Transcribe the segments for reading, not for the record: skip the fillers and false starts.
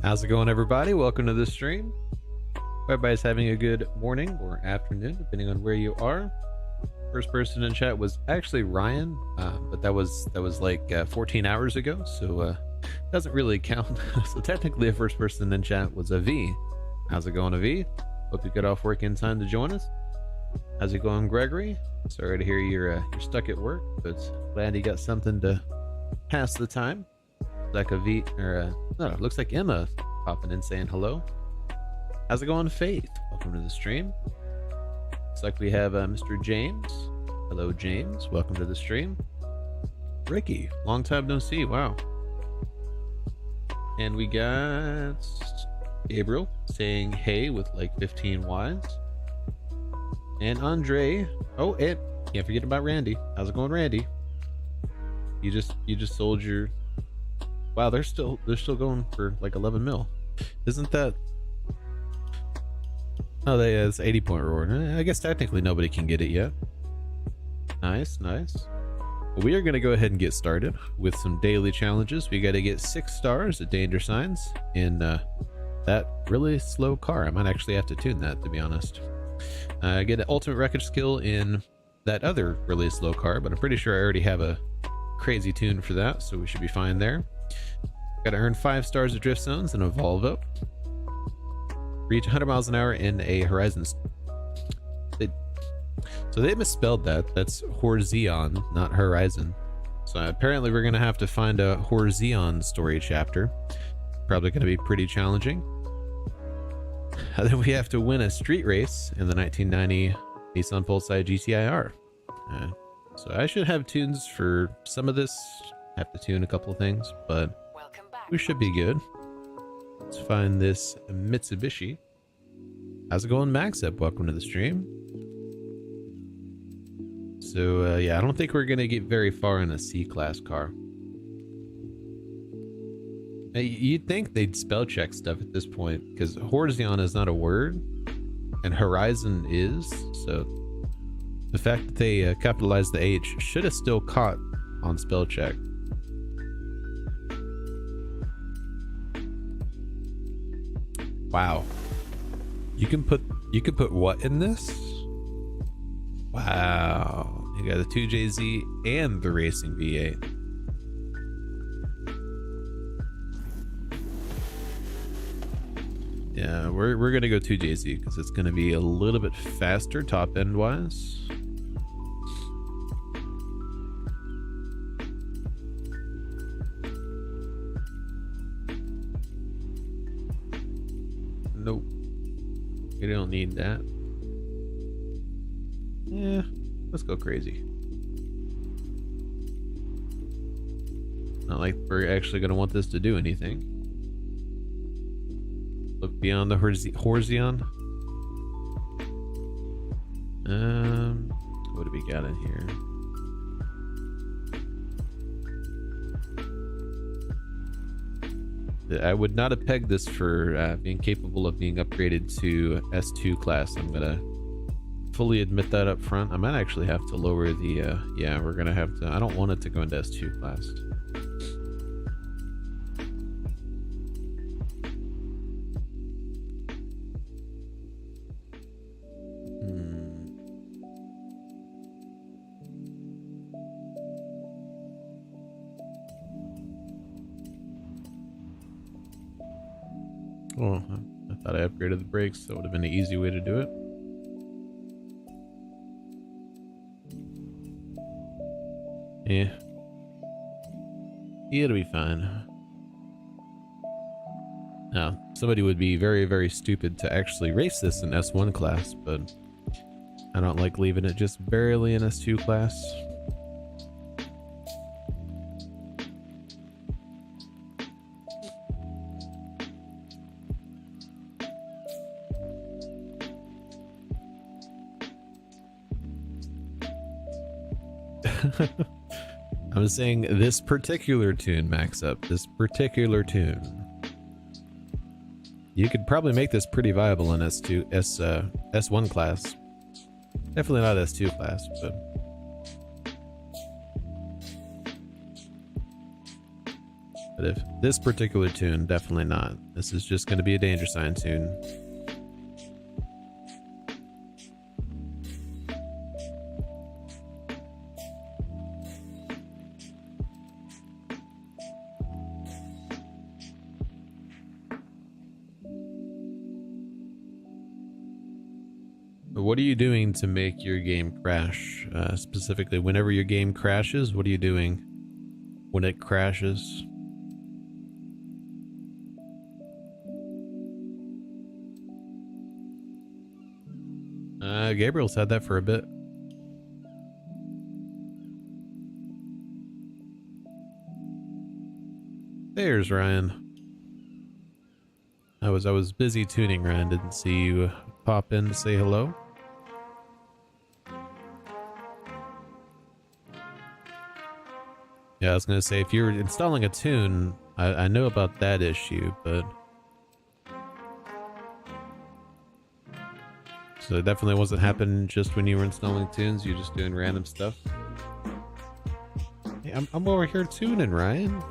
How's it going, everybody? Welcome to the stream. Hope everybody's having a good morning or afternoon, depending on where you are. First person in chat was actually Ryan, but that was like 14 hours ago, so doesn't really count. So technically, the first person in chat was a V. How's it going, a V? Hope you got off work in time to join us. How's it going, Gregory? Sorry to hear you're stuck at work, but glad you got something to pass the time. Like a V, or no, it looks like Emma popping in saying hello. How's it going, Faith? Welcome to the stream. Looks like we have Mr. James. Hello, James. Welcome to the stream. Ricky, long time no see. Wow. And we got Gabriel saying hey with like 15 Ys. And Andre. Oh, and can't forget about Randy. How's it going, Randy? You just sold your. Wow, they're still going for like 11 mil. Isn't that? Oh, it's 80-point reward. I guess technically nobody can get it yet. Nice, nice. Well, we are going to go ahead and get started with some daily challenges. We got to get 6 stars at danger signs in that really slow car. I might actually have to tune that, to be honest. Get an ultimate wreckage skill in that other really slow car, but I'm pretty sure I already have a crazy tune for that, so we should be fine there. Got to earn 5 stars of drift zones in a Volvo. Reach 100 miles an hour in a Horizon. So they misspelled that. That's Horzion, not Horizon. So apparently we're going to have to find a Horzion story chapter. Probably going to be pretty challenging. And then we have to win a street race in the 1990 Nissan Full-Size GTI-R. So I should have tunes for some of this. Have to tune a couple of things, but we should be good. Let's find this Mitsubishi. How's it going, Maxup? Welcome to the stream. So yeah, I don't think we're gonna get very far in a C-class car. You'd think they'd spell check stuff at this point, because Horzion is not a word and Horizon is, so the fact that they capitalized the H should have still caught on spell check. Wow. You can put what in this? Wow. You got the 2JZ and the racing V8. Yeah, we're gonna go 2JZ because it's gonna be a little bit faster top end wise. Nope. We don't need that. Yeah, let's go crazy. Not like we're actually going to want this to do anything. Look beyond the Horzion. What do we got in here? I would not have pegged this for being capable of being upgraded to S2 class. I'm gonna fully admit that up front. I might actually have to lower the yeah, we're gonna have to. I don't want it to go into S2 class. Oh, I thought I upgraded the brakes. That would have been an easy way to do it. Yeah. It'll be fine. Now, somebody would be very, very stupid to actually race this in S1 class, but I don't like leaving it just barely in S2 class. I'm saying this particular tune, Max Up. This particular tune. You could probably make this pretty viable in S1 class. Definitely not S2 class, but But if this particular tune, definitely not. This is just going to be a danger sign tune. But what are you doing to make your game crash? Specifically, whenever your game crashes, what are you doing when it crashes? Gabriel's had that for a bit. There's Ryan. I was busy tuning, Ryan. Didn't see you pop in to say hello. Yeah, I was gonna say, if you're installing a tune, I know about that issue, but so it definitely wasn't happening just when you were installing tunes. You're just doing random stuff. Hey, I'm over here tuning, Ryan.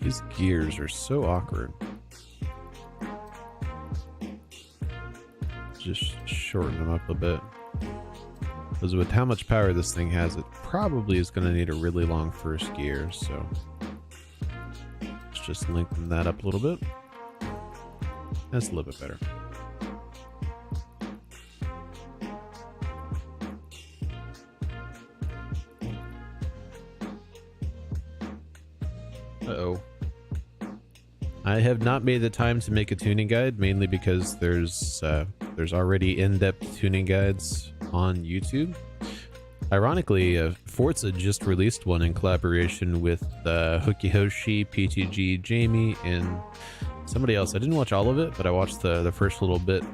These gears are so awkward. Just shorten them up a bit. Because with how much power this thing has, it probably is going to need a really long first gear, so let's just lengthen that up a little bit. That's a little bit better. Uh-oh. I have not made the time to make a tuning guide, mainly because there's already in-depth tuning guides on YouTube. Ironically, Forza just released one in collaboration with Hooky Hoshi, PTG, Jamie, and somebody else. I didn't watch all of it, but I watched the first little bit.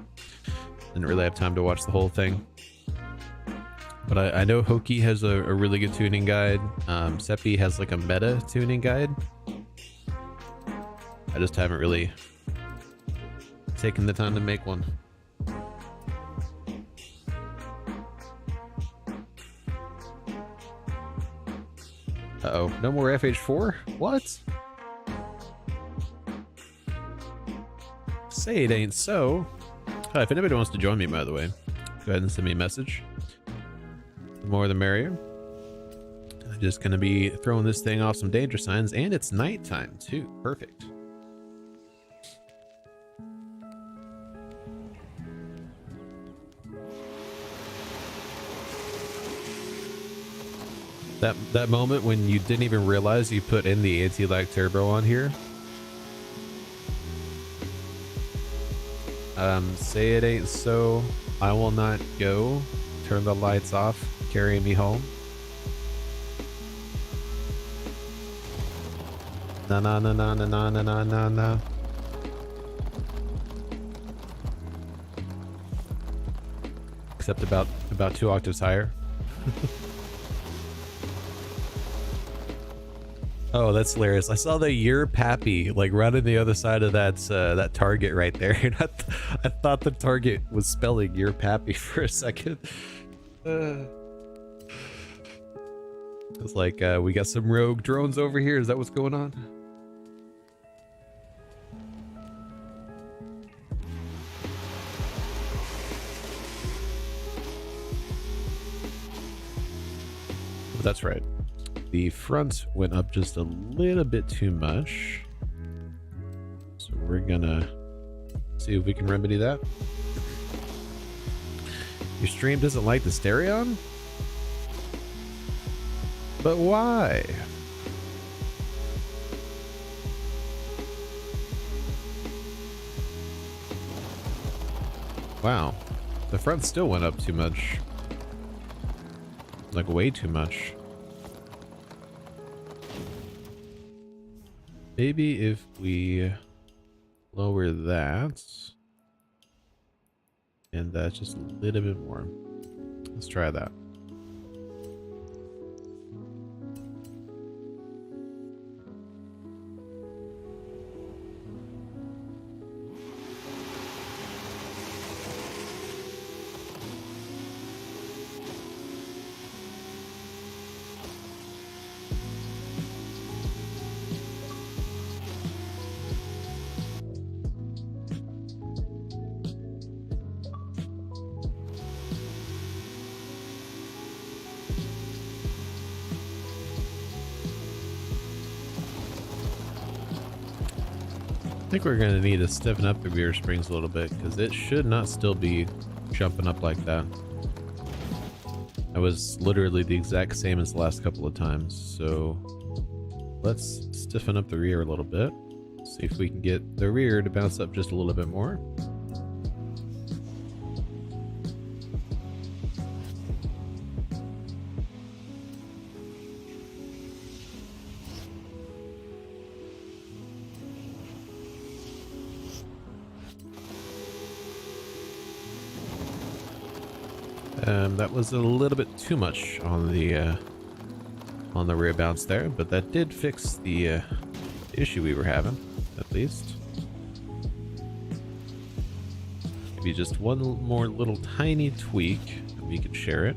Didn't really have time to watch the whole thing. But I know Hooky has a really good tuning guide. Seppi has like a meta tuning guide. I just haven't really taken the time to make one. Uh-oh, no more FH4? What? Say it ain't so. If anybody wants to join me, by the way, go ahead and send me a message. The more the merrier. I'm just gonna be throwing this thing off some danger signs, and it's nighttime too. Perfect. That moment when you didn't even realize you put in the anti-lag turbo on here. Say it ain't so. I will not go. Turn the lights off. Carry me home. Na na na na na na na na na na. Except about 2 octaves higher. Oh, that's hilarious. I saw the "You're Pappy" like running the other side of that target right there. And I thought the target was spelling "You're Pappy" for a second. It's like, we got some rogue drones over here. Is that what's going on? But that's right. The front went up just a little bit too much. So we're gonna see if we can remedy that. Your stream doesn't like the Starion? But why? Wow. The front still went up too much. Like way too much. Maybe if we lower that and just a little bit more. Let's try that. I think we're going to need to stiffen up the rear springs a little bit because it should not still be jumping up like that. That was literally the exact same as the last couple of times. So let's stiffen up the rear a little bit. See if we can get the rear to bounce up just a little bit more. That was a little bit too much on the rear bounce there, but that did fix the issue we were having, at least. Maybe just one more little tiny tweak, and we could share it.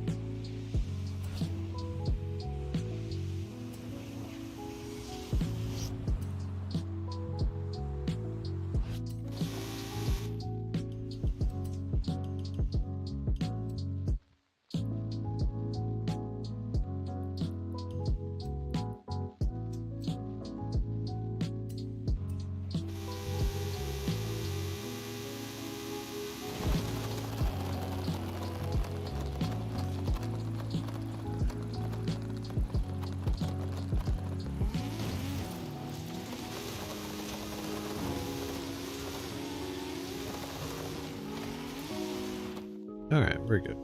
All right, very good.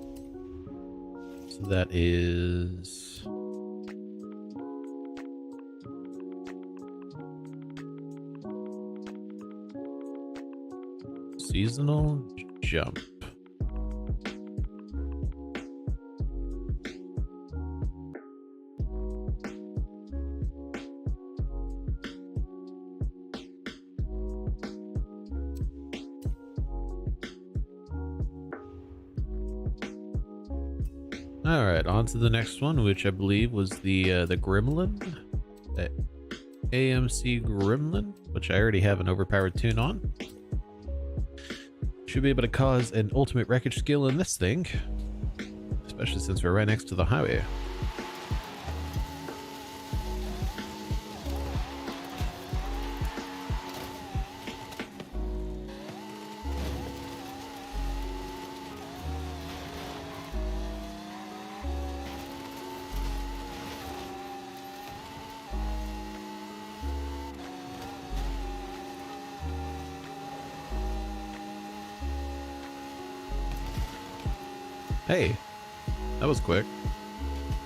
So that is seasonal jump. All right, on to the next one, which I believe was the Gremlin, the AMC Gremlin, which I already have an overpowered tune on. Should be able to cause an ultimate wreckage skill in this thing, especially since we're right next to the highway. Hey, that was quick.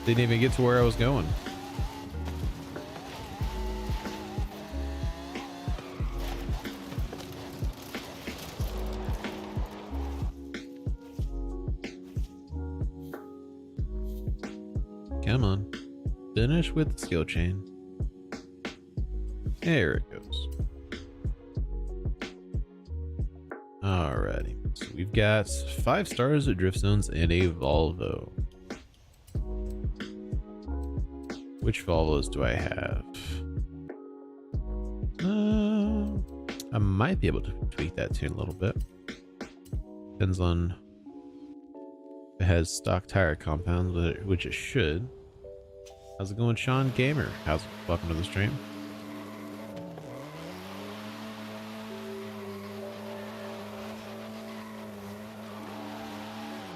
Didn't even get to where I was going. Come on. Finish with the skill chain. There it goes. Alrighty. So we've got 5 stars at drift zones and a Volvo. Which Volvos do I have? I might be able to tweak that tune a little bit. Depends on if it has stock tire compounds, which it should. How's it going, Sean Gamer? Welcome to the stream.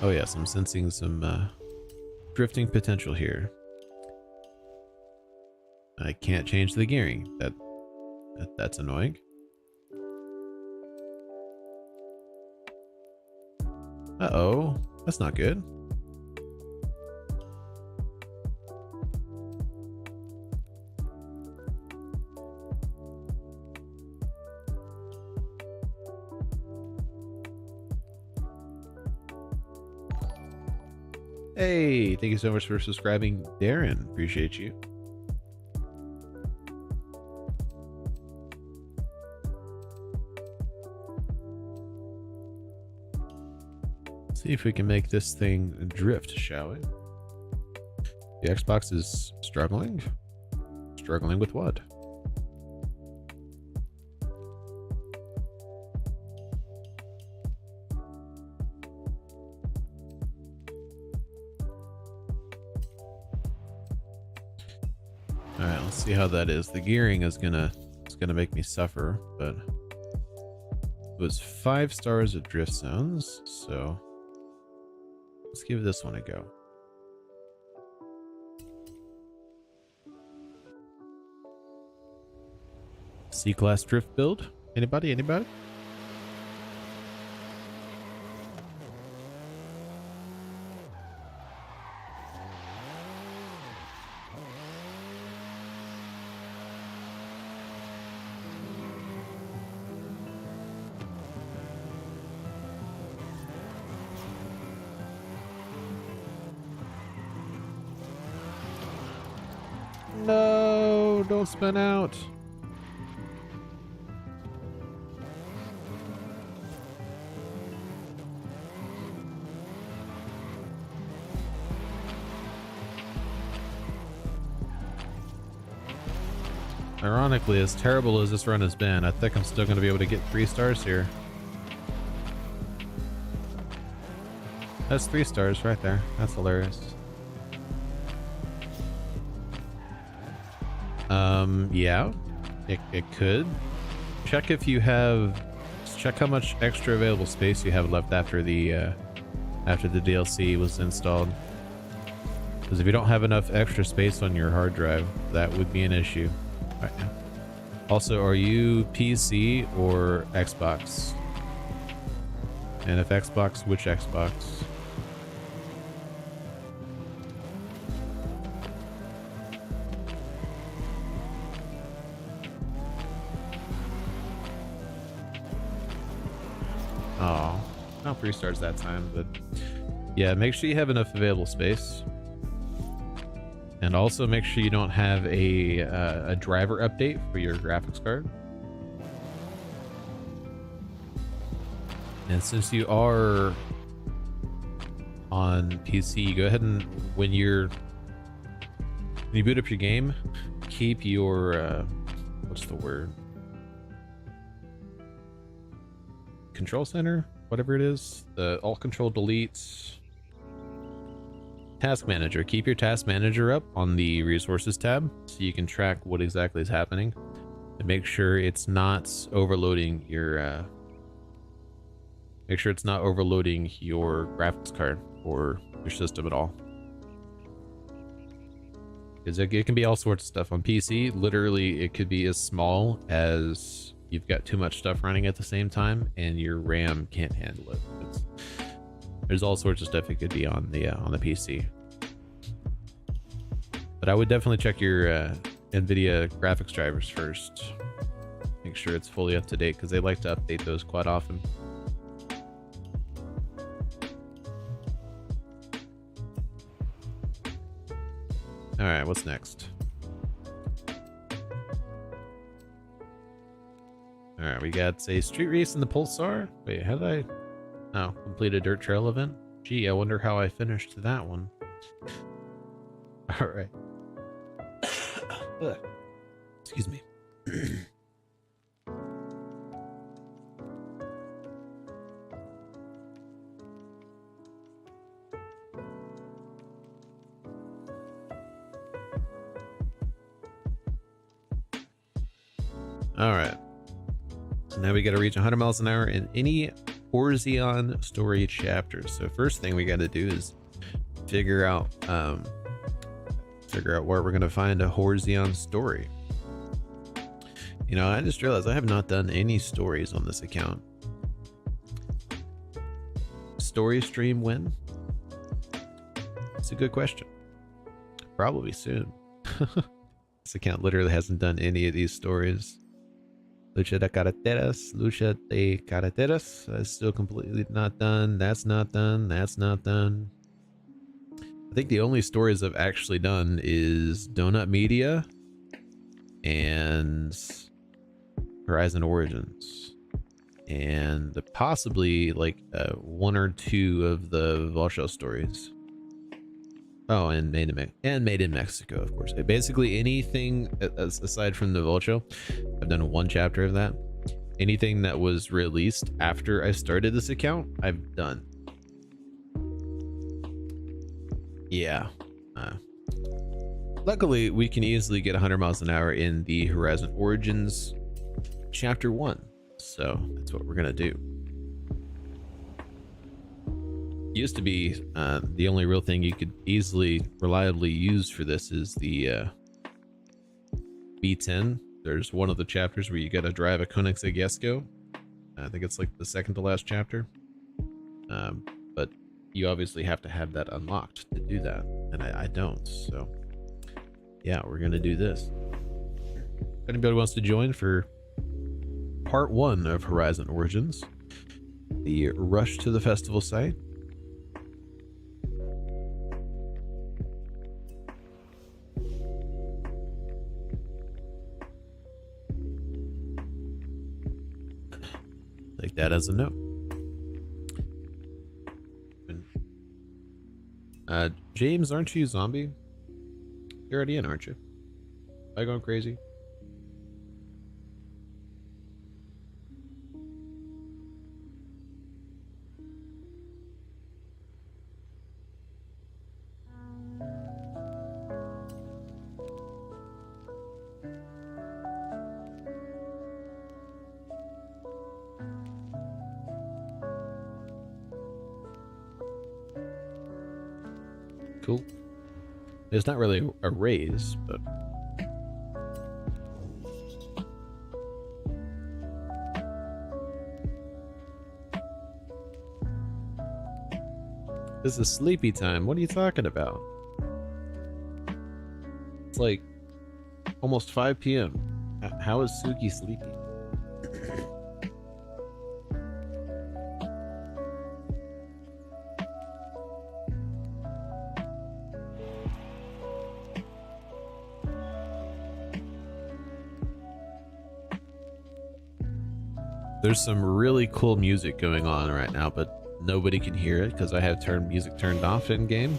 Oh yes, I'm sensing some drifting potential here. I can't change the gearing. That's annoying. Uh-oh, that's not good. Hey, thank you so much for subscribing, Darren. Appreciate you. See if we can make this thing drift, shall we? The Xbox is struggling. Struggling with what? All right, let's see how that is. The gearing is gonna make me suffer, but It was 5 stars at drift zones, so let's give this one a go. C-class drift build. Anybody? Anybody? No, don't spin out. Ironically, as terrible as this run has been, I think I'm still going to be able to get 3 stars here. That's 3 stars right there. That's hilarious. Yeah, it could. Check if you have, check how much extra available space you have left after the DLC was installed. Because if you don't have enough extra space on your hard drive, that would be an issue right now. Also, are you PC or Xbox? And if Xbox, which Xbox? Oh, not 3 stars that time, but yeah, make sure you have enough available space. And also make sure you don't have a driver update for your graphics card. And since you are on PC, go ahead and when you boot up your game, keep your what's the word? Control center, whatever it is, the alt control deletes. Task manager, keep your task manager up on the resources tab so you can track what exactly is happening and make sure it's not overloading your graphics card or your system at all, because it can be all sorts of stuff on PC. Literally, it could be as small as you've got too much stuff running at the same time and your RAM can't handle it. There's all sorts of stuff it could be on the PC. But I would definitely check your NVIDIA graphics drivers first. Make sure it's fully up to date because they like to update those quite often. All right, what's next? All right, we got a street race in the Pulsar. Wait, how did I? Oh, complete a dirt trail event. Gee, I wonder how I finished that one. All right. Excuse me. All right. So now we got to reach 100 miles an hour in any Forza story chapter. So first thing we got to do is figure out where we're going to find a Forza story. You know, I just realized I have not done any stories on this account. Story stream when? It's a good question. Probably soon. This account literally hasn't done any of these stories. Lucha de Carreteras is still completely not done. That's not done. That's not done. I think the only stories I've actually done is Donut Media and Horizon Origins, and possibly like 1 or 2 of the Vulture stories. Oh, and Made in Mexico, of course. Basically anything aside from the Vulture, I've done 1 chapter of that. Anything that was released after I started this account, I've done. Yeah. Luckily, we can easily get 100 miles an hour in the Horizon Origins Chapter 1. So that's what we're gonna do. It used to be the only real thing you could easily, reliably use for this is the B10. There's one of the chapters where you gotta drive a Koenigsegg Jesko. I think it's like the second to last chapter. But you obviously have to have that unlocked to do that, and I don't. So yeah, we're gonna do this. If anybody wants to join for part 1 of Horizon Origins, the rush to the festival site. Take that as a no. James, aren't you zombie? You're already in, aren't you? Am I going crazy? Cool. It's not really a raise, but this is sleepy time. What are you talking about? It's like almost 5 p.m. How is Suki sleepy? There's some really cool music going on right now, but nobody can hear it because I have music turned off in game.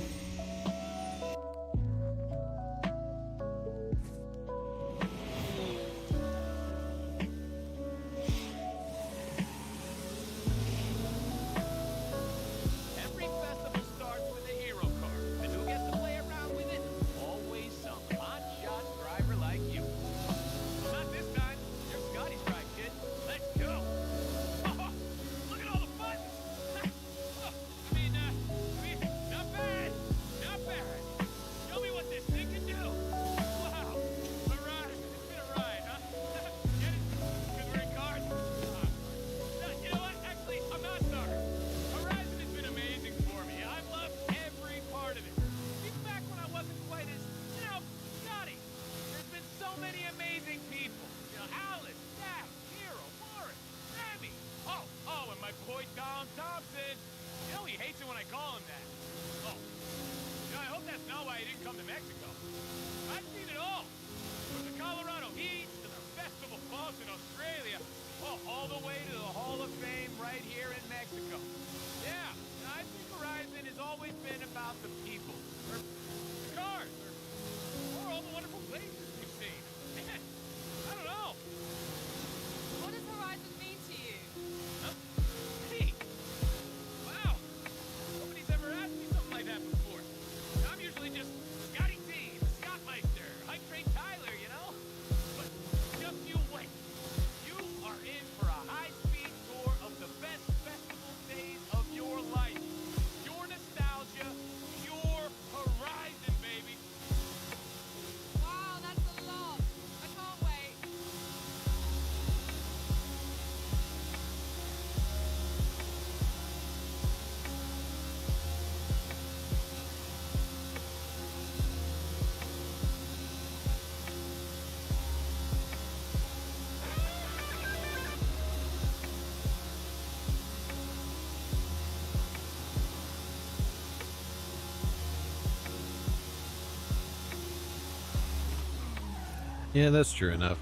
Yeah, that's true enough.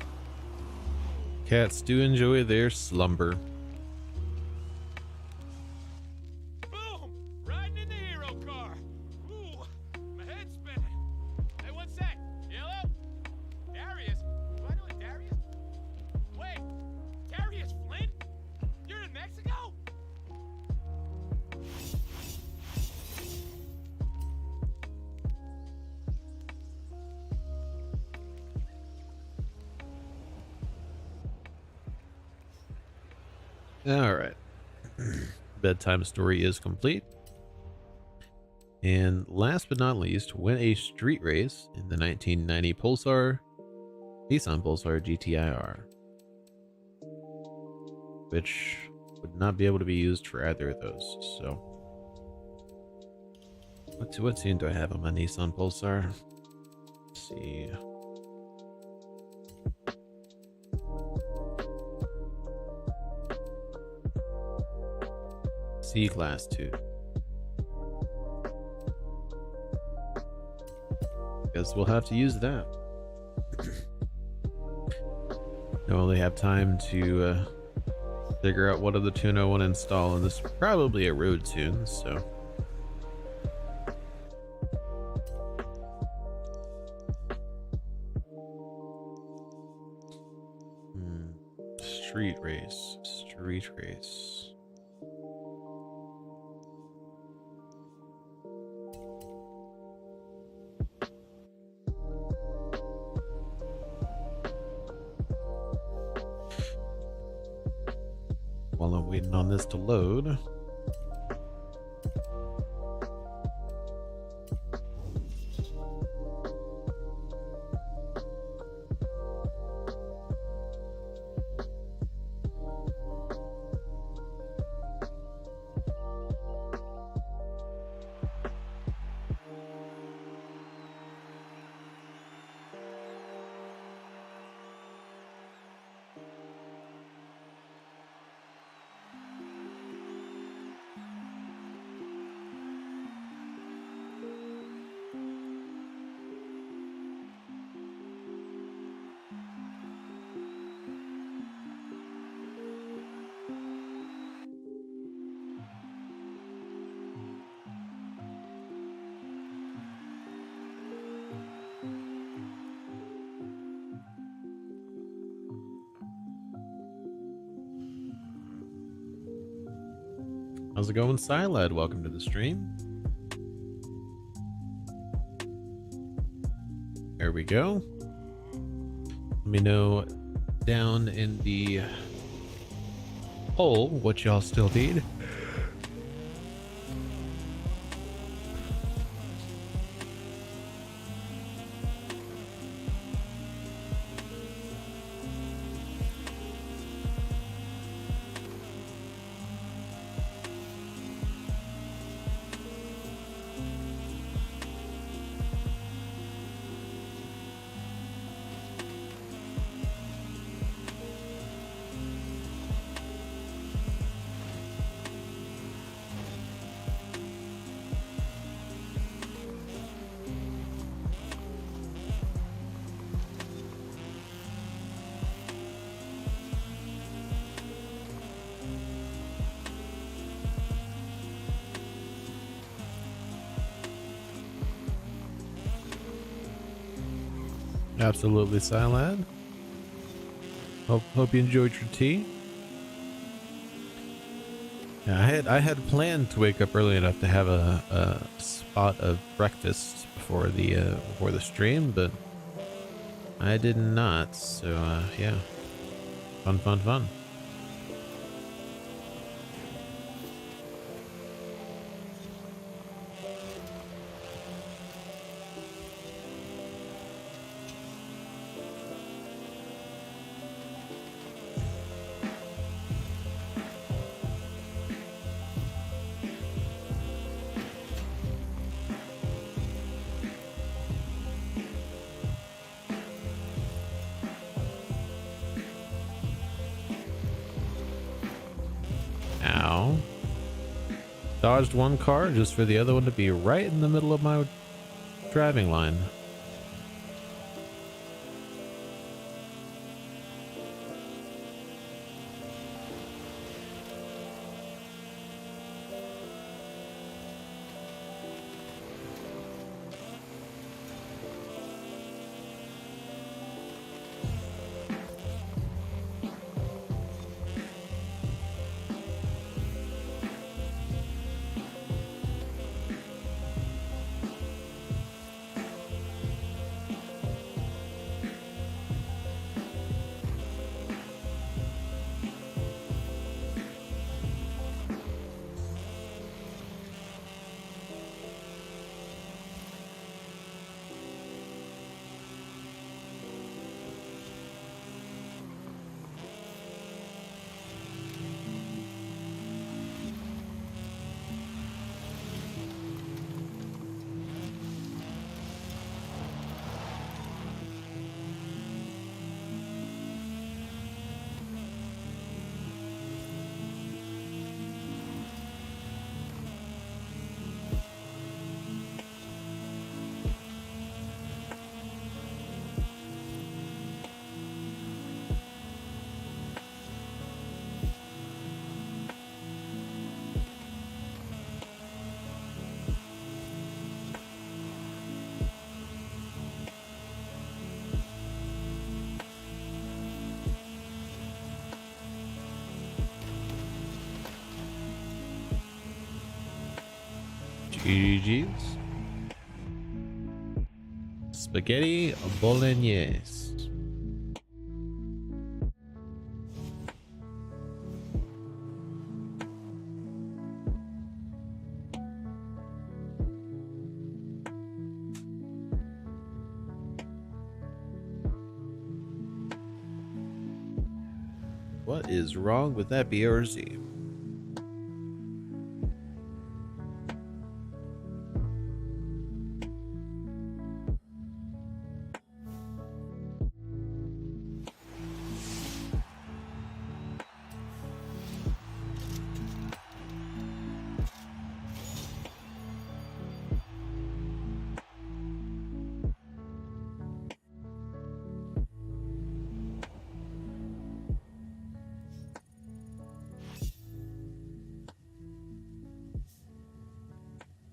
Cats do enjoy their slumber. Boom! Riding in the hero car. Ooh, my head's spinning. Hey, one sec. Yellow? Darius? Do I know a Darius? Wait, Darius Flint? You're in Mexico? All right. Bedtime story is complete. And last but not least, win a street race in the 1990 Nissan Pulsar GTI-R, which would not be able to be used for either of those. So, what tune do I have on my Nissan Pulsar? Let's see. C-Class 2. Guess we'll have to use that. I only have time to figure out what other tune I want to install, and this is probably a road tune, so. Street race. While I'm waiting on this to load. How's it going, Silad? Welcome to the stream. There we go. Let me know down in the poll what y'all still need. Absolutely, Silad. Hope you enjoyed your tea. Yeah, I had planned to wake up early enough to have a spot of breakfast before the stream, but I did not. So yeah, fun. Ow. Dodged one car just for the other one to be right in the middle of my driving line. GG's. Spaghetti bolognese. What is wrong with that BRZ?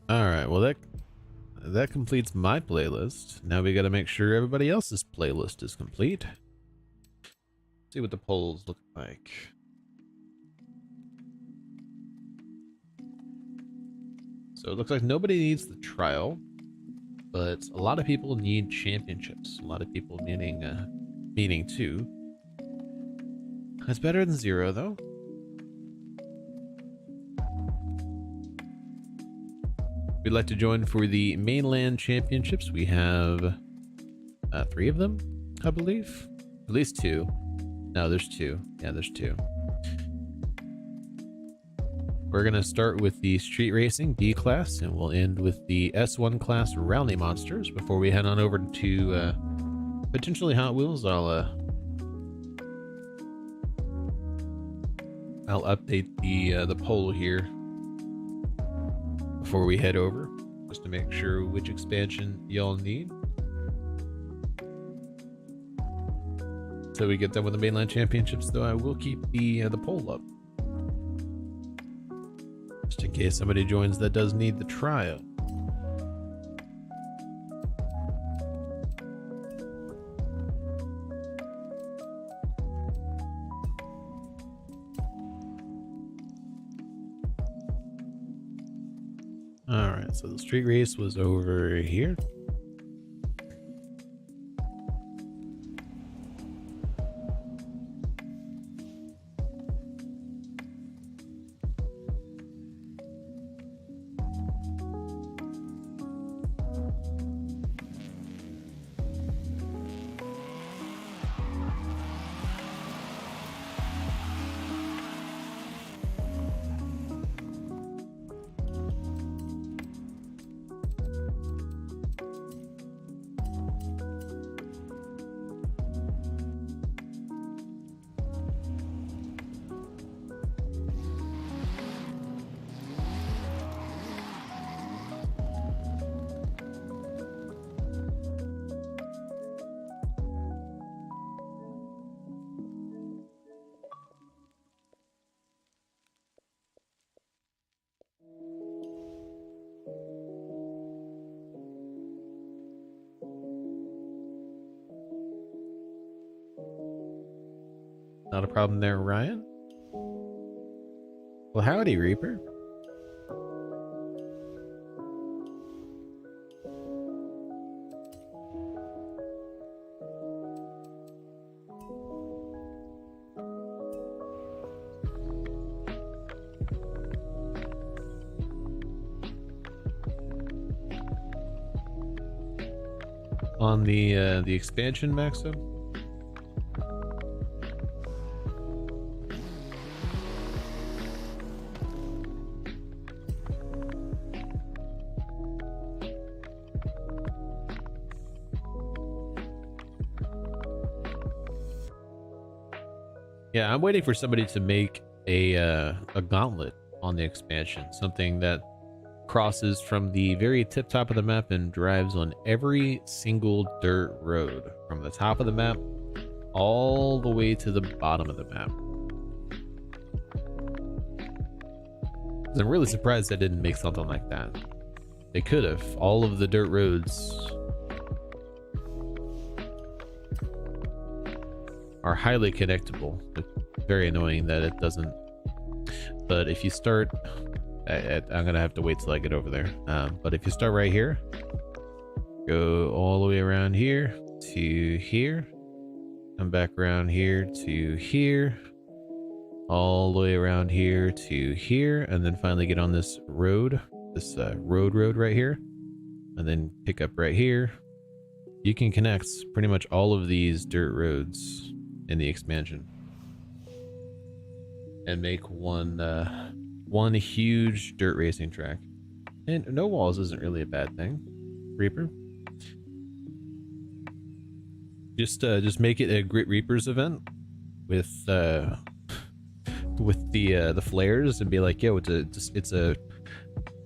All right, well that completes my playlist. Now we got to make sure everybody else's playlist is complete. See what the polls look like. So it looks like nobody needs the trial, but a lot of people need championships. A lot of people needing 2. That's better than 0 though. If you'd like to join for the mainland championships, we have 3 of them, I believe. At least 2. No, there's 2. Yeah, there's 2. We're going to start with the street racing B class, and we'll end with the S1 class rally monsters before we head on over to potentially Hot Wheels. I'll update the poll here before we head over, just to make sure which expansion y'all need. So we get done with the mainland championships, though I will keep the poll up, just in case somebody joins that does need the trial. Alright, so the street race was over here. Not a problem there, Ryan. Well, howdy, Reaper. On the expansion, Maxo? Yeah, I'm waiting for somebody to make a gauntlet on the expansion, something that crosses from the very tip top of the map and drives on every single dirt road from the top of the map all the way to the bottom of the map. I'm really surprised they didn't make something like that. They could have. All of the dirt roads are highly connectable. It's very annoying that it doesn't. But if you start I'm gonna have to wait till I get over there. But if you start right here, go all the way around here to here, come back around here to here, all the way around here to here, and then finally get on this road, this road right here, and then pick up right here. You can connect pretty much all of these dirt roads in the expansion and make one huge dirt racing track. And no walls isn't really a bad thing, Reaper. Just make it a Grit Reapers event with the flares and be like, yo, it's a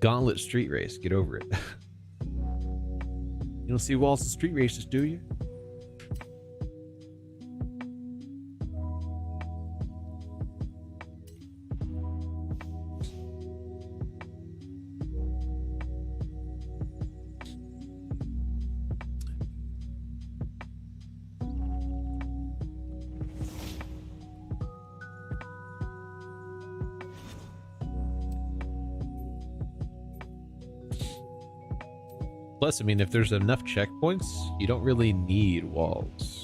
gauntlet street race. Get over it. You don't see walls of street races, do you? Plus, I mean, if there's enough checkpoints, you don't really need walls.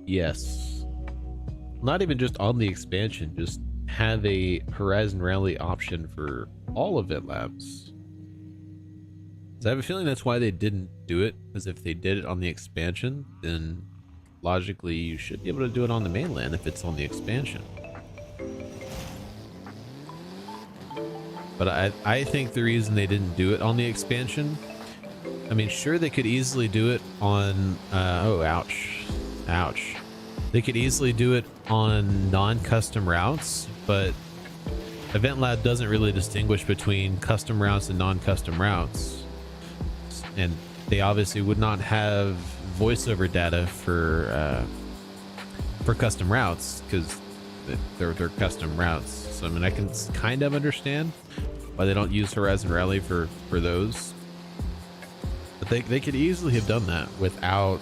Yes. Not even just on the expansion, just have a Horizon Rally option for all event labs. So I have a feeling that's why they didn't do it, because if they did it on the expansion, then logically you should be able to do it on the mainland if it's on the expansion. But I think the reason they didn't do it on the expansion, I mean, sure, they could easily do it on, oh, ouch. Ouch. They could easily do it on non-custom routes, but Event Lab doesn't really distinguish between custom routes and non-custom routes. And they obviously would not have voiceover data for custom routes, because they're custom routes. So I mean, I can kind of understand why they don't use Horizon Rally for those. But they could easily have done that without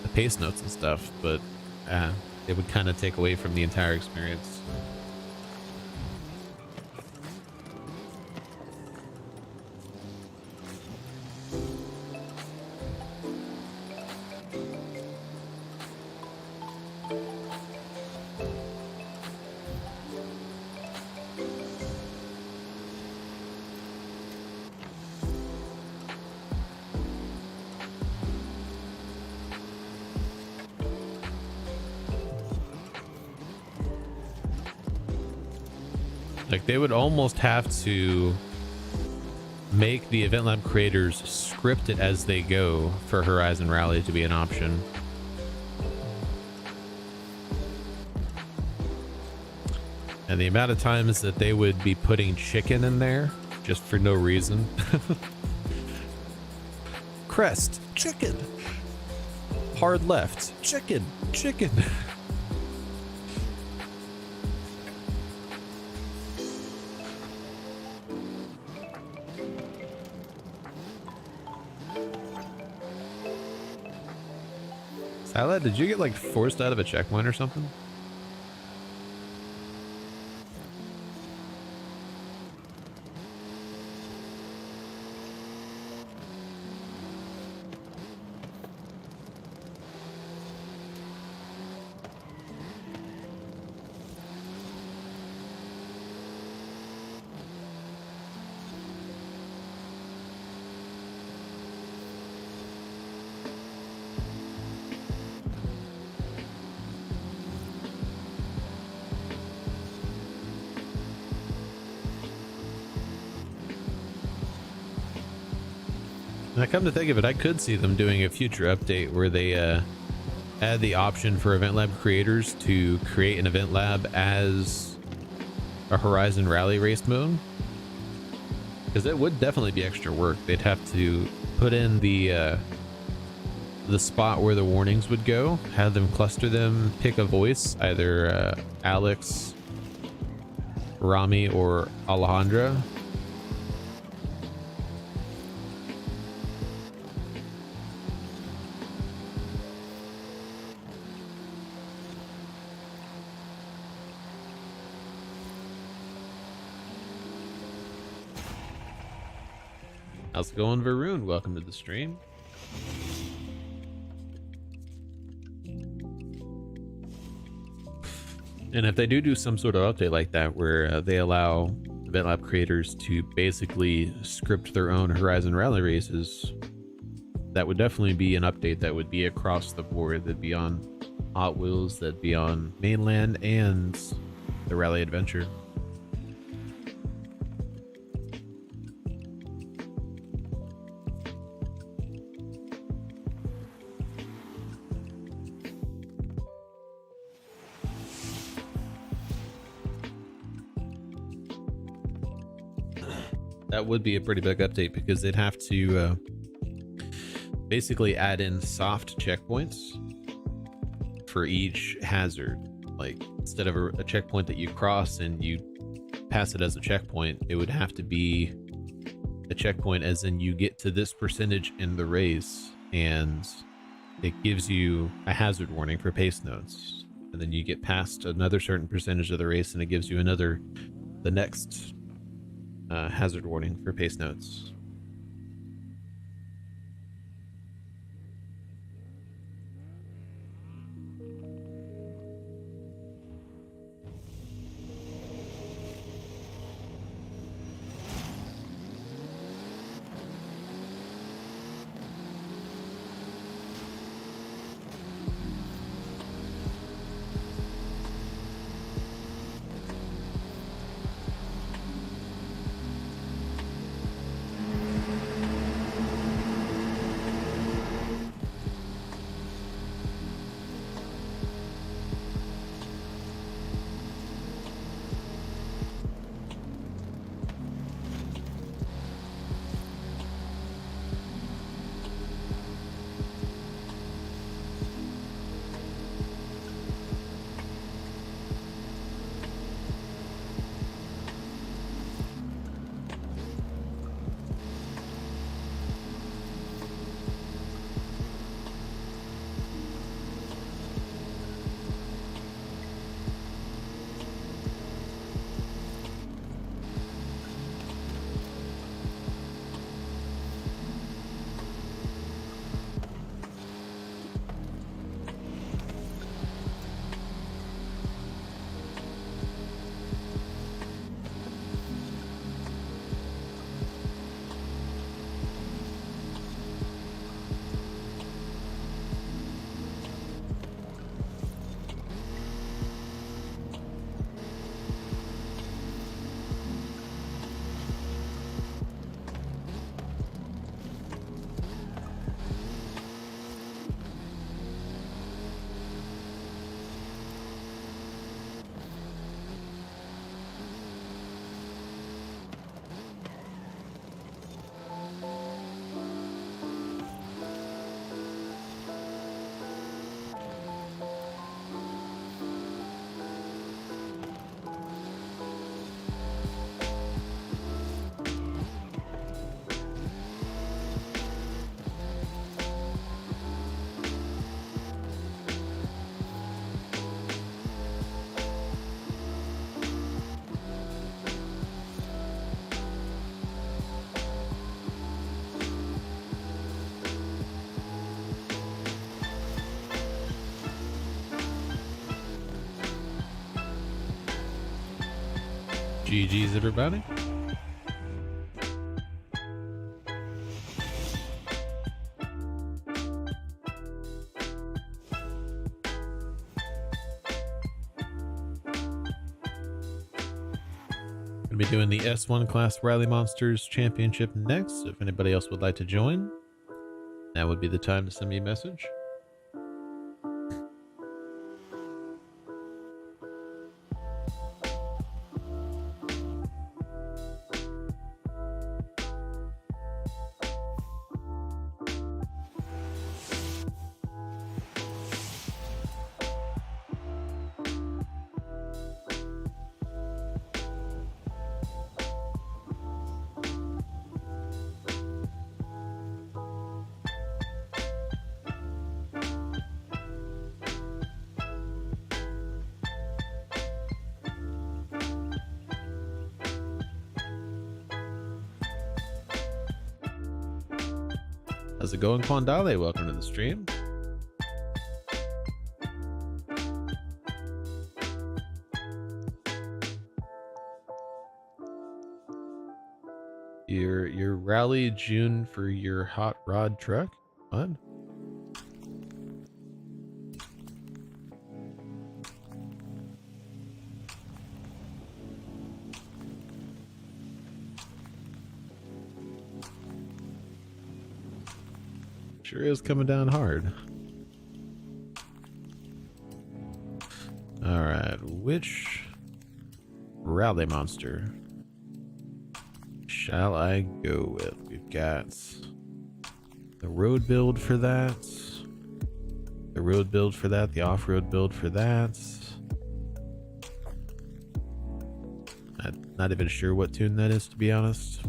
the pace notes and stuff, but it would kind of take away from the entire experience. Like, they would almost have to make the Event Lab creators script it as they go for Horizon Rally to be an option. And the amount of times that they would be putting chicken in there just for no reason. Crest, chicken. Hard left, chicken, chicken. Salad, did you get like forced out of a checkpoint or something? Now, come to think of it, I could see them doing a future update where they add the option for Event Lab creators to create an Event Lab as a Horizon Rally race mode. because it would definitely be extra work. They'd have to put in the spot where the warnings would go, have them cluster them, pick a voice, either Alex, Rami, or Alejandra. How's it going, Varun? Welcome to the stream. And if they do some sort of update like that where they allow event lab creators to basically script their own Horizon Rally races, that would definitely be an update that would be across the board. That'd be on Hot Wheels, that'd be on mainland and the Rally Adventure. That would be a pretty big update because they'd have to basically add in soft checkpoints for each hazard. Like instead of a checkpoint that you cross and you pass it as a checkpoint, it would have to be a checkpoint as in you get to this percentage in the race and it gives you a hazard warning for pace notes. And then you get past another certain percentage of the race and it gives you the next hazard warning for pace notes. GG's, everybody. Gonna be doing the S1 Class Rally Monsters Championship next. If anybody else would like to join, that would be the time to send me a message. How's it going, Quandale? Welcome to the stream. Your rally June for your hot rod truck? What? Sure is coming down hard. Alright, which rally monster shall I go with? We've got the road build for that, the road build for that, the off-road build for that. I'm not even sure what tune that is, to be honest.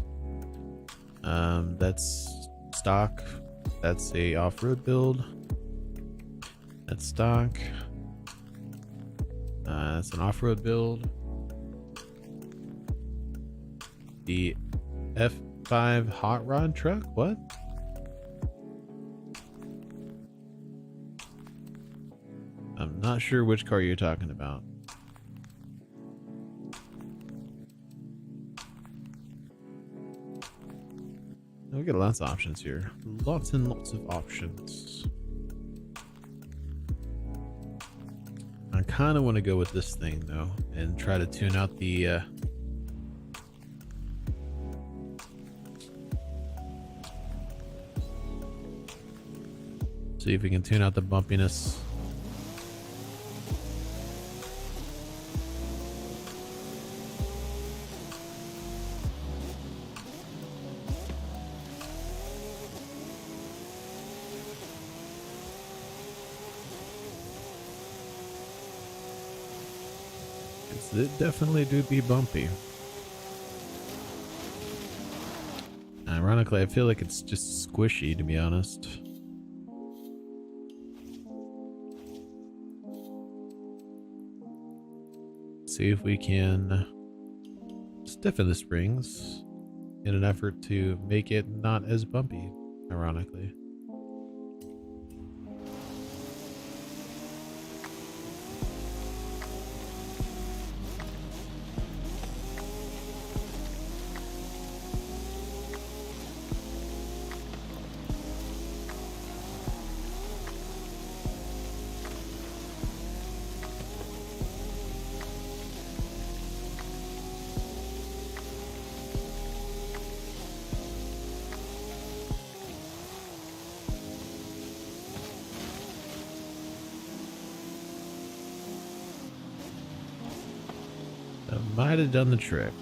That's stock. That's a off-road build. That's stock. That's an off-road build. The F5 hot rod truck? What? I'm not sure which car you're talking about. We got lots of options here. Lots and lots of options. I kind of want to go with this thing though and try to tune out the see if we can tune out the bumpiness. It definitely do be bumpy. Ironically, I feel like it's just squishy, to be honest. See if we can stiffen the springs in an effort to make it not as bumpy, ironically. Might have done the trick.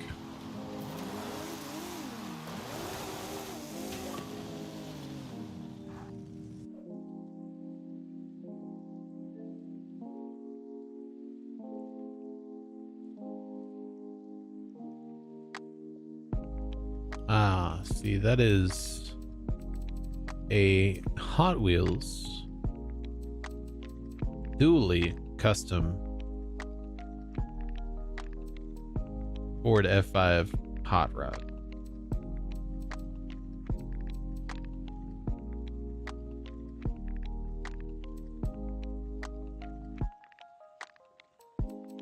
Ah, see, that is a Hot Wheels dually custom Ford F5 hot rod.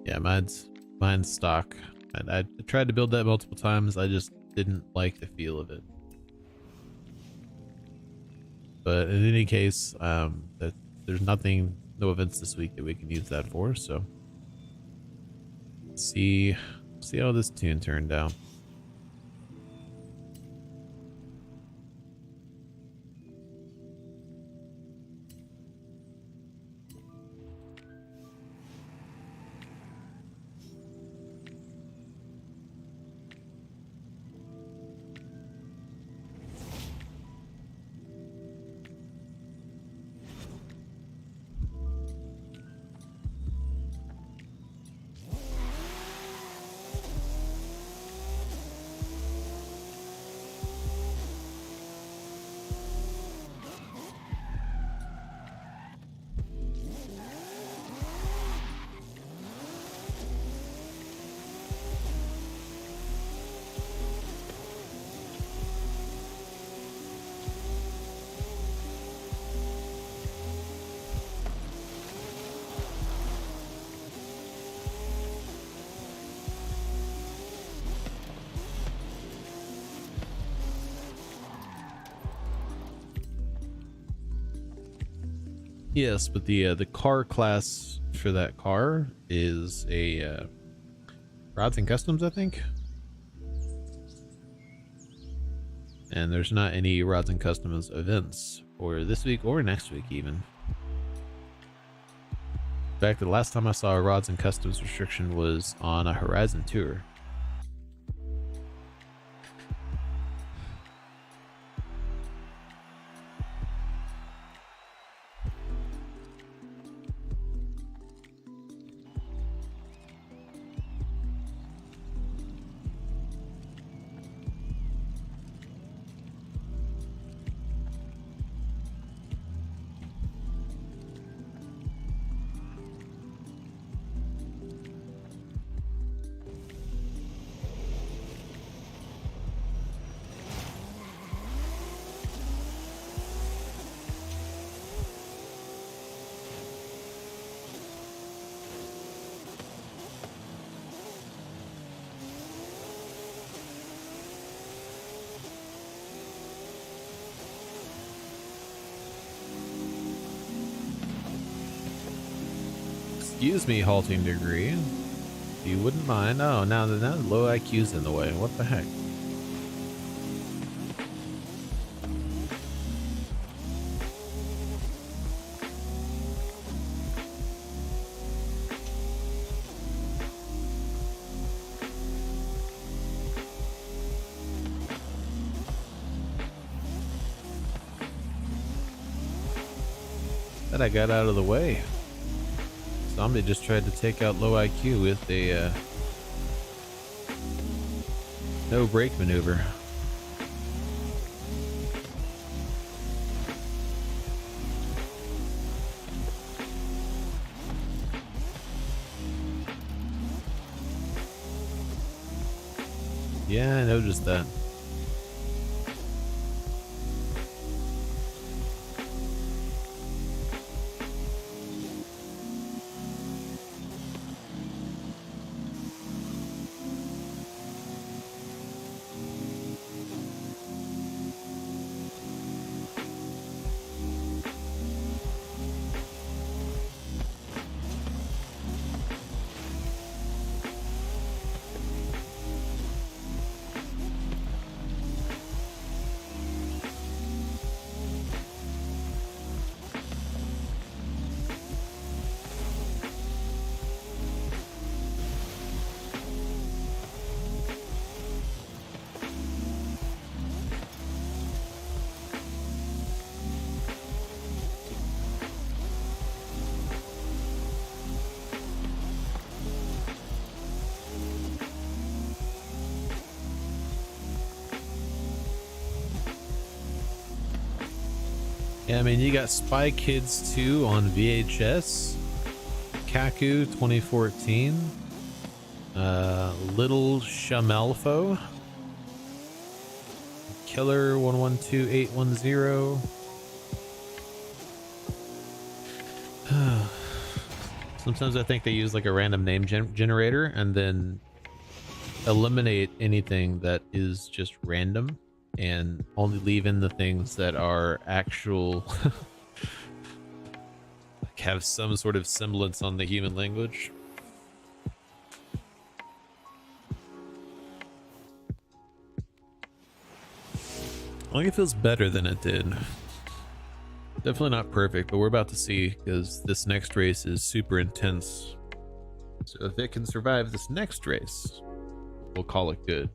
Yeah, mine's stock. I tried to build that multiple times. I just didn't like the feel of it. But in any case, there's no events this week that we can use that for. So see how this tune turned out. Yes, but the car class for that car is a rods and customs, I think. And there's not any rods and customs events for this week or next week even. In fact, the last time I saw a rods and customs restriction was on a Horizon tour. Excuse me, halting degree. If you wouldn't mind. Oh, now the low IQ's in the way. What the heck? That I got out of the way. Somebody just tried to take out low IQ with a no brake maneuver. Yeah, I noticed that. Yeah, I mean, you got Spy Kids 2 on VHS, Kaku 2014, Little Shamelfo, Killer 112810. Sometimes I think they use like a random name generator and then eliminate anything that is just random and only leave in the things that are actual like have some sort of semblance on the human language. I think it feels better than it did. Definitely not perfect, but we're about to see, because this next race is super intense. So if it can survive this next race, we'll call it good.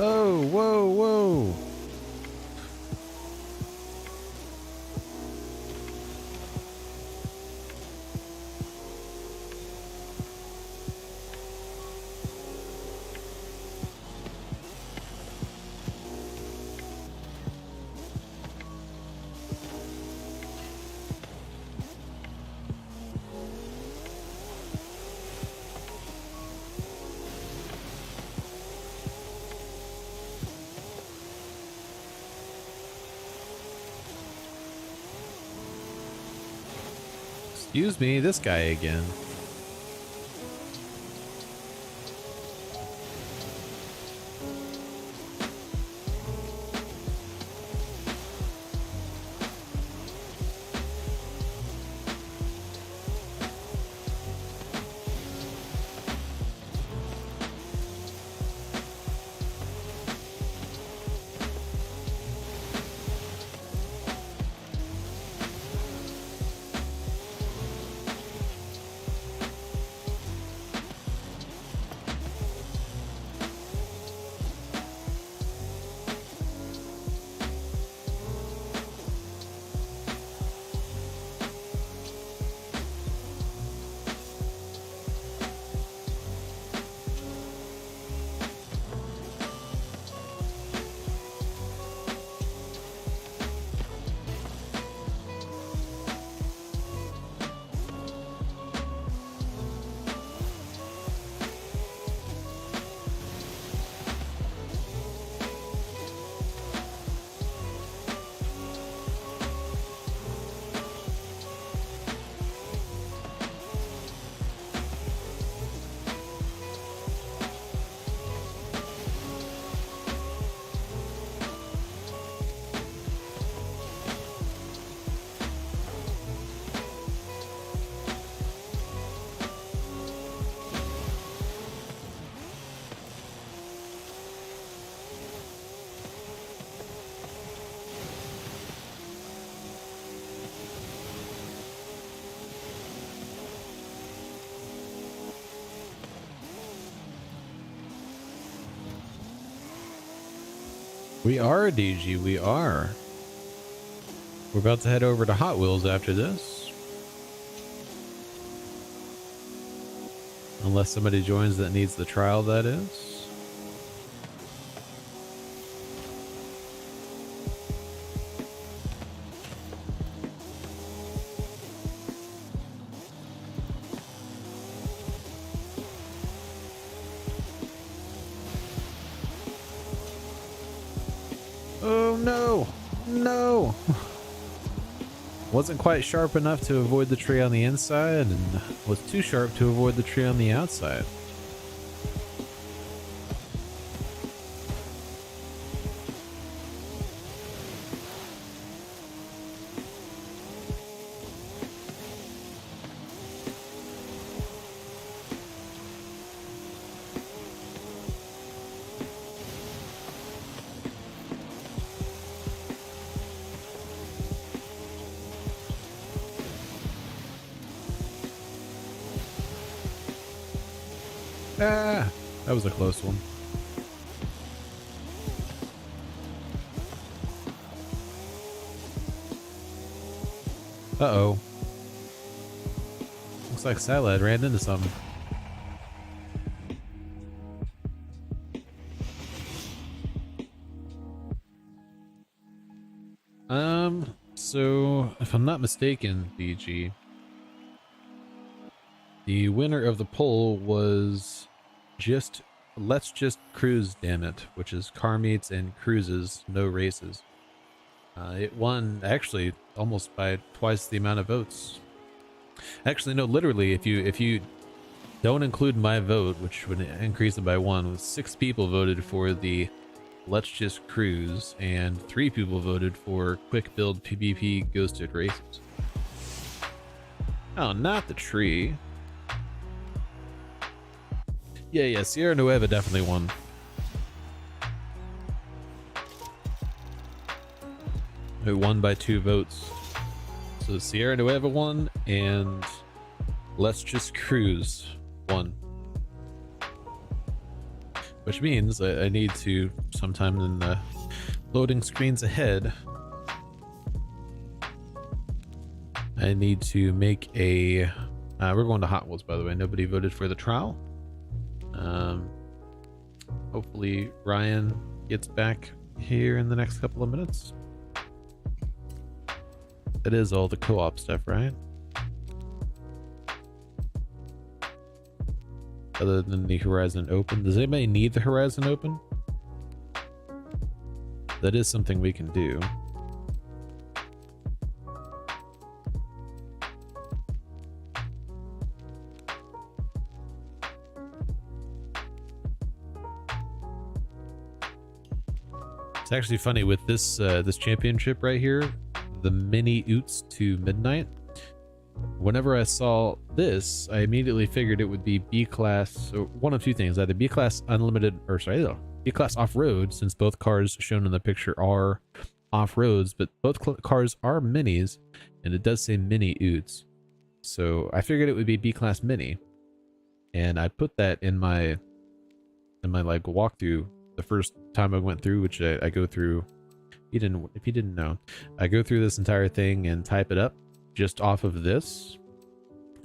Oh, whoa, whoa. Excuse me, this guy again. We are, DG, we are. We're about to head over to Hot Wheels after this. Unless somebody joins that needs the trial, that is. Oh no! No! Wasn't quite sharp enough to avoid the tree on the inside, and was too sharp to avoid the tree on the outside. Ah, that was a close one. Uh-oh. Looks like Salad ran into something. So if I'm not mistaken, BG, the winner of the poll was Let's Just Cruise, damn it, which is car meets and cruises, no races. It won actually almost by twice the amount of votes. Actually, no, literally, if you don't include my vote, which would increase it by 1, 6 people voted for the Let's Just Cruise, and 3 people voted for Quick Build PvP Ghosted Races. Oh, not the tree. Yeah, Sierra Nueva definitely won. It won by 2 votes. So Sierra Nueva won, and Let's Just Cruise won. Which means I need to, sometime in the loading screens ahead, I need to make a... we're going to Hot Wheels, by the way. Nobody voted for the trial. Hopefully Ryan gets back here in the next couple of minutes. That is all the co-op stuff, right? Other than the Horizon Open. Does anybody need the Horizon Open? That is something we can do. It's actually funny with this this championship right here, the mini Oots to Midnight. Whenever I saw this, I immediately figured it would be B class, or one of two things: either B class unlimited, or sorry, no, B class off road, since both cars shown in the picture are off roads, but both cars are minis, and it does say mini Oots. So I figured it would be B class mini, and I put that in my like walkthrough the first time I went through, which I go through. If you didn't know, I go through this entire thing and type it up just off of this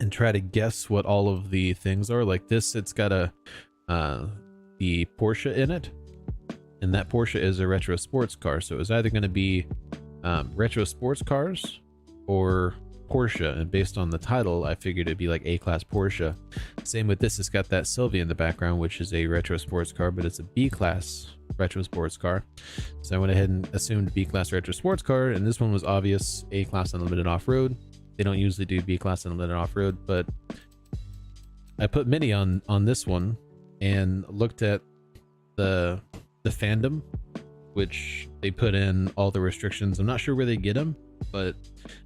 and try to guess what all of the things are. Like this, it's got a the Porsche in it, and that Porsche is a retro sports car, so it was either going to be retro sports cars or Porsche, and based on the title I figured it'd be like A-class Porsche. Same with this, it's got that Selva in the background, which is a retro sports car, but it's a B-class retro sports car, so I went ahead and assumed B-class retro sports car, and this one was obvious, A-class unlimited off-road. They don't usually do B-class unlimited off-road, but I put mini on this one and looked at the fandom, which they put in all the restrictions. I'm not sure where they get them, but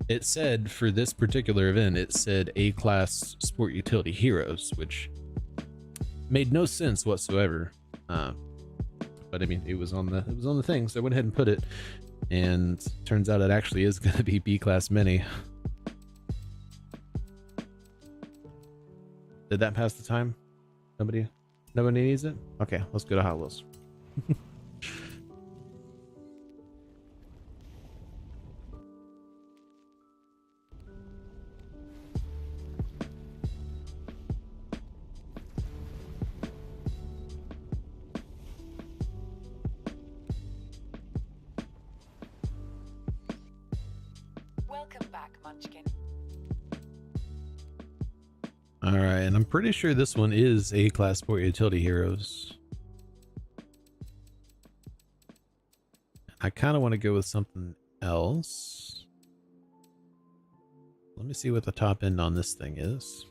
it said for this particular event, it said A-class sport utility heroes, which made no sense whatsoever. But I mean, it was on the thing, so I went ahead and put it, and turns out it actually is going to be B-class mini. Did that pass the time? Nobody needs it? Okay, let's go to Hot Wheels. Welcome back, Munchkin. All right, and I'm pretty sure this one is A-class sport utility heroes. I kind of want to go with something else. Let me see what the top end on this thing is.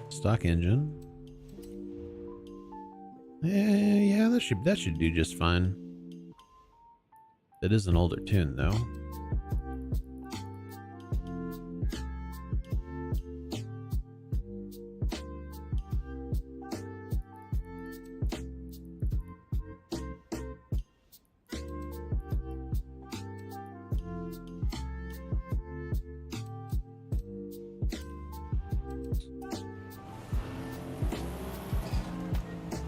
Stock engine. Yeah, that should do just fine. That is an older tune though.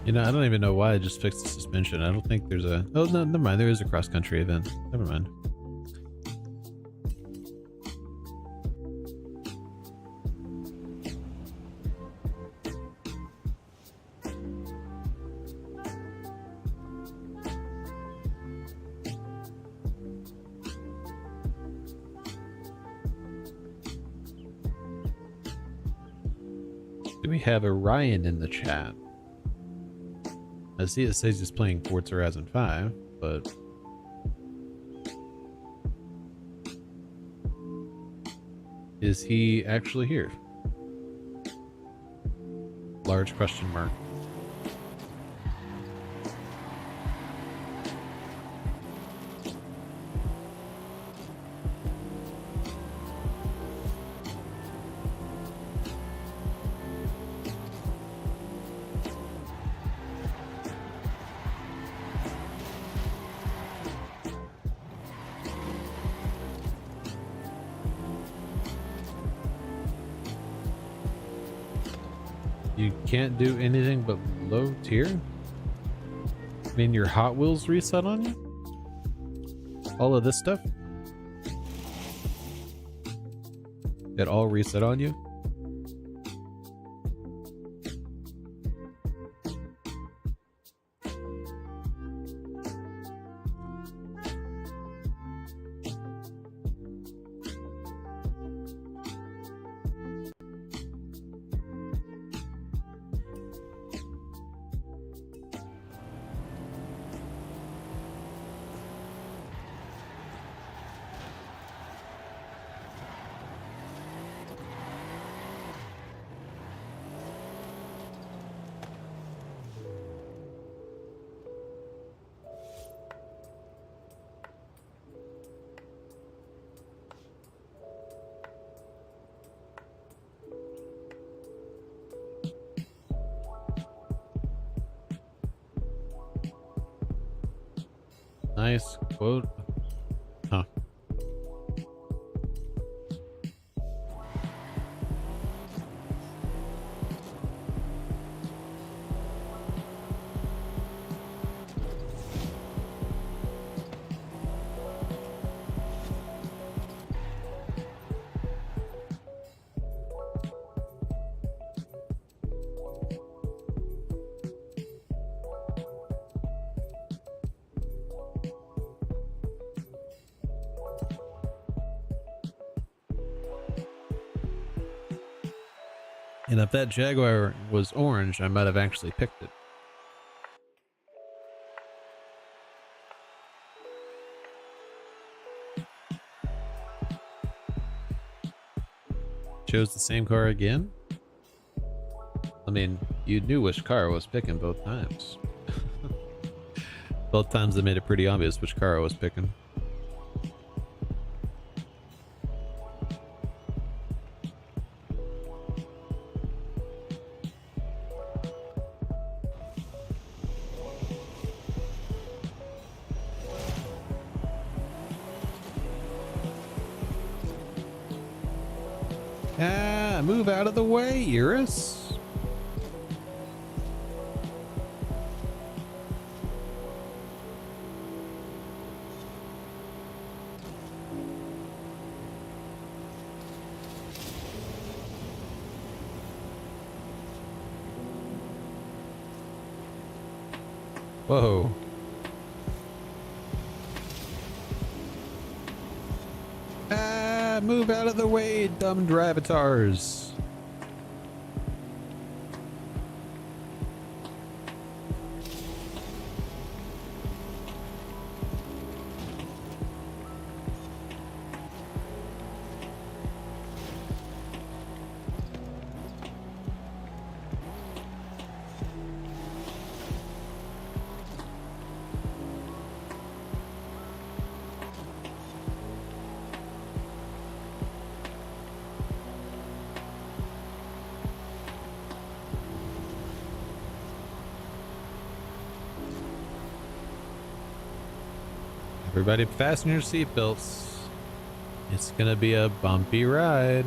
You know, I don't even know why I just fixed the suspension. I don't think there's a... Oh, no, never mind. There is a cross-country event. Never mind. Do we have a Ryan in the chat? I see it says he's playing Forza Horizon 5, but... is he actually here? Large question mark. You can't do anything but low tier? I mean, your Hot Wheels reset on you? All of this stuff? It all reset on you? Nice quote. Huh. And if that Jaguar was orange, I might have actually picked it. Chose the same car again? I mean, you knew which car I was picking both times. Both times they made it pretty obvious which car I was picking. Ah, move out of the way, Iris. Whoa. Ah, move out of the way, dumb drivatars. Everybody fasten your seatbelts. It's gonna be a bumpy ride.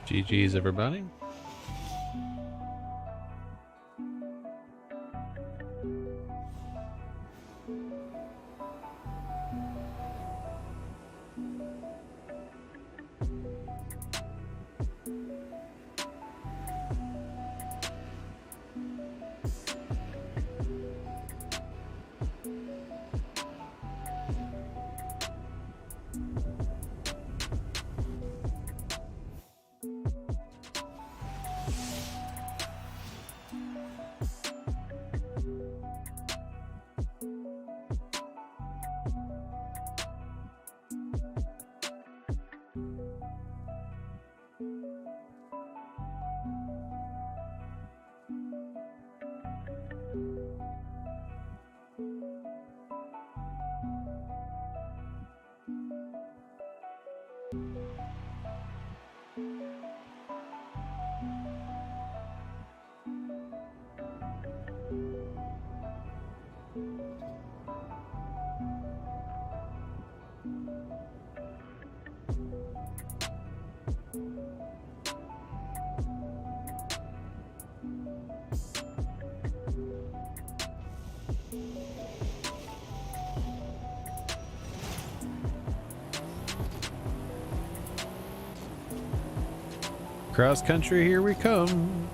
GG's, everybody. Cross country, here we come.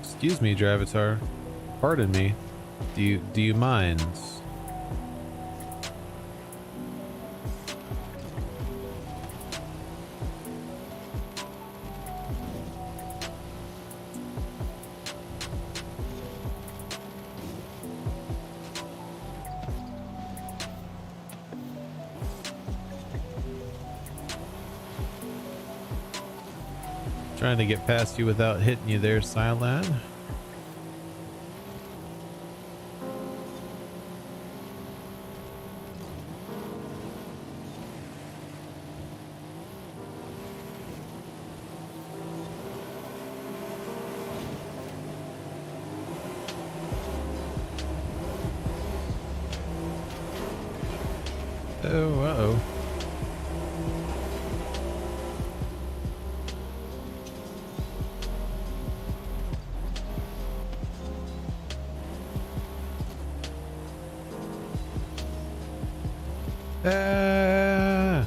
Excuse me, Dravatar. Pardon me. Do you mind? Trying to get past you without hitting you there, Cylad. Oh, uh-oh. Ah.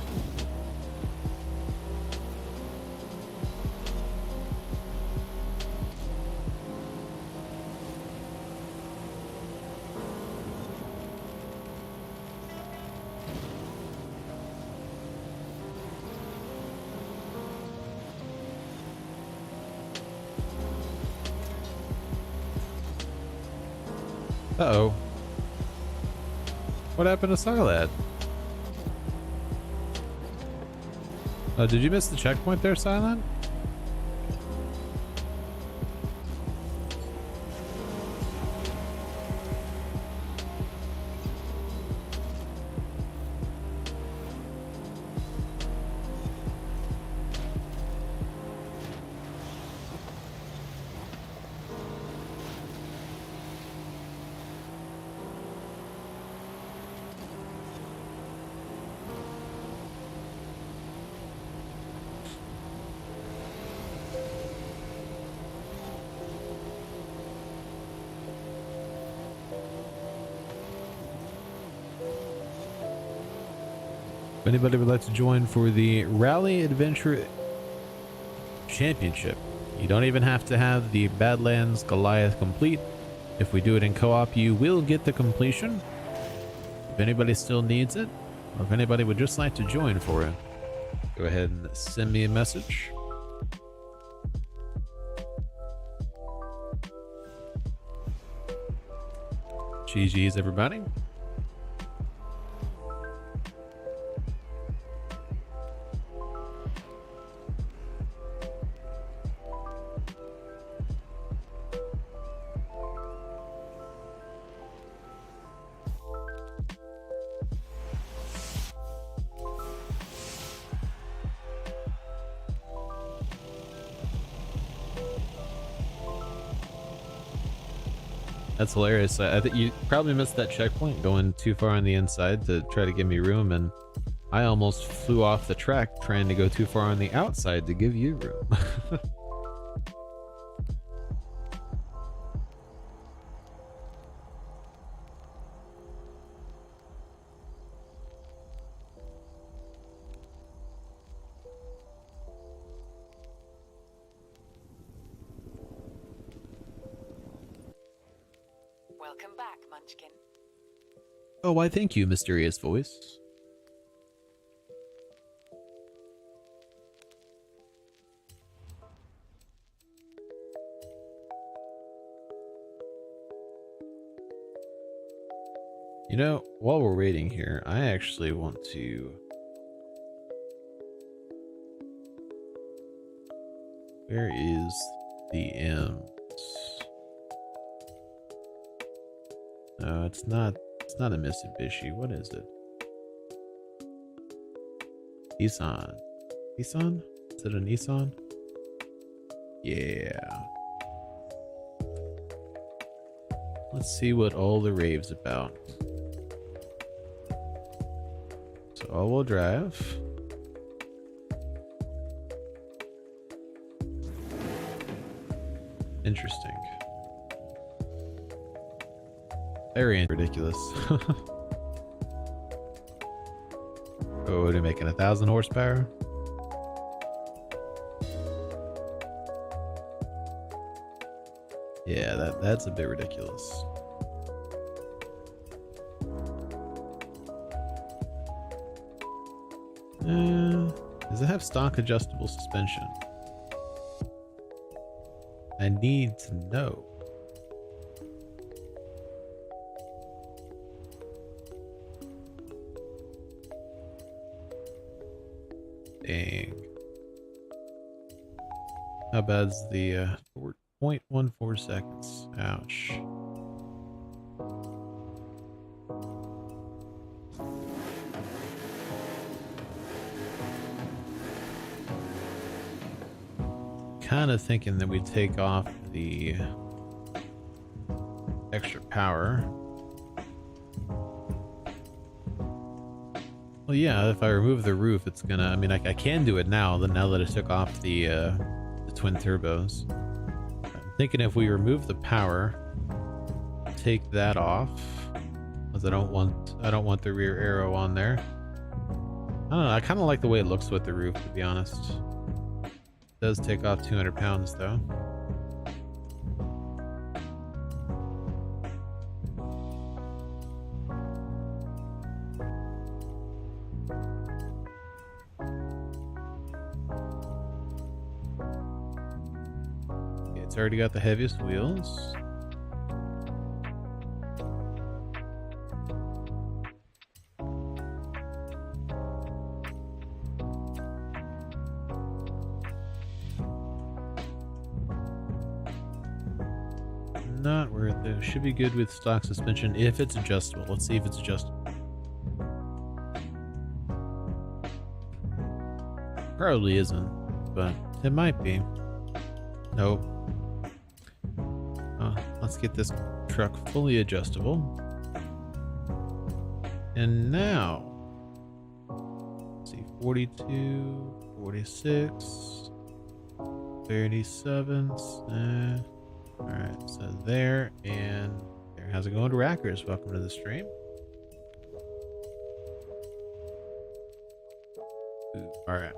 Uh-oh. What happened to Cylad? Did you miss the checkpoint there, Cylad? If anybody would like to join for the Rally Adventure Championship, you don't even have to have the Badlands Goliath complete. If we do it in co-op, you will get the completion. If anybody still needs it, or if anybody would just like to join for it, go ahead and send me a message. GG's, everybody. That's hilarious. I think you probably missed that checkpoint going too far on the inside to try to give me room, and I almost flew off the track trying to go too far on the outside to give you room. Welcome back, Munchkin. Oh, why thank you, mysterious voice. You know, while we're waiting here, I actually want to... Where is the M's? No, it's not a Mitsubishi. What is it? Nissan. Nissan? Is it a Nissan? Yeah. Let's see what all the rave's about. So all-wheel drive. Interesting. Very ridiculous. Oh, what are you making, 1,000 horsepower? Yeah, that's a bit ridiculous. Does it have stock adjustable suspension? I need to know. Dang. How bad's the 0.14 seconds? Ouch. Kind of thinking that we take off the extra power. Well, yeah, if I remove the roof, it's gonna, I mean, I can do it now, now that I took off the twin turbos. I'm thinking if we remove the power, take that off, because I don't want the rear aero on there. I don't know, I kind of like the way it looks with the roof, to be honest. It does take off 200 pounds though. It's already got the heaviest wheels. Not worth it. Should be good with stock suspension if it's adjustable. Let's see if it's adjustable. Probably isn't, but it might be. Nope. Let's get this truck fully adjustable. And now, let's see, 42, 46, 37. Alright, so there and there. How's it going, Rackers? Welcome to the stream. Alright.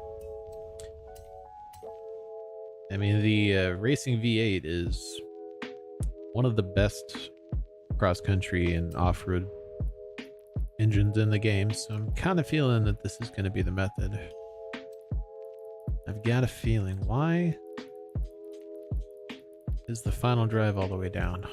I mean, the Racing V8 is one of the best cross-country and off-road engines in the game, so I'm kind of feeling that this is going to be the method. I've got a feeling. Why is the final drive all the way down?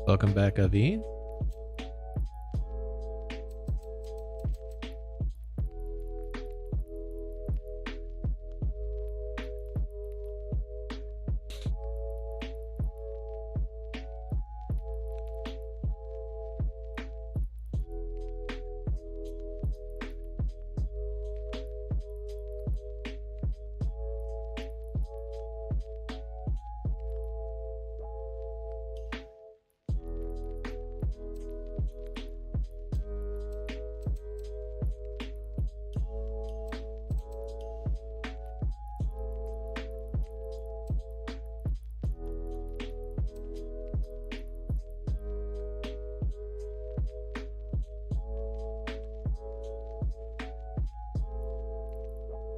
Welcome back, Avi.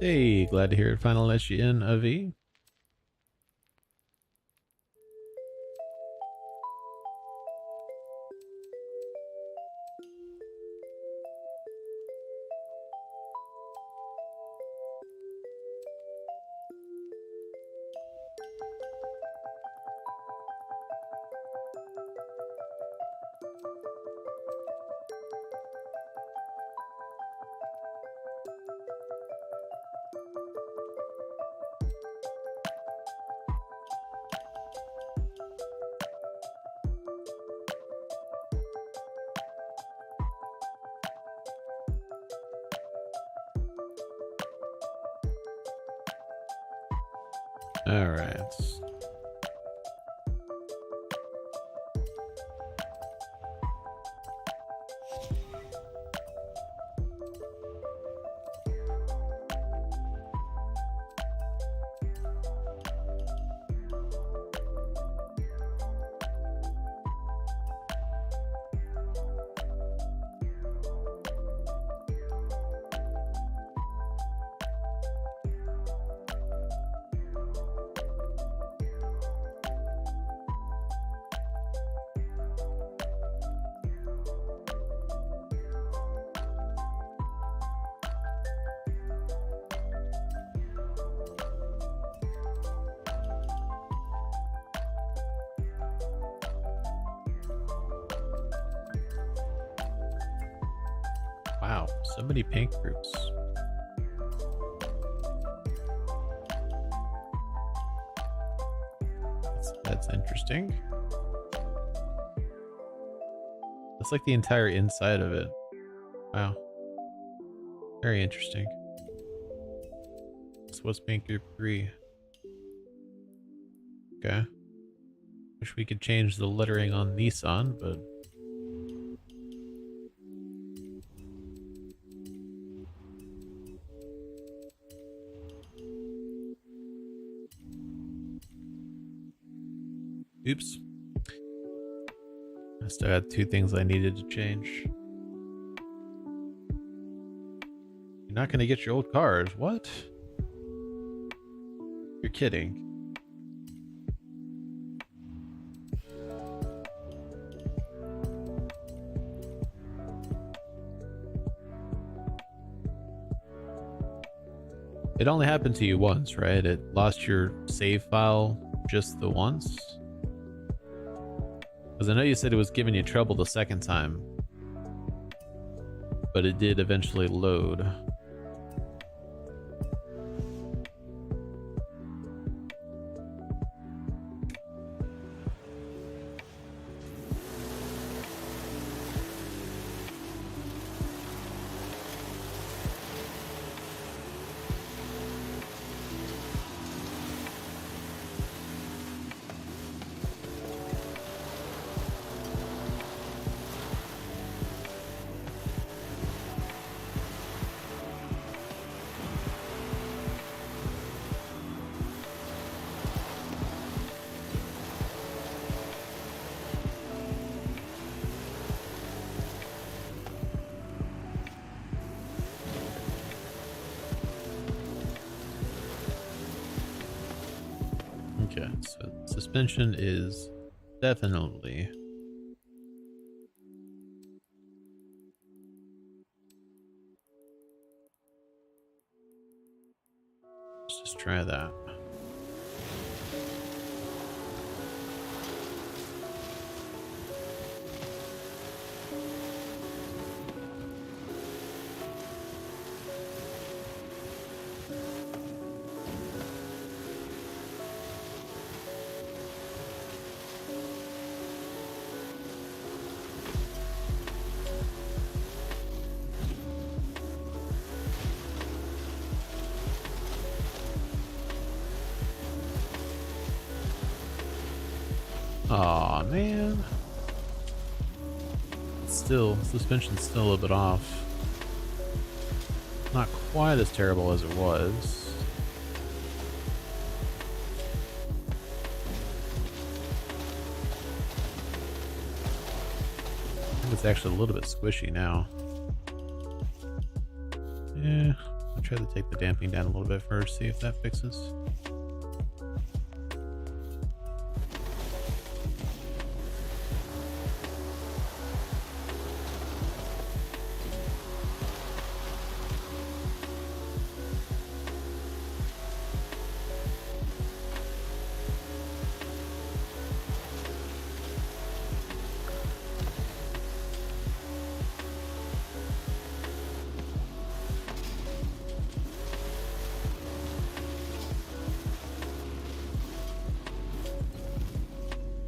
Hey, glad to hear it finally let you in, Avi. All right. Wow, so many paint groups. That's interesting. That's like the entire inside of it. Wow. Very interesting. So what's paint group 3? Okay. Wish we could change the lettering on Nissan, but oops. I still had 2 things I needed to change. You're not gonna get your old cars. What? You're kidding. It only happened to you once, right? It lost your save file just the once? Because I know you said it was giving you trouble the second time, but it did eventually load. Okay, so suspension is definitely let's just try that. Aw, man. Still, suspension's still a little bit off. Not quite as terrible as it was. I think it's actually a little bit squishy now. Yeah, I'll try to take the damping down a little bit first, see if that fixes.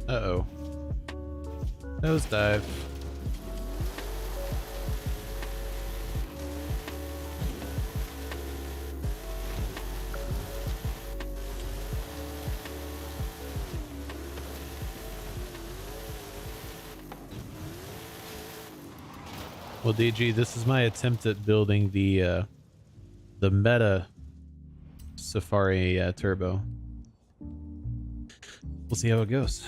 Uh-oh. Nosedive. Well, DG, this is my attempt at building the meta Safari Turbo. We'll see how it goes.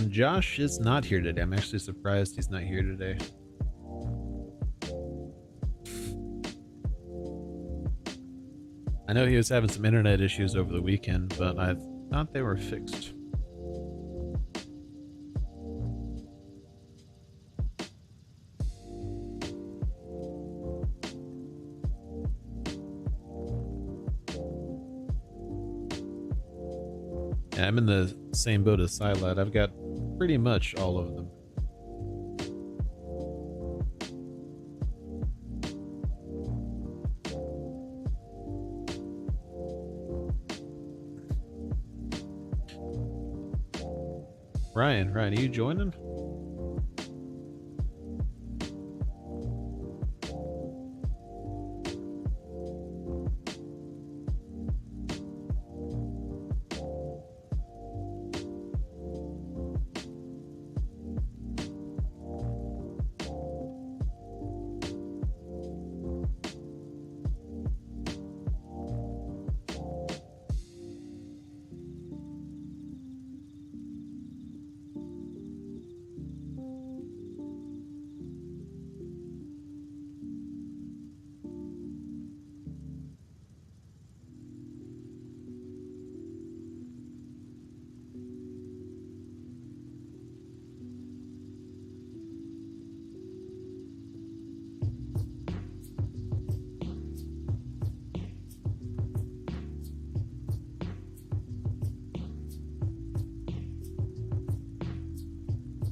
Josh is not here today. I'm actually surprised he's not here today. I know he was having some internet issues over the weekend, but I thought they were fixed. Yeah, I'm in the same boat as Silad. I've got pretty much all of them. Ryan, are you joining?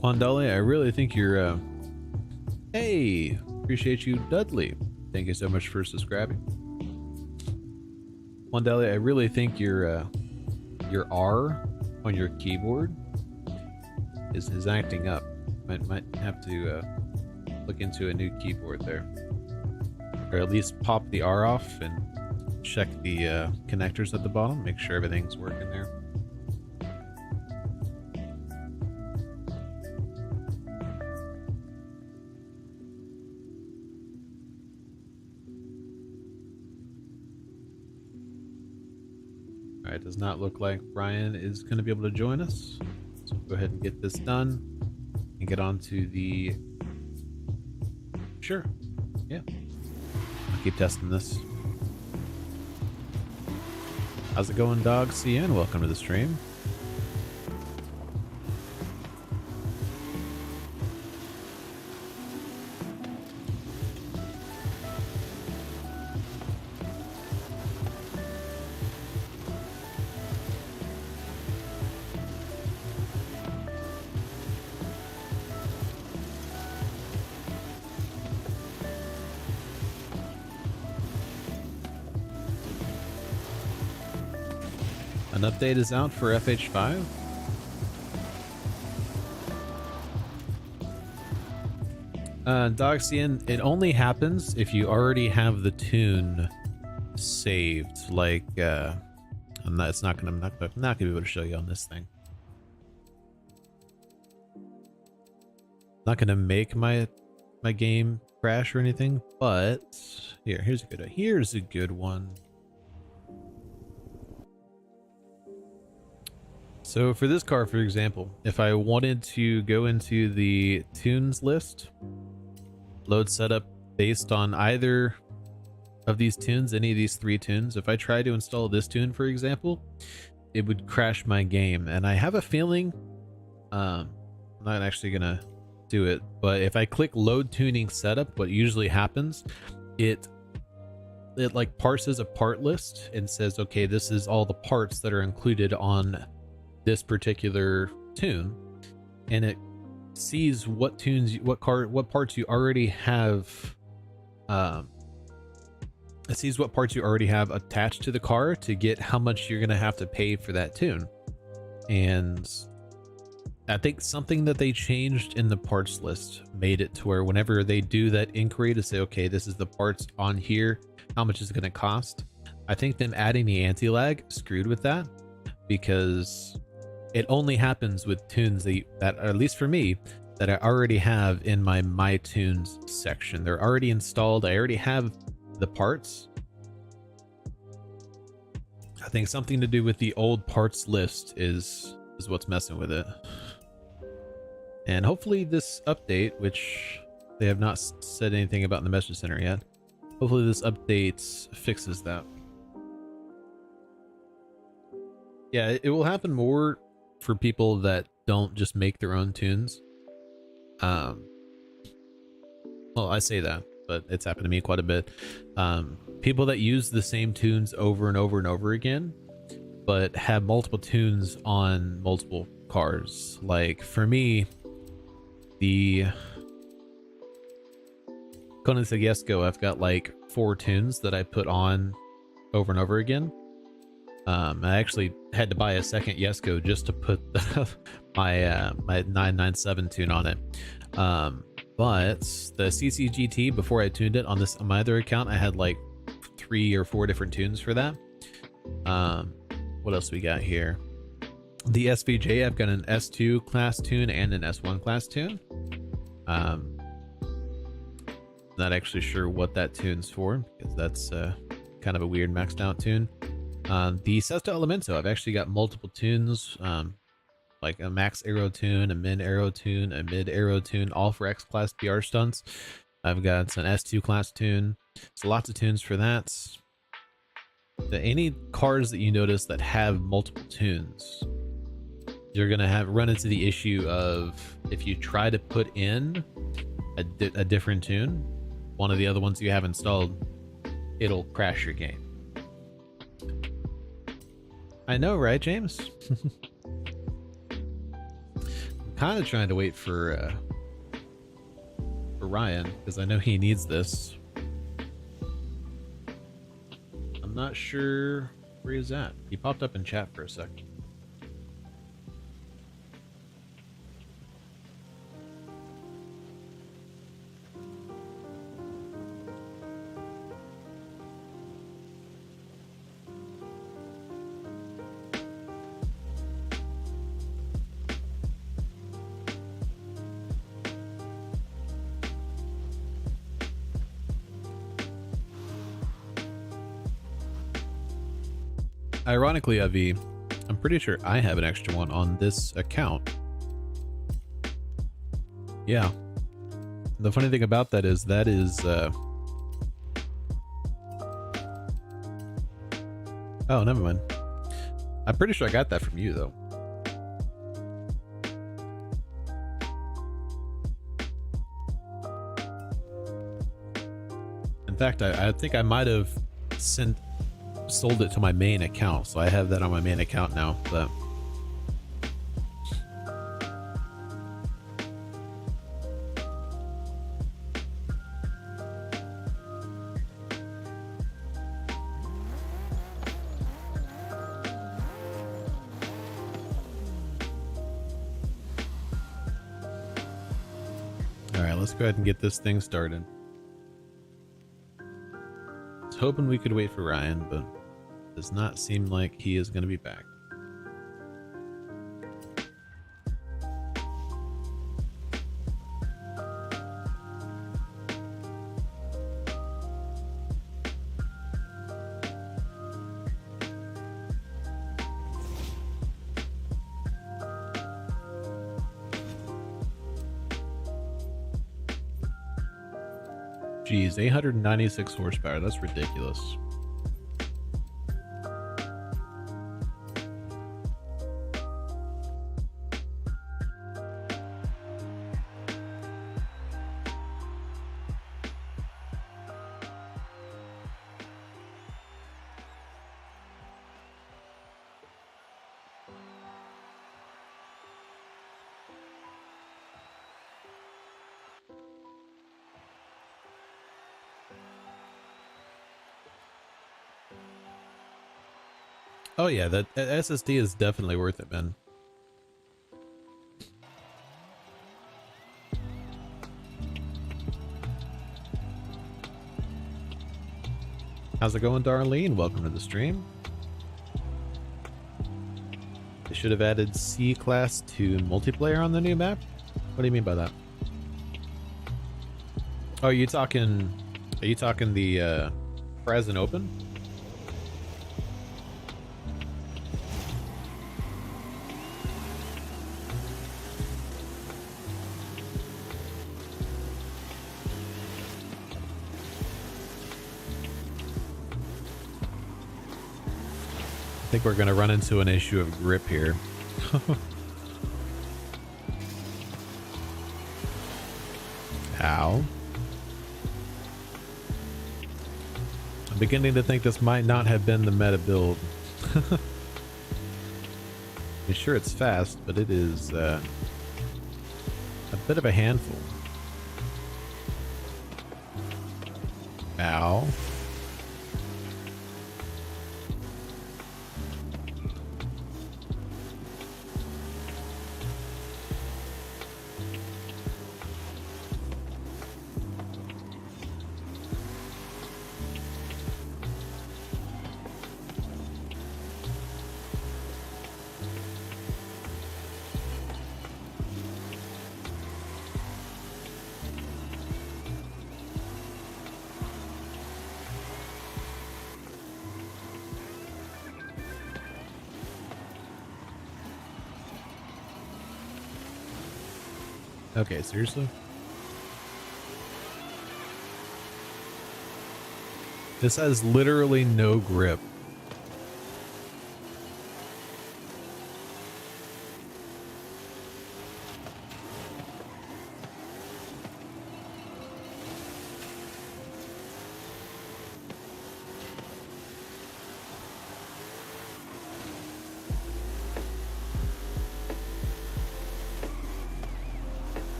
Quandale, I really think you're hey, appreciate you, Dudley. Thank you so much for subscribing. Quandale, I really think your R on your keyboard is acting up. Might have to look into a new keyboard there, or at least pop the R off and check the connectors at the bottom, make sure everything's working there. Alright, does not look like Brian is going to be able to join us. So go ahead and get this done and get on to the... Sure. Yeah. I'll keep testing this. How's it going, Dog CN? Welcome to the stream. An update is out for FH5. Doxian, it only happens if you already have the tune saved. Like, I'm not gonna be able to show you on this thing. Not gonna make my game crash or anything, but here's a good one. So for this car, for example, if I wanted to go into the tunes list, load setup based on either of these tunes, any of these three tunes, if I try to install this tune, for example, it would crash my game. And I have a feeling, I'm not actually gonna do it, but if I click load tuning setup, what usually happens, it like parses a part list and says, okay, this is all the parts that are included on this particular tune, and it sees what tunes, what parts you already have. It sees what parts you already have attached to the car to get how much you're gonna have to pay for that tune. And I think something that they changed in the parts list made it to where whenever they do that inquiry to say, okay, this is the parts on here, how much is it going to cost? I think them adding the anti-lag screwed with that, because it only happens with tunes that at least for me, that I already have in my tunes section. They're already installed. I already have the parts. I think something to do with the old parts list is what's messing with it. And hopefully this update, which they have not said anything about in the message center yet, hopefully this update fixes that. Yeah, it will happen more for people that don't just make their own tunes. Well, I say that, but it's happened to me quite a bit. People that use the same tunes over and over and over again, but have multiple tunes on multiple cars. Like for me, the Koenigsegg Jesko, I've got like 4 tunes that I put on over and over again. I actually had to buy a second Jesko just to put my 997 tune on it. But the CCGT, before I tuned it on my other account, I had like 3 or 4 different tunes for that. What else we got here? The SVJ, I've got an S2 class tune and an S1 class tune. Not actually sure what that tune's for, because that's kind of a weird maxed out tune. The Sesto Elemento, I've actually got multiple tunes, like a max aero tune, a min aero tune, a mid aero tune, all for X class PR stunts. I've got an S2 class tune, so lots of tunes for that. Any cars that you notice that have multiple tunes, you're gonna run into the issue of, if you try to put in a different tune, one of the other ones you have installed, it'll crash your game. I know, right, James? I'm kind of trying to wait for Ryan, because I know he needs this. I'm not sure where he's at. He popped up in chat for a second. Ironically, Avi, I'm pretty sure I have an extra one on this account. Yeah. The funny thing about that is oh, never mind. I'm pretty sure I got that from you, though. In fact, I think I might have sold it to my main account, so I have that on my main account now. But all right, let's go ahead and get this thing started. I was hoping we could wait for Ryan, but does not seem like he is going to be back. Geez, 896 horsepower. That's ridiculous. Oh yeah, that SSD is definitely worth it, man. How's it going, Darlene? Welcome to the stream. They should have added C-Class to multiplayer on the new map? What do you mean by that? Oh, are you talking the Horizon Open? I think we're going to run into an issue of grip here. Ow. I'm beginning to think this might not have been the meta build. I'm sure it's fast, but it is a bit of a handful. Ow. Okay, seriously? This has literally no grip.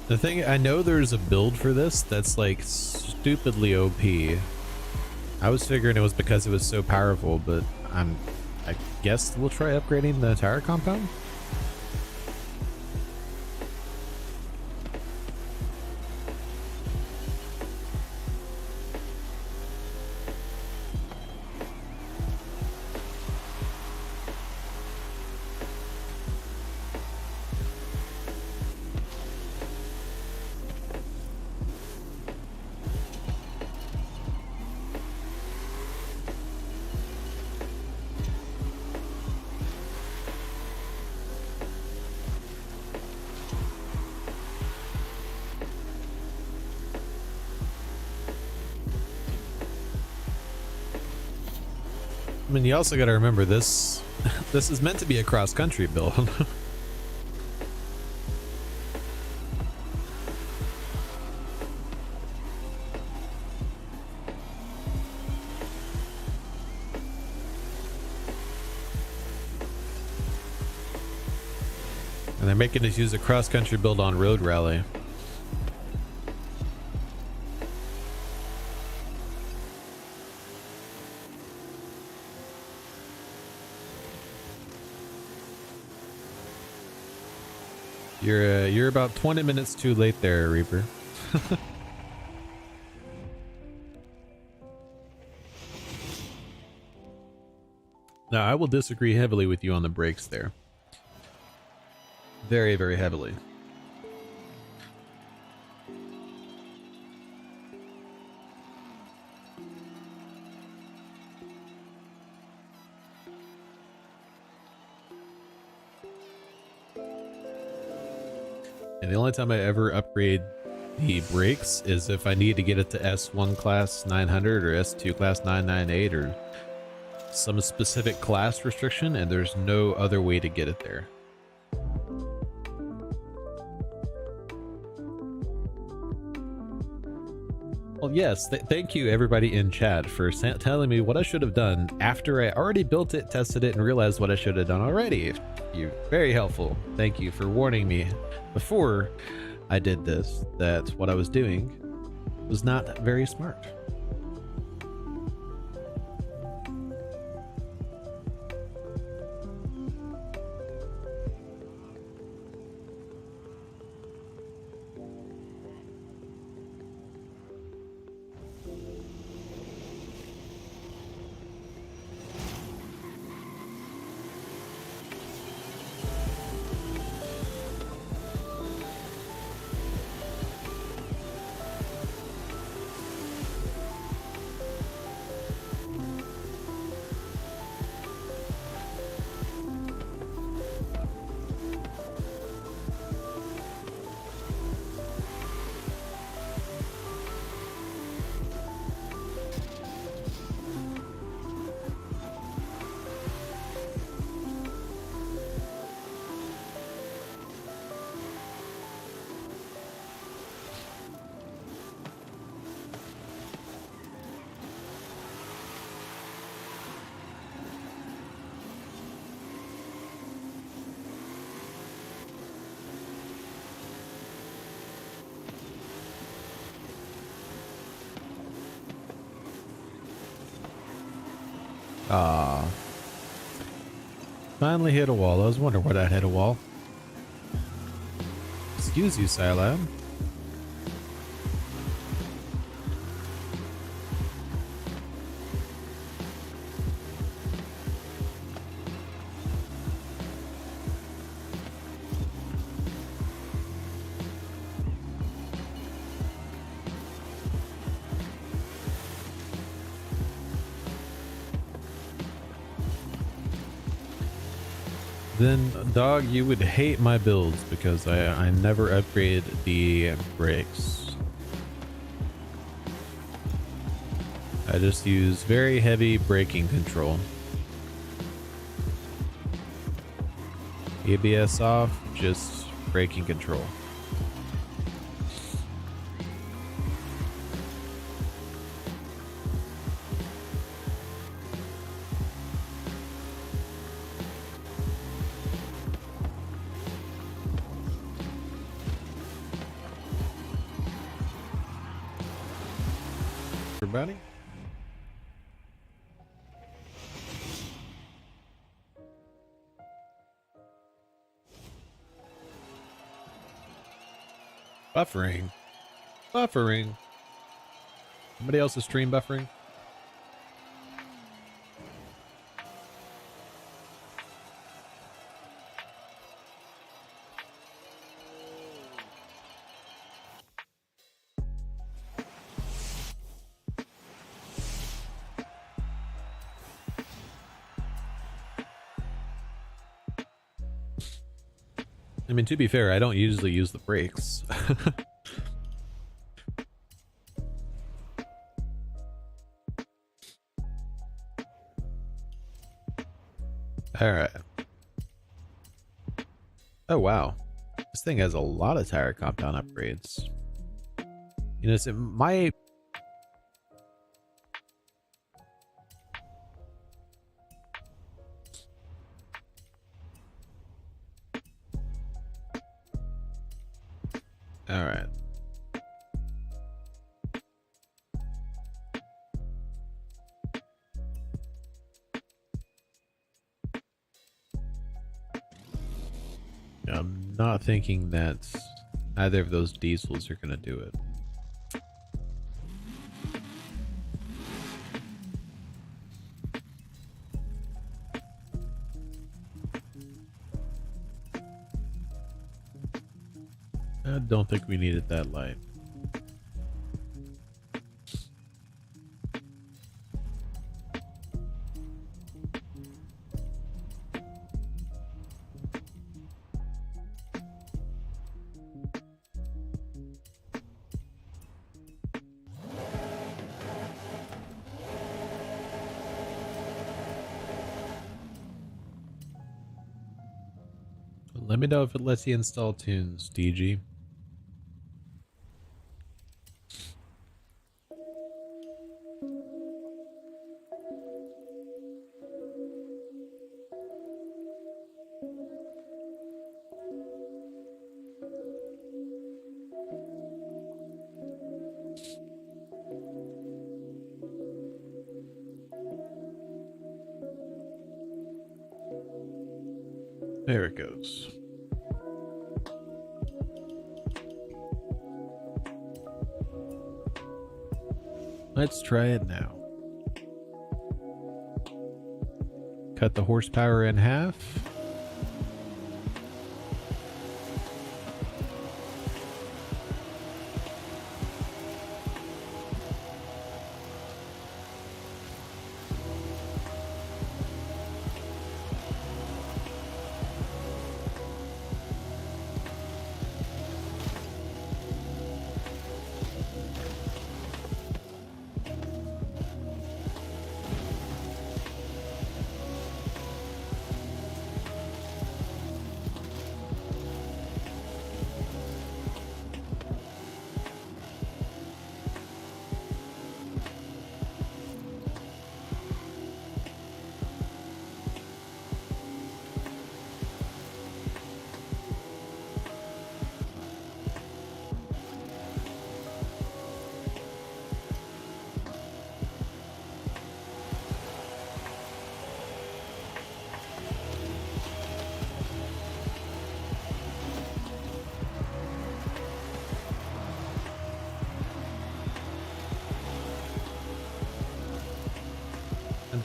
The thing, I know there's a build for this that's like stupidly OP. I was figuring it was because it was so powerful, but I guess we'll try upgrading the tire compound. I mean, you also got to remember this. This is meant to be a cross-country build. And they're making us use a cross-country build on Road Rally. You're about 20 minutes too late there, Reaper. Now, I will disagree heavily with you on the brakes there. Very, very heavily. And the only time I ever upgrade the brakes is if I need to get it to S1 class 900 or S2 class 998 or some specific class restriction, and there's no other way to get it there. Well, yes, thank you everybody in chat for telling me what I should have done after I already built it, tested it, and realized what I should have done already. You're very helpful. Thank you for warning me before I did this that what I was doing was not very smart. Ah, finally hit a wall. I was wondering where that hit a wall. Excuse you, Silab. Then, dog, you would hate my builds because I never upgrade the brakes. I just use very heavy braking control. ABS off, just braking control. Everybody. Buffering. Buffering. Somebody else's stream buffering? I mean, to be fair, I don't usually use the brakes. All right. Oh, wow. This thing has a lot of tire compound upgrades. You know, so my... All right. I'm not thinking that either of those diesels are going to do it. I don't think we needed that light. Let me know if it lets you install tunes, DG. There it goes. Let's try it now. Cut the horsepower in half.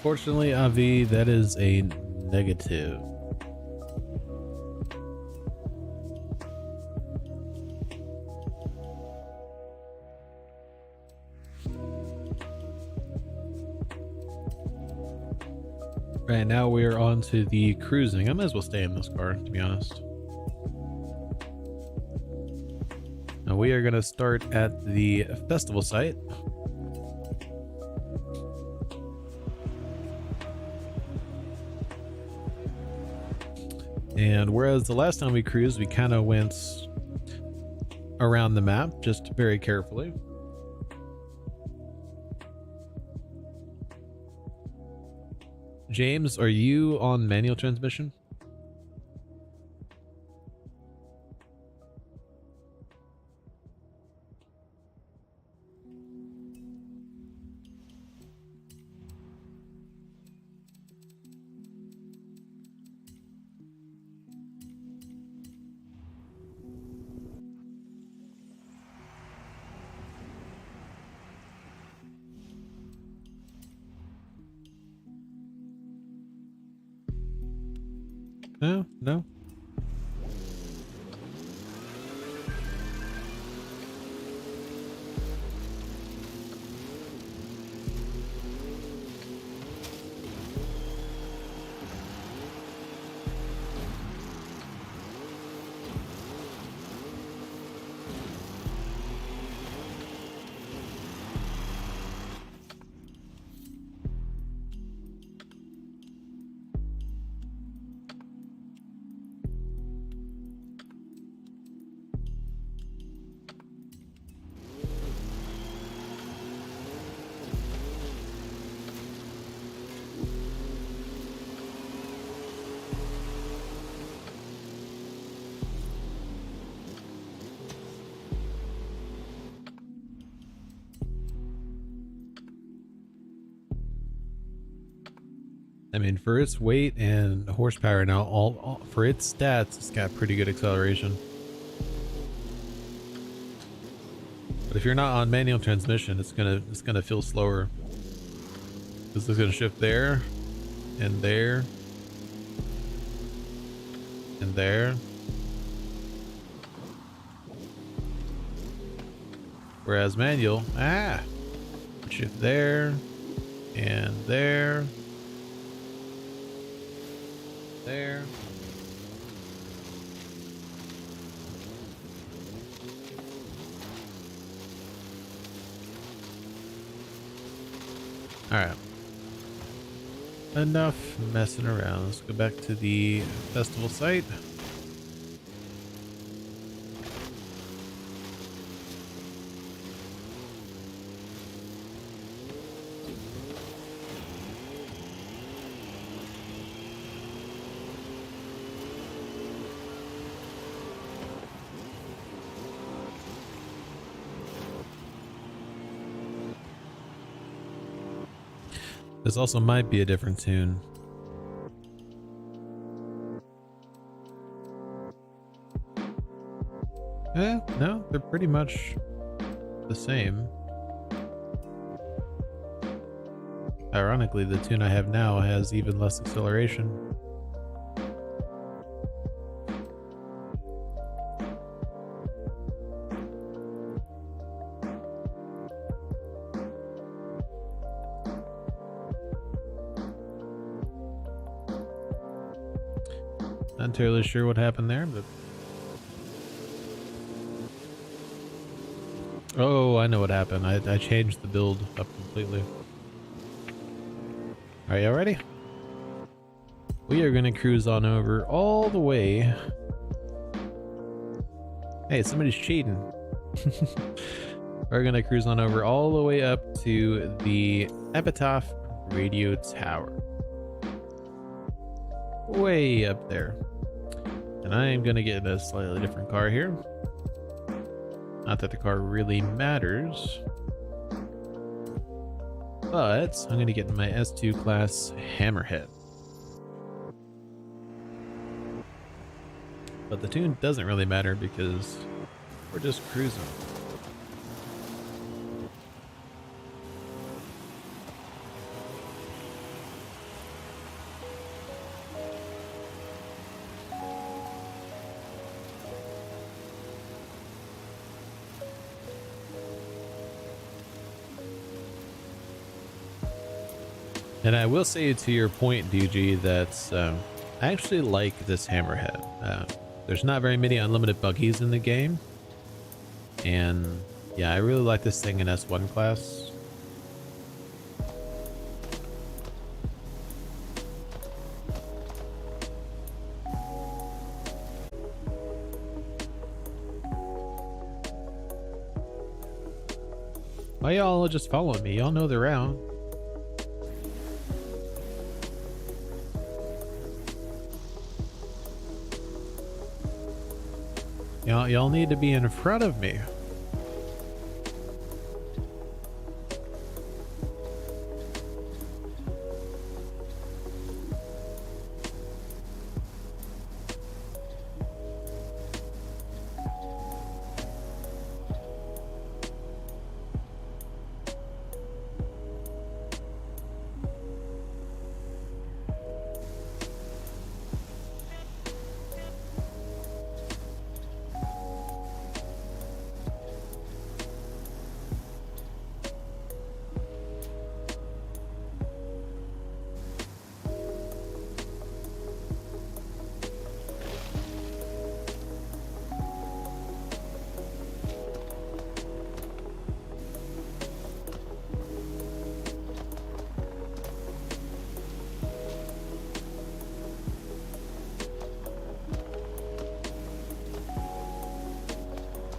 Unfortunately, Avi, that is a negative. Right now we are on to the cruising. I might as well stay in this car, to be honest. Now we are going to start at the festival site. And whereas the last time we cruised, we kind of went around the map, just very carefully. James, are you on manual transmission? No, no. I mean, for its weight and horsepower now, all for its stats, it's got pretty good acceleration. But if you're not on manual transmission, it's gonna feel slower. This is gonna shift there, and there, and there. Whereas manual, shift there, and there. There. All right. Enough messing around. Let's go back to the festival site. This also might be a different tune. No, they're pretty much the same. Ironically, the tune I have now has even less acceleration. Not entirely sure what happened there, but... Oh, I know what happened. I changed the build up completely. Are y'all ready? We are going to cruise on over all the way. Hey, somebody's cheating. We're going to cruise on over all the way up to the Epitaph Radio Tower. Way up there. And I am going to get a slightly different car here. Not that the car really matters. But I'm going to get in my S2 class Hammerhead. But the tune doesn't really matter because we're just cruising. And I will say to your point, DG, that I actually like this hammerhead. There's not very many unlimited buggies in the game. And yeah, I really like this thing in S1 class. Why y'all just following me? Y'all know the route. Y'all need to be in front of me.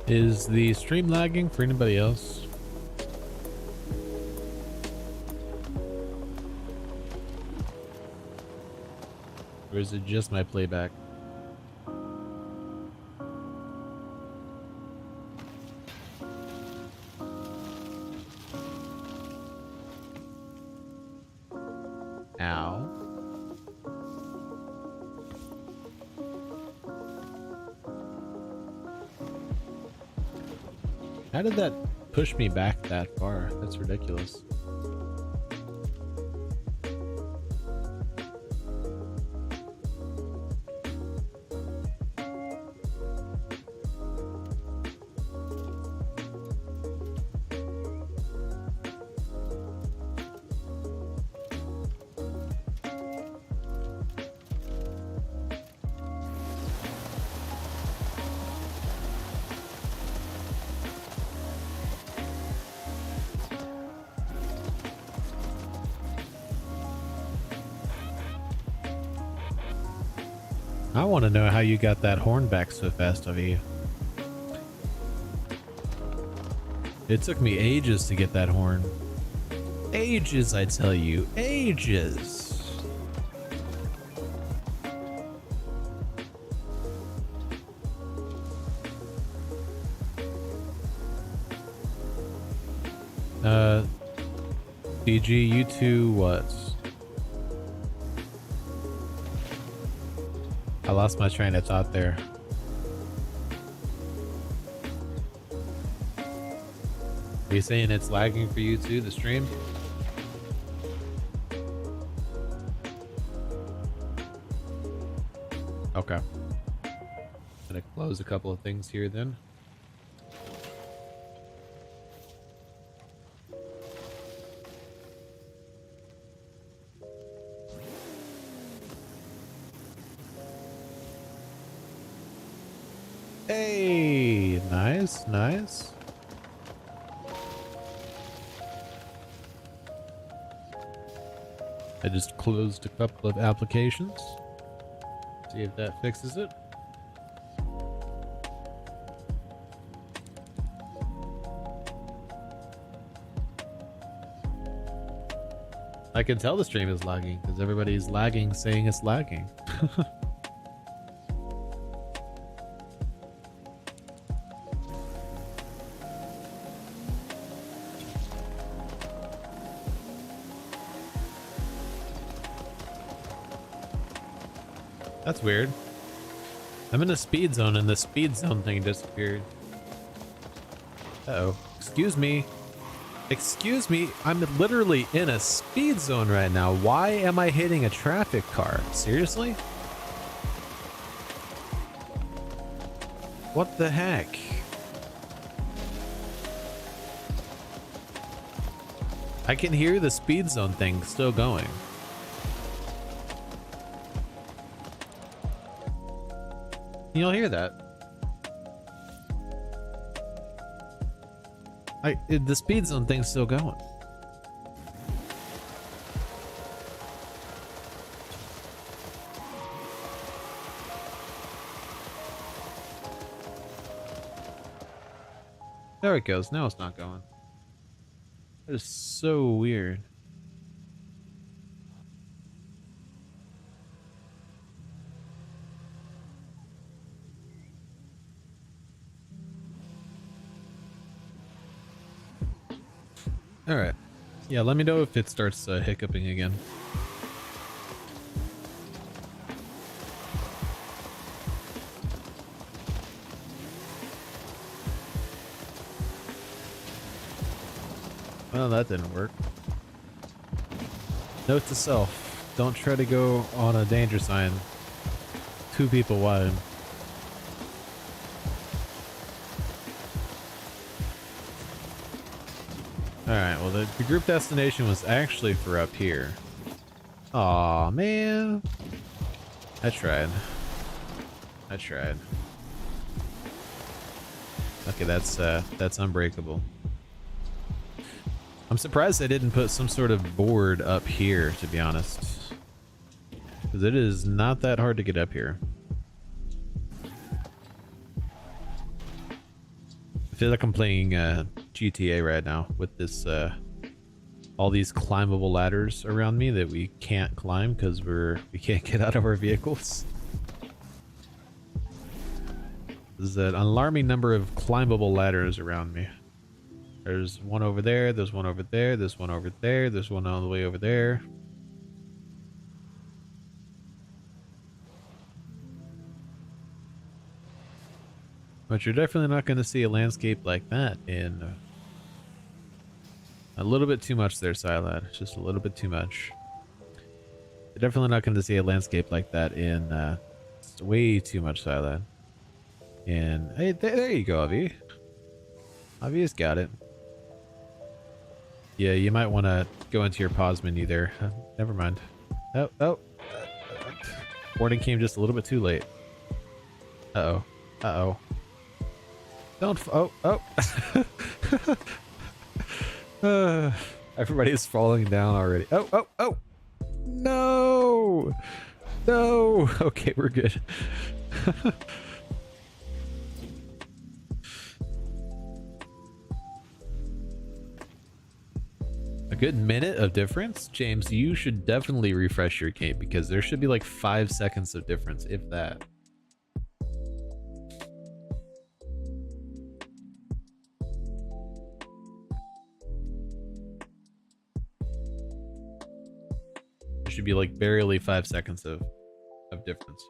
Is the stream lagging for anybody else? Or is it just my playback? Ow. How did that push me back that far? That's ridiculous. I want to know how you got that horn back so fast of you. It took me ages to get that horn. Ages, I tell you. Ages. DG, you two what? I lost my train of thought there. Are you saying it's lagging for you too, the stream? Okay. Gonna close a couple of things here then. Hey, nice, nice. I just closed a couple of applications. See if that fixes it. I can tell the stream is lagging because everybody's lagging saying it's lagging. That's weird. I'm in a speed zone and the speed zone thing disappeared. Uh-oh. Excuse me. Excuse me. I'm literally in a speed zone right now. Why am I hitting a traffic car? Seriously? What the heck? I can hear the speed zone thing still going. You'll hear that. The speed zone thing's still going. There it goes. Now it's not going. That is so weird. All right. Yeah, let me know if it starts hiccuping again. Well, that didn't work. Note to self, don't try to go on a danger sign 2 people wide. Alright, well the group destination was actually for up here. Aw, man. I tried. Okay, that's unbreakable. I'm surprised they didn't put some sort of board up here, to be honest. Because it is not that hard to get up here. I feel like I'm playing GTA right now with this all these climbable ladders around me that we can't climb because we can't get out of our vehicles. There's an alarming number of climbable ladders around me. There's one over there, there's one over there, there's one over there, there's one all the way over there. But you're definitely not going to see a landscape like that in... a little bit too much there, Silad. Just a little bit too much. You're definitely not going to see a landscape like that in... it's way too much, Silad. And... hey, there you go, Avi. Avi's got it. Yeah, you might want to go into your pause menu there. Never mind. Oh. Warning came just a little bit too late. Uh-oh. Uh-oh. Don't... everybody's falling down already. Oh! No! No! Okay, we're good. A good minute of difference? James, you should definitely refresh your game because there should be like 5 seconds of difference, if that. There should be like barely 5 seconds of difference.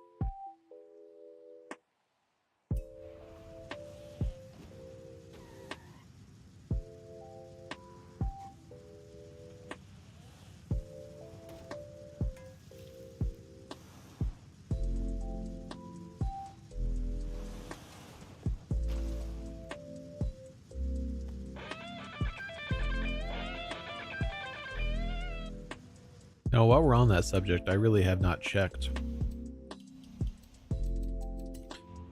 Now, while we're on that subject, I really have not checked.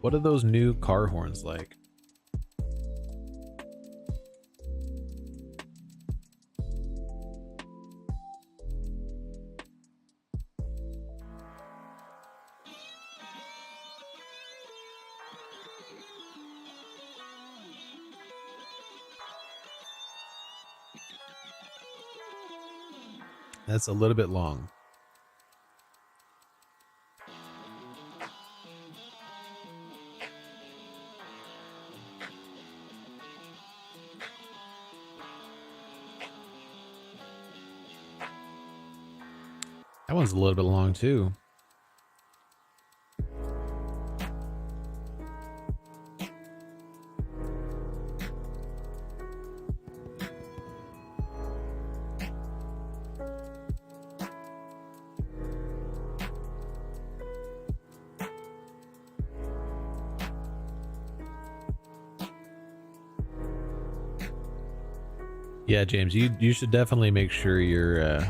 What are those new car horns like? That's a little bit long. That one's a little bit long too. Yeah, James, you should definitely make sure you're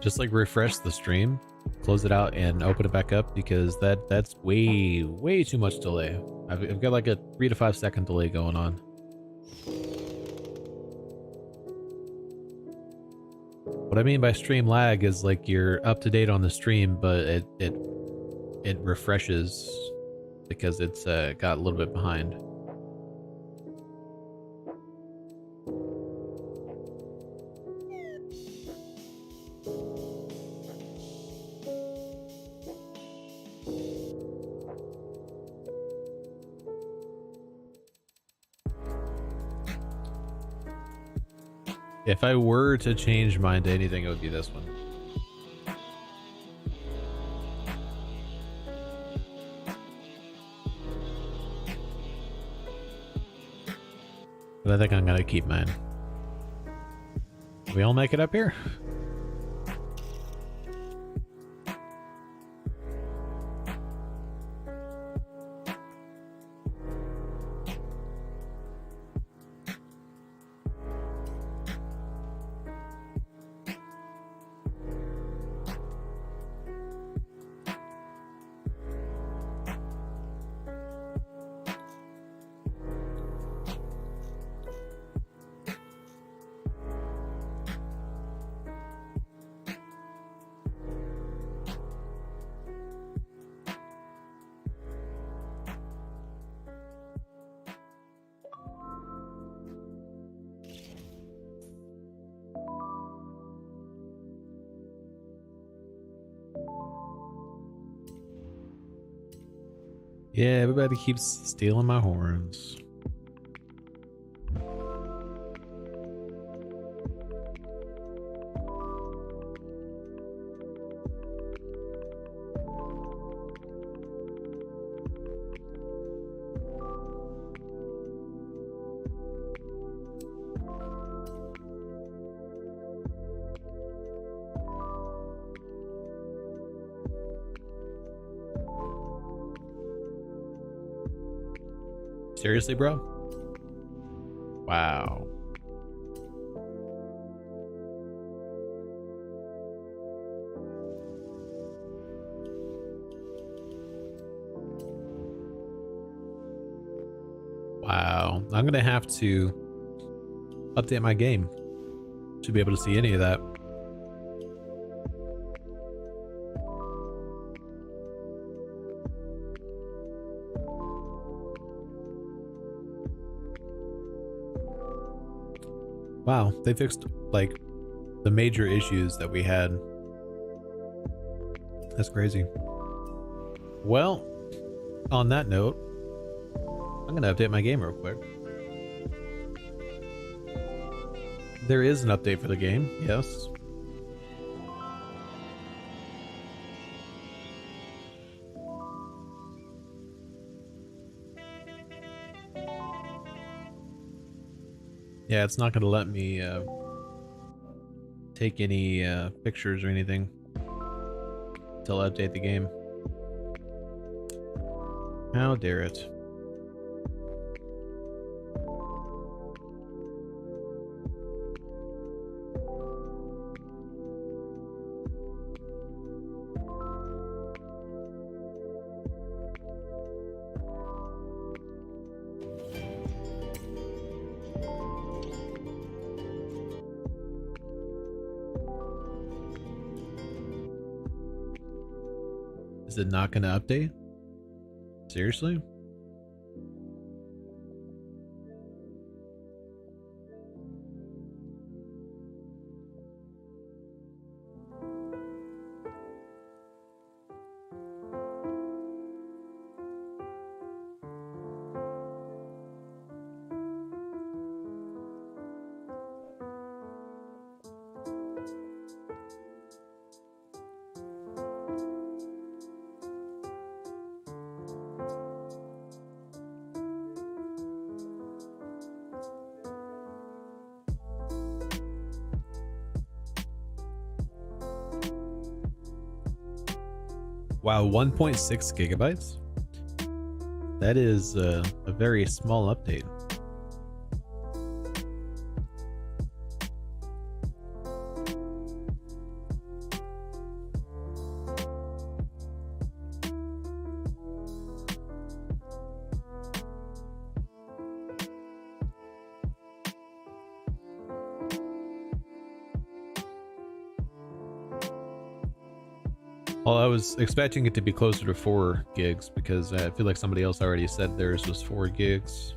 just like refresh the stream, close it out, and open it back up, because that's way too much delay. I've got like a 3 to 5 second delay going on. What I mean by stream lag is like you're up to date on the stream, but it refreshes because it's got a little bit behind. If I were to change mine to anything, it would be this one. But I think I'm gonna keep mine. We all make it up here? Yeah, everybody keeps stealing my horns. Seriously, bro? Wow. Wow. I'm gonna have to update my game to be able to see any of that. Wow, they fixed like the major issues that we had. That's crazy. Well, on that note, I'm gonna update my game real quick. There is an update for the game, yes. Yeah, it's not going to let me take any pictures or anything until I update the game. How dare it. Is it not going to update? Seriously? Wow, 1.6 gigabytes? That is a very small update. Well, I was expecting it to be closer to 4 gigs because I feel like somebody else already said theirs was 4 gigs.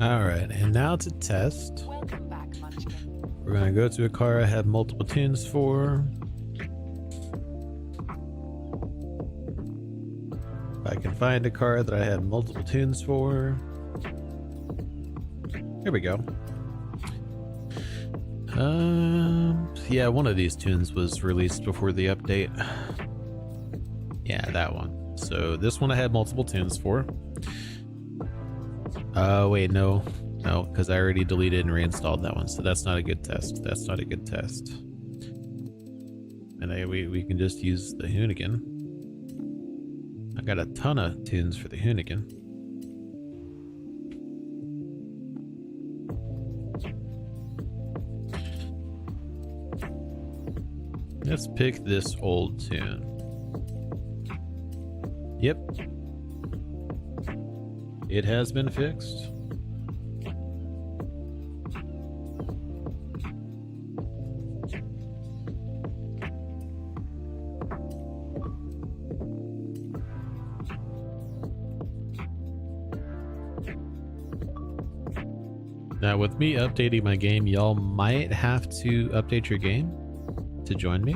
All right, and now to test. Welcome back, Munchkin. We're gonna go to a car I have multiple tunes for. If I can find a car that I have multiple tunes for. Here we go. Yeah, one of these tunes was released before the update. Yeah, that one. So this one I had multiple tunes for. Wait, no, because I already deleted and reinstalled that one, so that's not a good test. That's not a good test. And we can just use the Hoonigan. I got a ton of tunes for the Hoonigan. Let's pick this old tune. Yep. It has been fixed. Now with me updating my game, y'all might have to update your game to join me.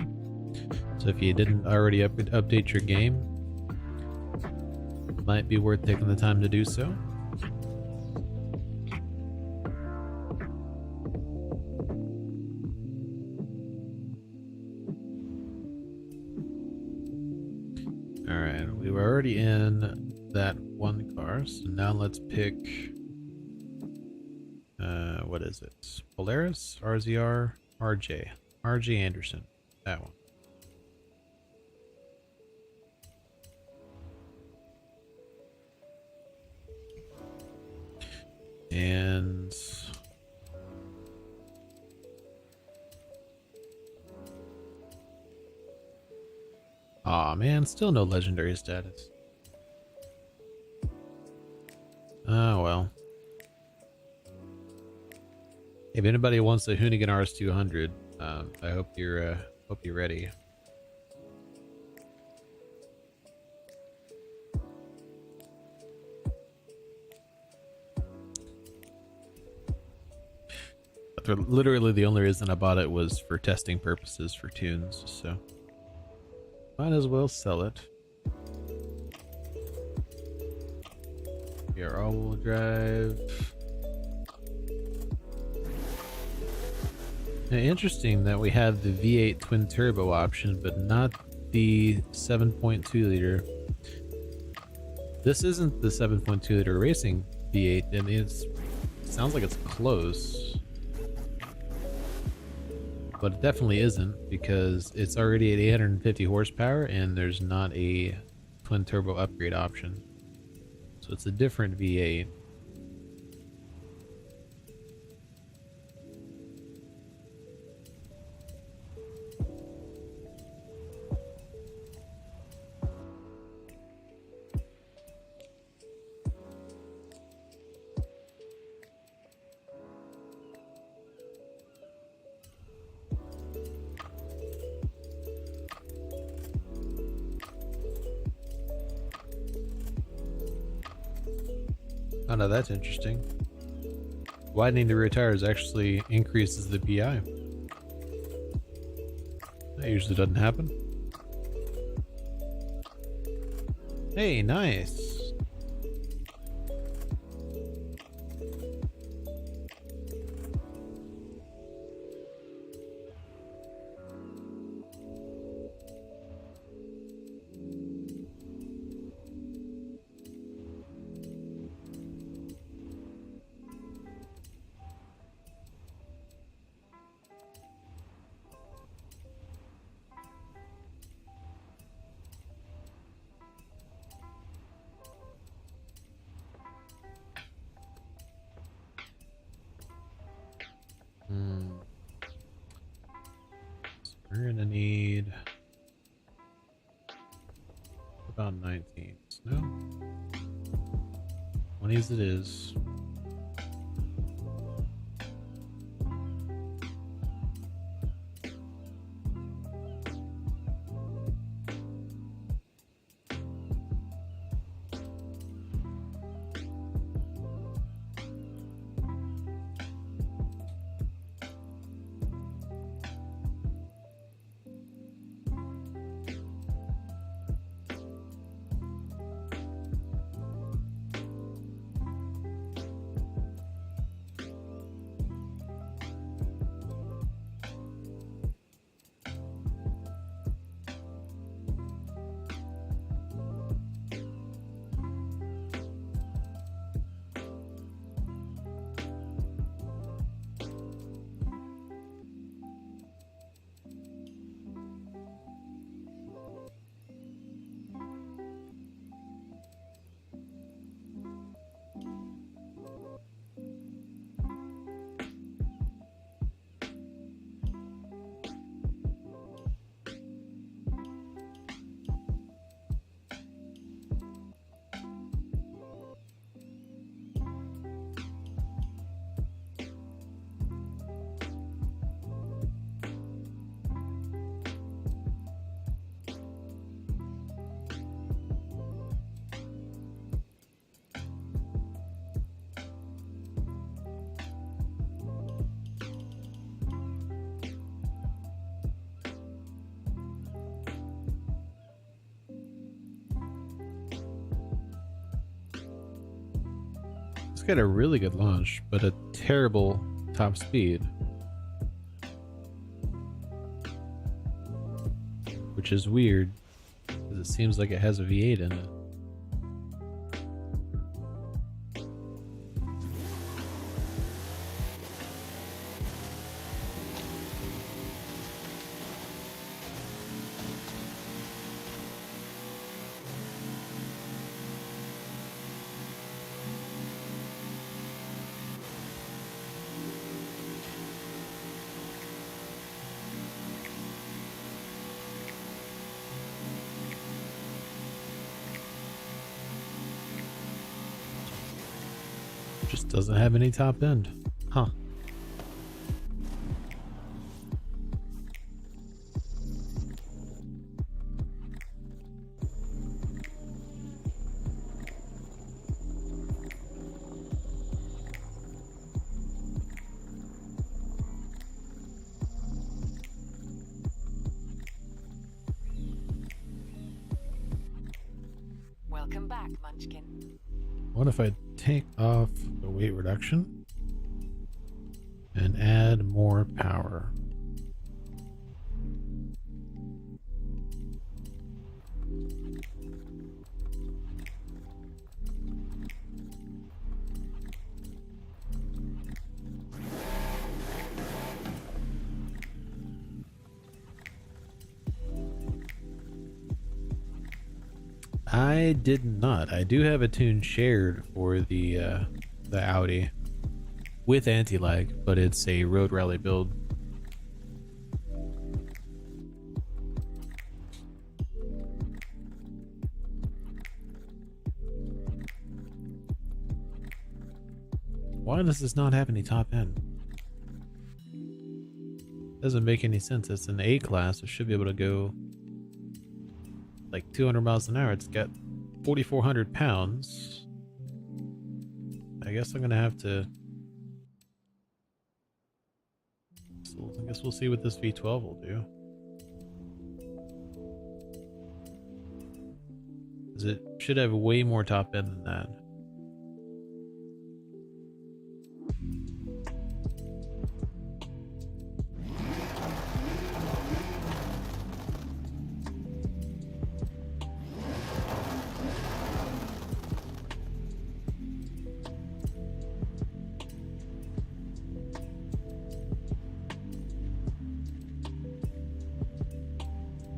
So if you didn't already update your game, might be worth taking the time to do so. Alright, we were already in that one car, so now let's pick what is it? Polaris, RZR, RJ Anderson, that one. And aw, man, still no legendary status. Oh well. If anybody wants the Hoonigan RS200, I hope you're ready. Literally the only reason I bought it was for testing purposes for tunes, so might as well sell it. Here, all-wheel drive. Now, interesting that we have the V8 twin turbo option, but not the 7.2 liter. This isn't the 7.2 liter racing V8, and it sounds like it's close. But it definitely isn't, because it's already at 850 horsepower and there's not a twin turbo upgrade option. So it's a different V8. Oh no, that's interesting. Widening the rear tires actually increases the PI. That usually doesn't happen. Hey, nice. We're gonna need about 19. No? 20s it is. Got a really good launch, but a terrible top speed, which is weird because it seems like it has a V8 in it. Just doesn't have any top end. Huh. Welcome back, Munchkin. What if I take off the weight reduction and add more power? I did not. I do have a tune shared for the Audi with anti-lag, but it's a road rally build. Why does this not have any top end? Doesn't make any sense. It's an A class. It should be able to go like 200 miles an hour. It's got 4,400 pounds. I guess I'm gonna have to. So I guess we'll see what this V12 will do. Because it should have way more top end than that.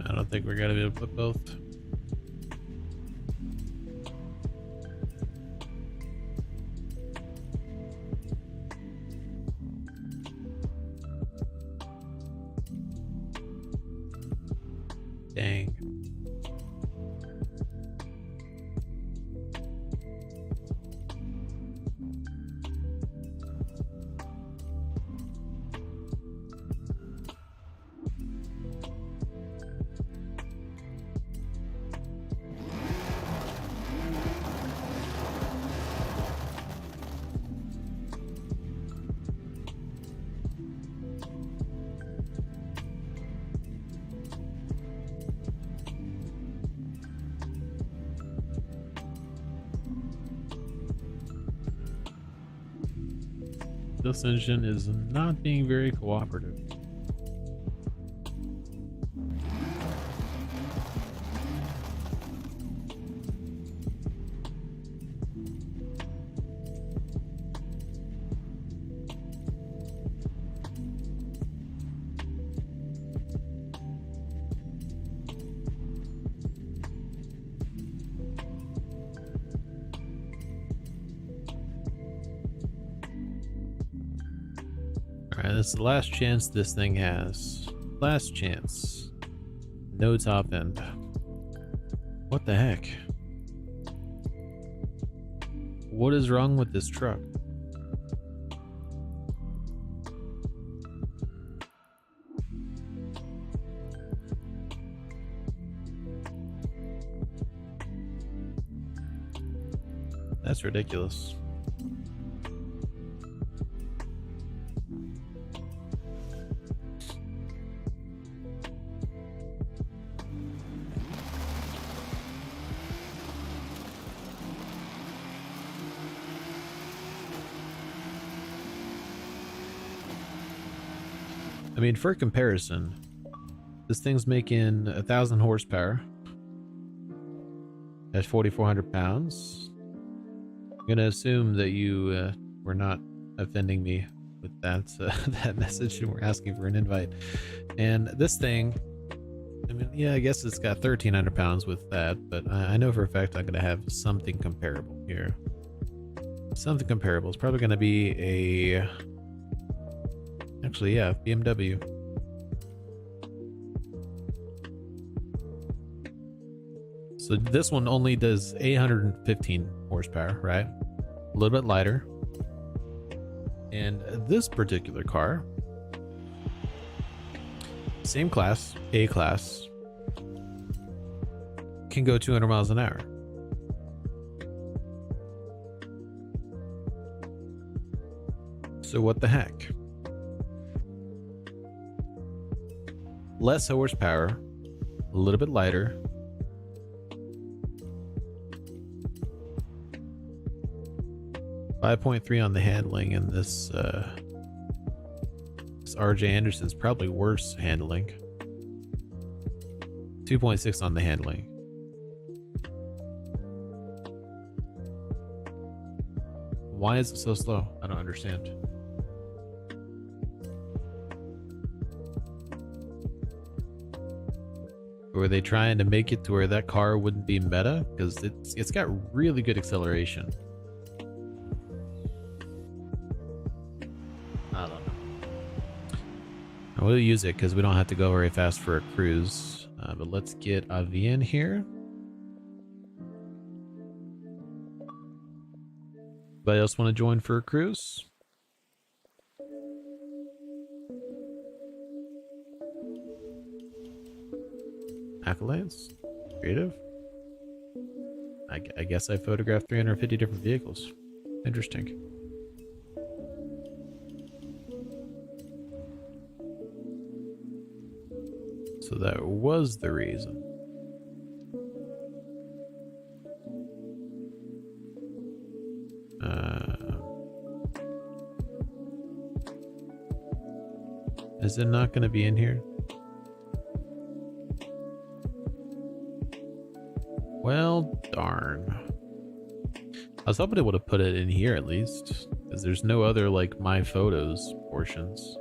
I don't think we're gonna be able to put both. Dang. This engine is not being very cooperative. Alright, this is the last chance this thing has. Last chance. No top end. What the heck? What is wrong with this truck? That's ridiculous. I mean, for comparison, this thing's making 1,000 horsepower at 4,400 pounds. I'm gonna assume that you were not offending me with that that message and we're asking for an invite. And this thing, I mean, yeah, I guess it's got 1,300 pounds with that, but I know for a fact I'm gonna have something comparable here. Something comparable. It's probably gonna be a. Actually, yeah, BMW. So this one only does 815 horsepower, right? A little bit lighter. And this particular car, same class, A class, can go 200 miles an hour. So what the heck? Less horsepower, a little bit lighter. .3 on the handling, and this RJ Anderson's probably worse handling. 2.6 on the handling. Why is it so slow? I don't understand. Were they trying to make it to where that car wouldn't be meta? Because it's got really good acceleration. I don't know. We'll use it because we don't have to go very fast for a cruise. But let's get Avi in here. Anybody else want to join for a cruise? Accolades? Creative? I guess I photographed 350 different vehicles. Interesting. So that was the reason. Is it not going to be in here? Well, darn. I was hoping it would have put it in here at least, because there's no other like my photos portions.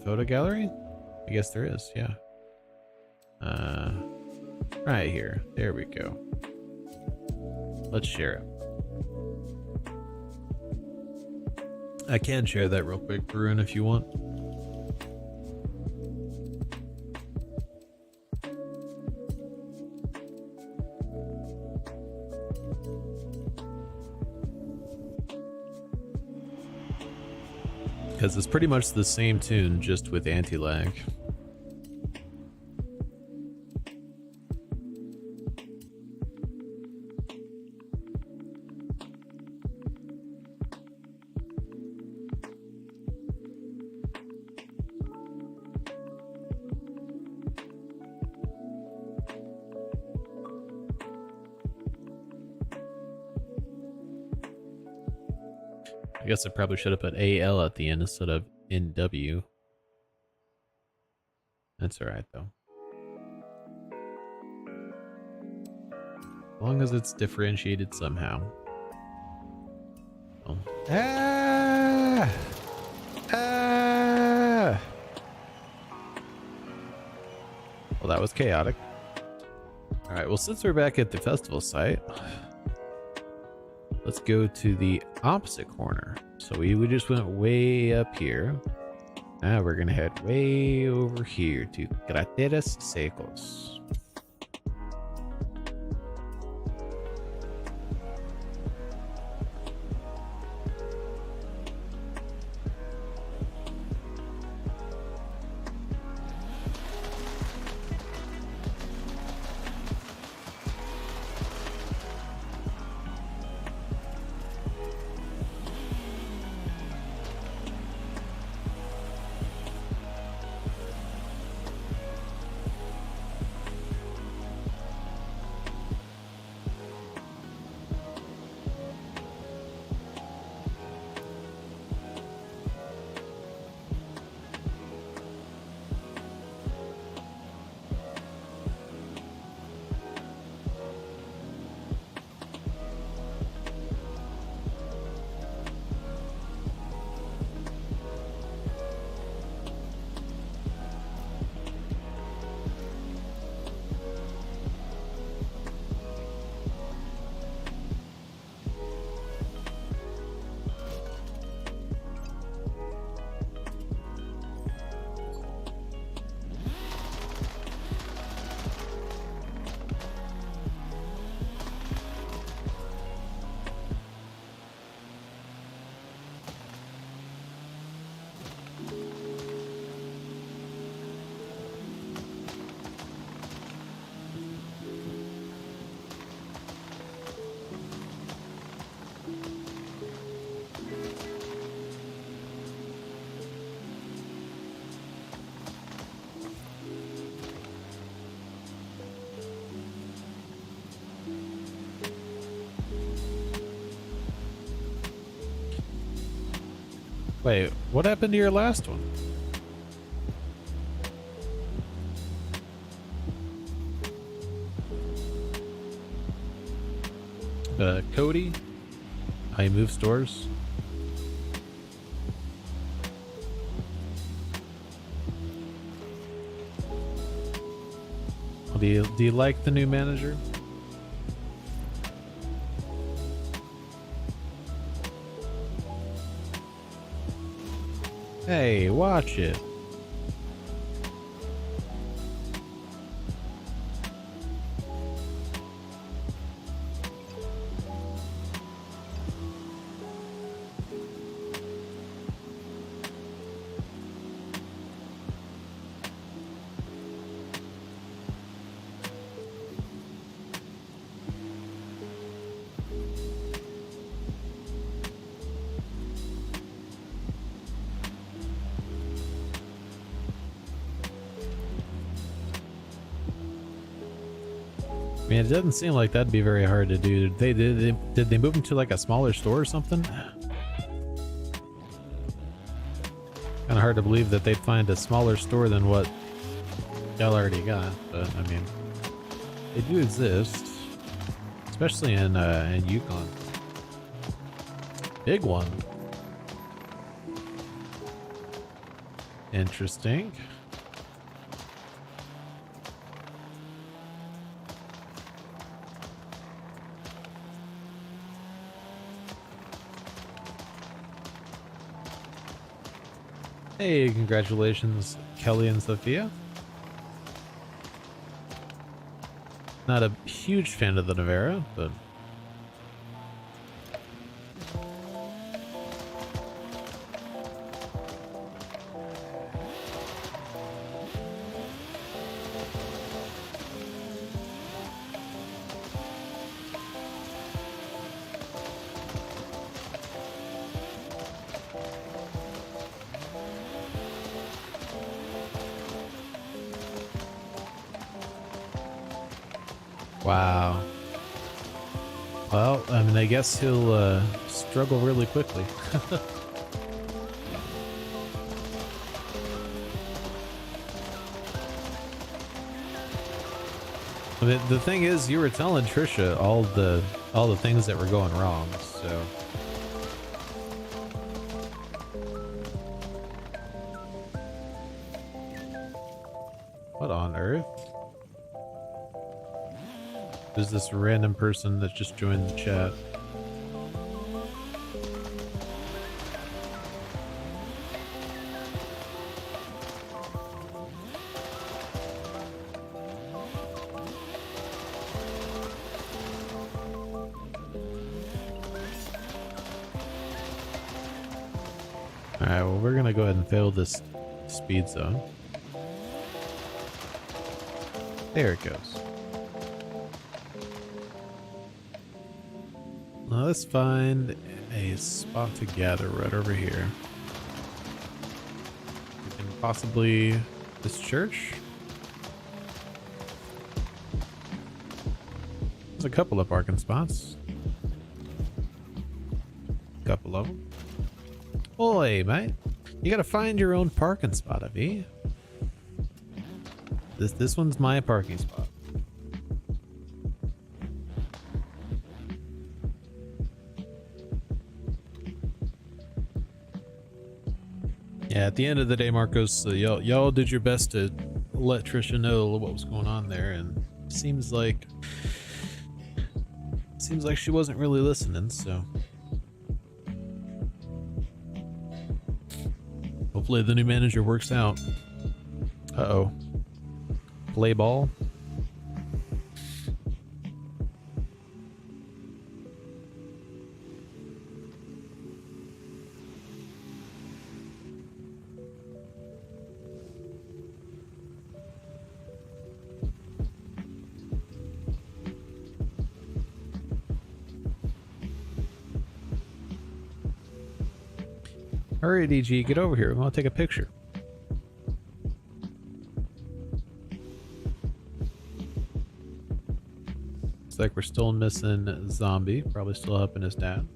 Photo gallery? I guess there is, yeah. Right here. There we go. Let's share it. I can share that real quick, Varun, if you want. Because it's pretty much the same tune, just with anti-lag. I guess I probably should have put AL at the end instead of NW. That's alright though. As long as it's differentiated somehow. Oh. Ah! Ah! Well, that was chaotic. Alright, well, since we're back at the festival site, let's go to the opposite corner. So we just went way up here. Now we're gonna head way over here to Cráteres Secos. Wait, what happened to your last one? Cody, I move stores. Well, do you like the new manager? Hey, watch it. mean, it doesn't seem like that'd be very hard to do. Did they move into like a smaller store or something? Kind of hard to believe that they'd find a smaller store than what y'all already got, but I mean, they do exist, especially in Yukon. Big one. Interesting. Hey, congratulations, Kelly and Sophia. Not a huge fan of the Navara, but wow. Well, I mean, I guess he'll struggle really quickly. I mean, the thing is, you were telling Trisha all the things that were going wrong, so. What on earth? Who's this random person that just joined the chat? Alright, well, we're gonna go ahead and fail this speed zone. There it goes. Now let's find a spot to gather right over here. And possibly this church? There's a couple of parking spots. Couple of them. Oi, mate. You gotta find your own parking spot, Avi. This one's my parking spot. Yeah, at the end of the day, Marcos, y'all did your best to let Trisha know what was going on there, and seems like she wasn't really listening, so hopefully the new manager works out. Uh-oh. Play ball. Hurry, DG, get over here. We want to take a picture. Looks like we're still missing Zombie. Probably still helping his dad.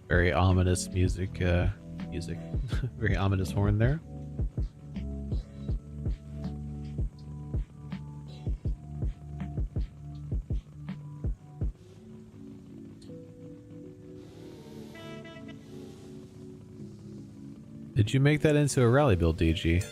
Very ominous music. Very ominous horn there. Did you make that into a rally build, DG?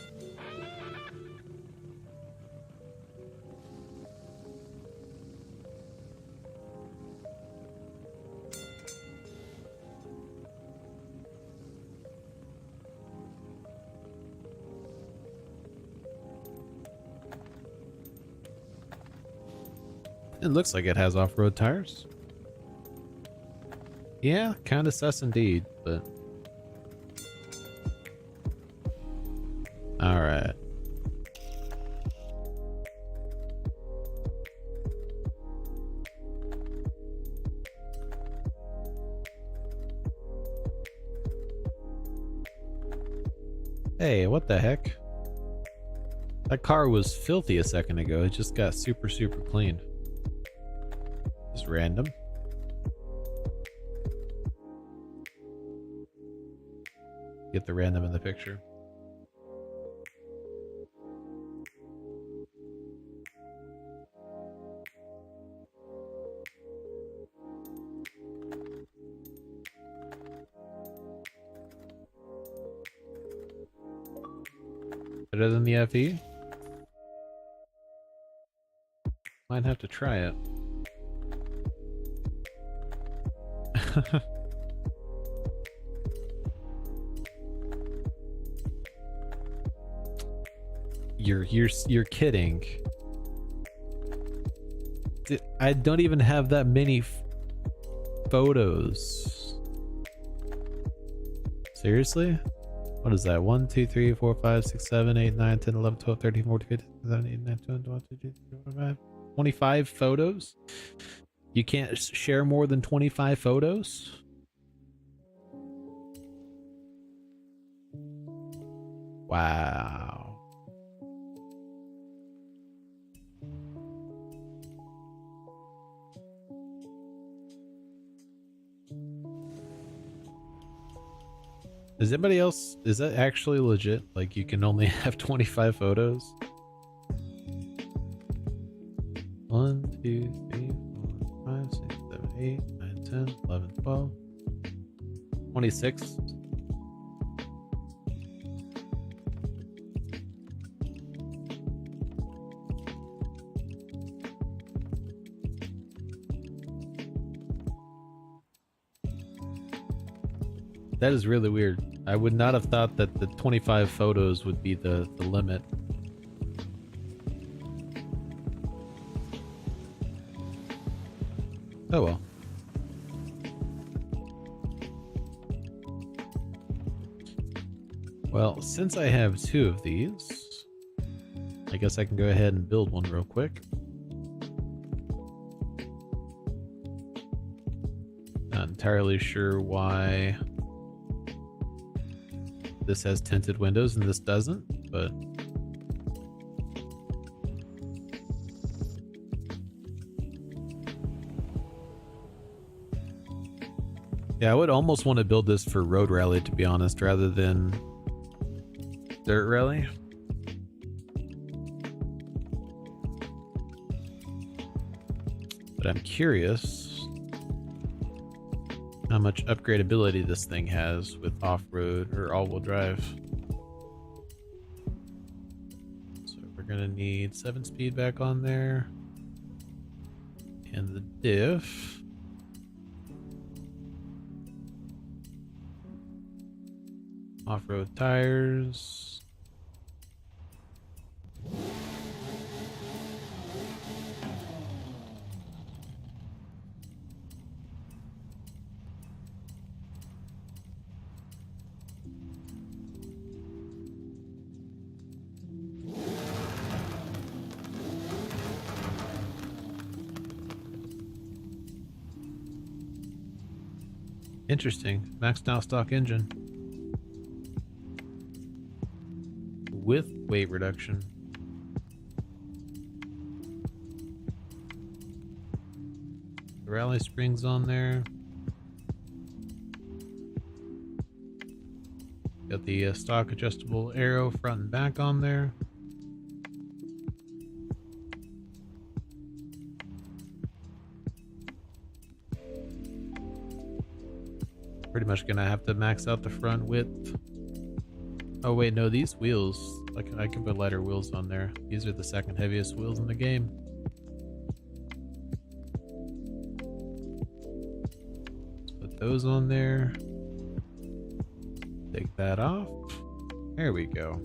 It looks like it has off-road tires. Yeah, kind of sus indeed, but... Alright. Hey, what the heck? That car was filthy a second ago. It just got super, super clean. Just random. Get the random in the picture. Better than the FE? Might have to try it. You're kidding. I don't even have that many photos. Seriously? What is that? 1, 2, 3, 4, 5, 6, 7, 8, 9, 10, 11, 12, 13, 14, 15, 16, 17, 18, 19, 20, 21, 22, 23, 24, 25 photos? You can't share more than 25 photos? Wow. Is anybody else, is that actually legit? Like you can only have 25 photos? 1, 2, 3, 4, 5, 6, 7, 8, 9, 10, 11, 12, 26. That is really weird. I would not have thought that the 25 photos would be the limit. Oh well. Well, since I have 2 of these, I guess I can go ahead and build one real quick. Not entirely sure why this has tinted windows and this doesn't, but yeah, I would almost want to build this for road rally, to be honest, rather than dirt rally. But I'm curious how much upgradability this thing has with off-road or all-wheel drive. So we're gonna need 7-speed back on there, and the diff. Off-road tires. Interesting. Maxed out stock engine. With weight reduction. The rally springs on there. Got the stock adjustable aero front and back on there. Pretty much gonna have to max out the front width. Oh wait, no, these wheels, I can put lighter wheels on there. These are the second heaviest wheels in the game. Let's put those on there. Take that off. There we go.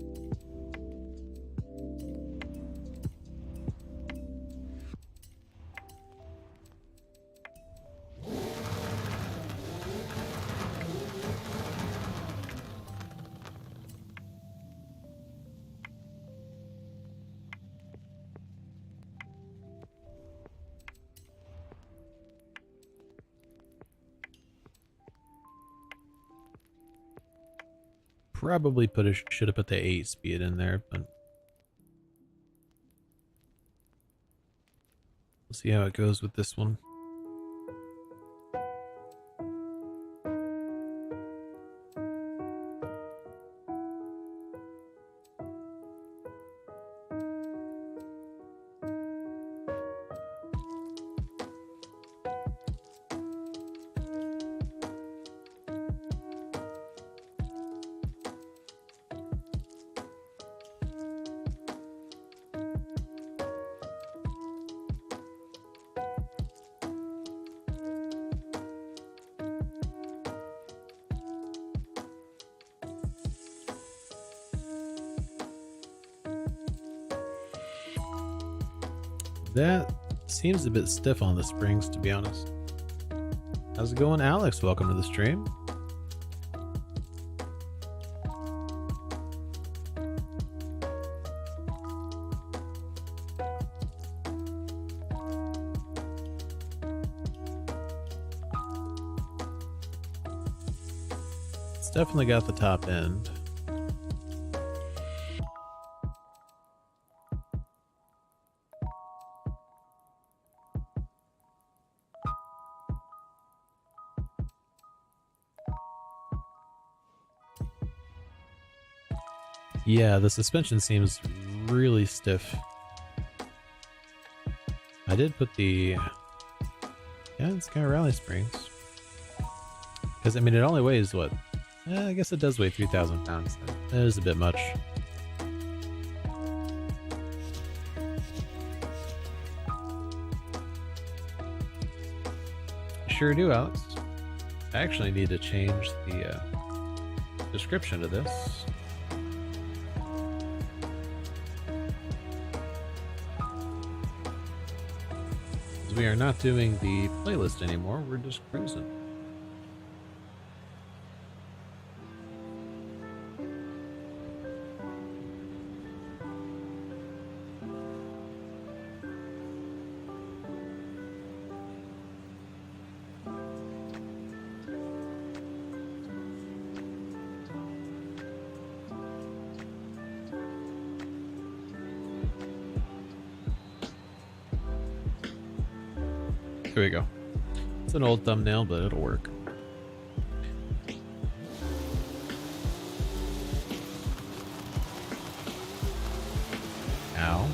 probably should have put the 8 speed in there, but we'll see how it goes with this one. That seems a bit stiff on the springs, to be honest. How's it going, Alex? Welcome to the stream. It's definitely got the top end. Yeah, the suspension seems really stiff. I did put the... Yeah, it's got rally springs. Because, I mean, it only weighs, what? I guess it does weigh 3,000 pounds. That is a bit much. Sure do, Alex. I actually need to change the description to this. We are not doing the playlist anymore, we're just cruising. Here we go. It's an old thumbnail, but it'll work. Ow.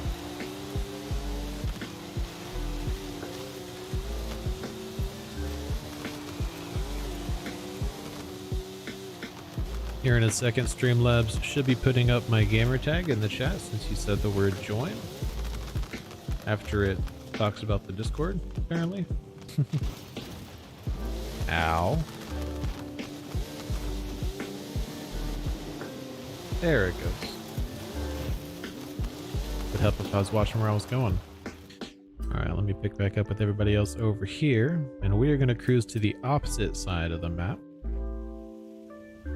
Here in a second, Streamlabs should be putting up my gamer tag in the chat since you said the word join after it talks about the Discord, apparently. Ow. There it goes. Would help if I was watching where I was going. Alright, let me pick back up with everybody else over here, and we are going to cruise to the opposite side of the map.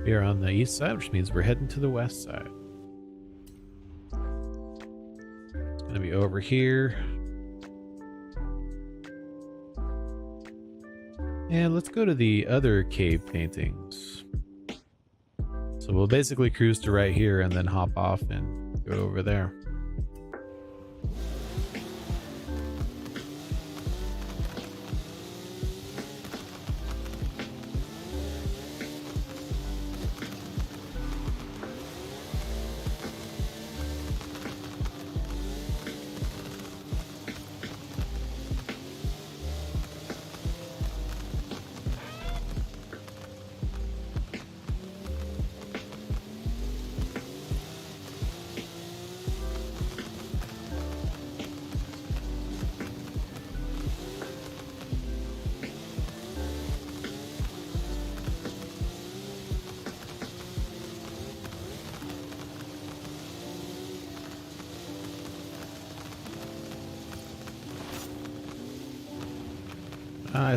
We are on the east side, which means we're heading to the west side. It's going to be over here. And let's go to the other cave paintings. So we'll basically cruise to right here and then hop off and go over there.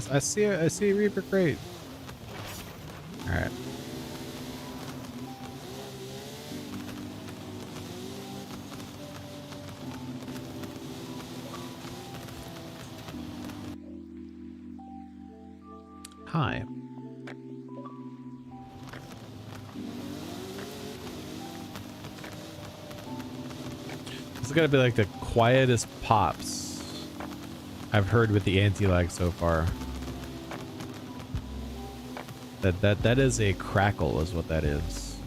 I see a Reaper crate. All right. Hi. It's gotta be like the quietest pops I've heard with the anti-lag so far. That is a crackle is what that is.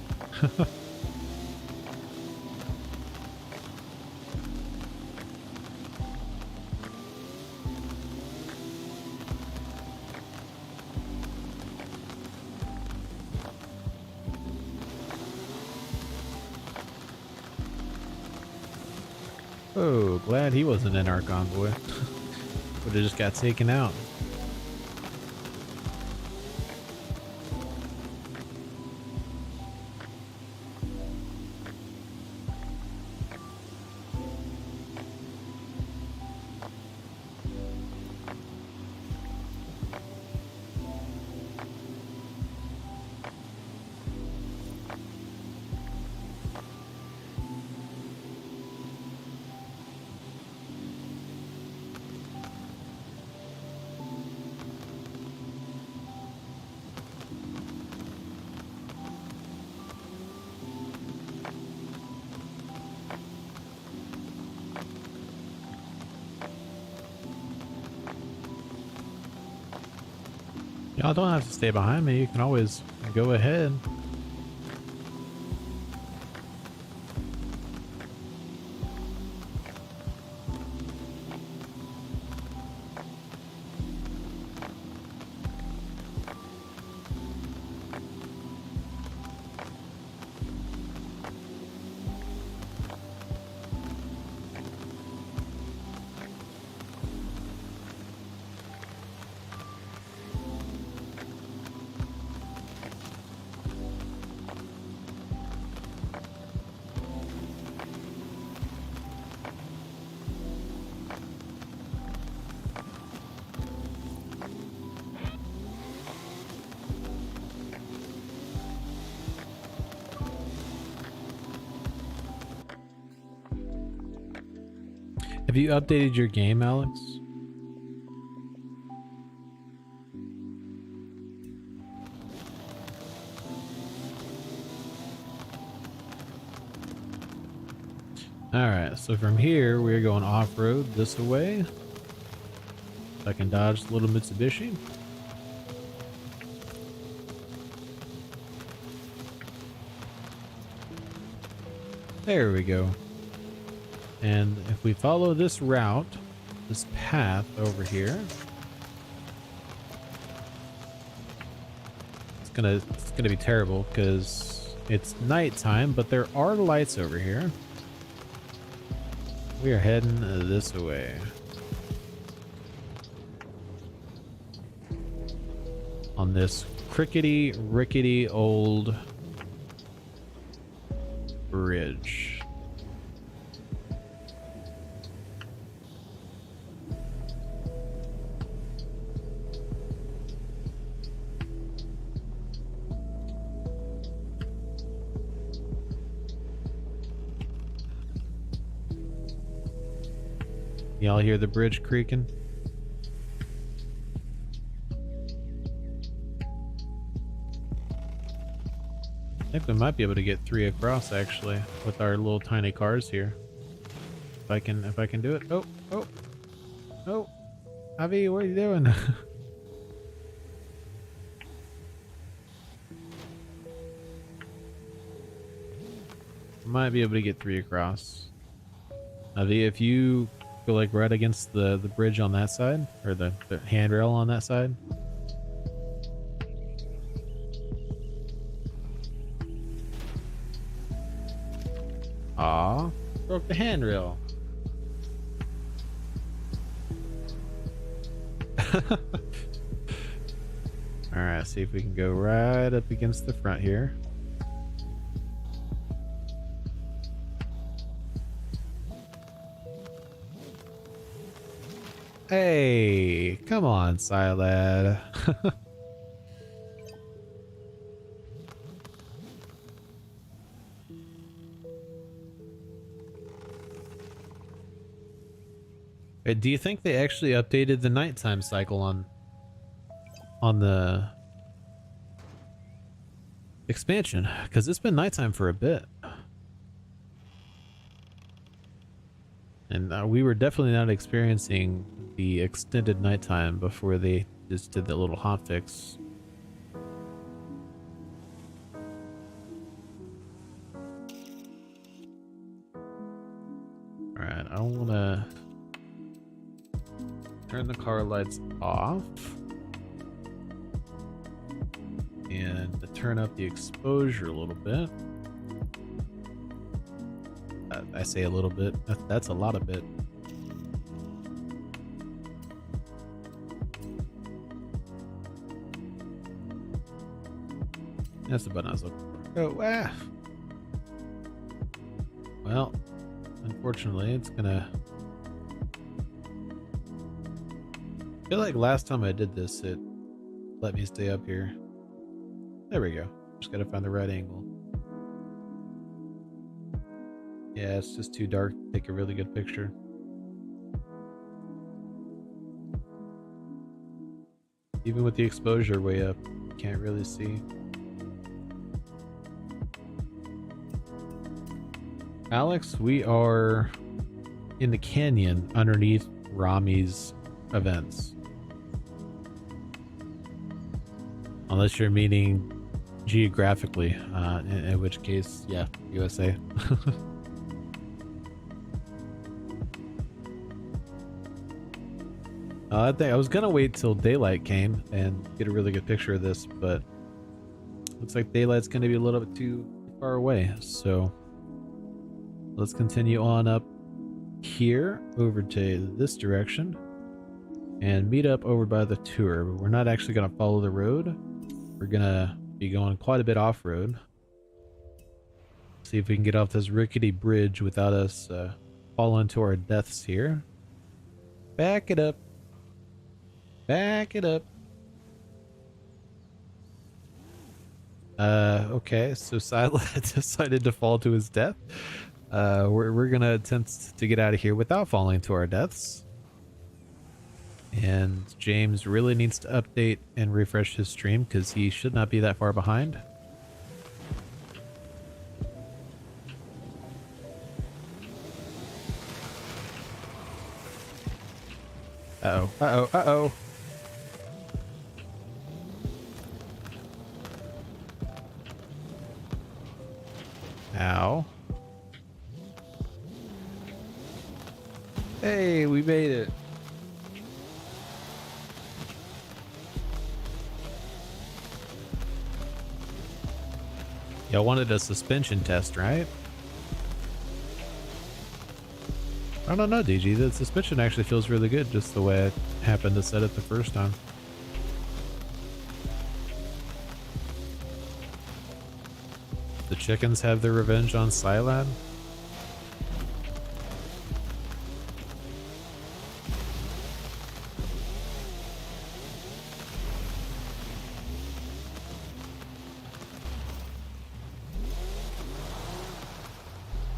Oh, glad he wasn't in our convoy. Would have just got taken out. Y'all don't have to stay behind me. You can always go ahead. Have you updated your game, Alex? Alright, so from here we're going off-road this way. I can dodge the little Mitsubishi. There we go. And if we follow this route, this path over here, it's gonna be terrible because it's nighttime, but there are lights over here. We are heading this way. On this crickety, rickety old bridge. Y'all hear the bridge creaking? I think we might be able to get 3 across actually with our little tiny cars here. If I can do it. Oh, Avi, what are you doing? Might be able to get 3 across. Avi, if you go like right against the bridge on that side, or the handrail on that side. Aw, broke the handrail. Alright, see if we can go right up against the front here. Hey, come on, Silad. Do you think they actually updated the nighttime cycle on the expansion? Because it's been nighttime for a bit. And we were definitely not experiencing the extended nighttime before they just did that little hotfix. Alright, I want to turn the car lights off and turn up the exposure a little bit. I say a little bit, that's a lot of bit. That's the button I was looking for. Oh, ah! Well, unfortunately, it's gonna... I feel like last time I did this, it let me stay up here. There we go. Just gotta find the right angle. Yeah, it's just too dark to take a really good picture. Even with the exposure way up, you can't really see. Alex, we are in the canyon underneath Rami's events. Unless you're meaning geographically, in which case, yeah, USA. I think I was gonna wait till daylight came and get a really good picture of this, but looks like daylight's gonna be a little bit too far away. So let's continue on up here over to this direction and meet up over by the tour. But we're not actually gonna follow the road. We're gonna be going quite a bit off-road. See if we can get off this rickety bridge without us falling to our deaths here. Back it up. Back it up. Okay, so Silent decided to fall to his death. We're gonna attempt to get out of here without falling to our deaths. And James really needs to update and refresh his stream because he should not be that far behind. Uh-oh, uh-oh, uh-oh. Ow. Hey, we made it. Y'all wanted a suspension test, right? I don't know, DG. The suspension actually feels really good, just the way I happened to set it the first time. The chickens have their revenge on Cylad.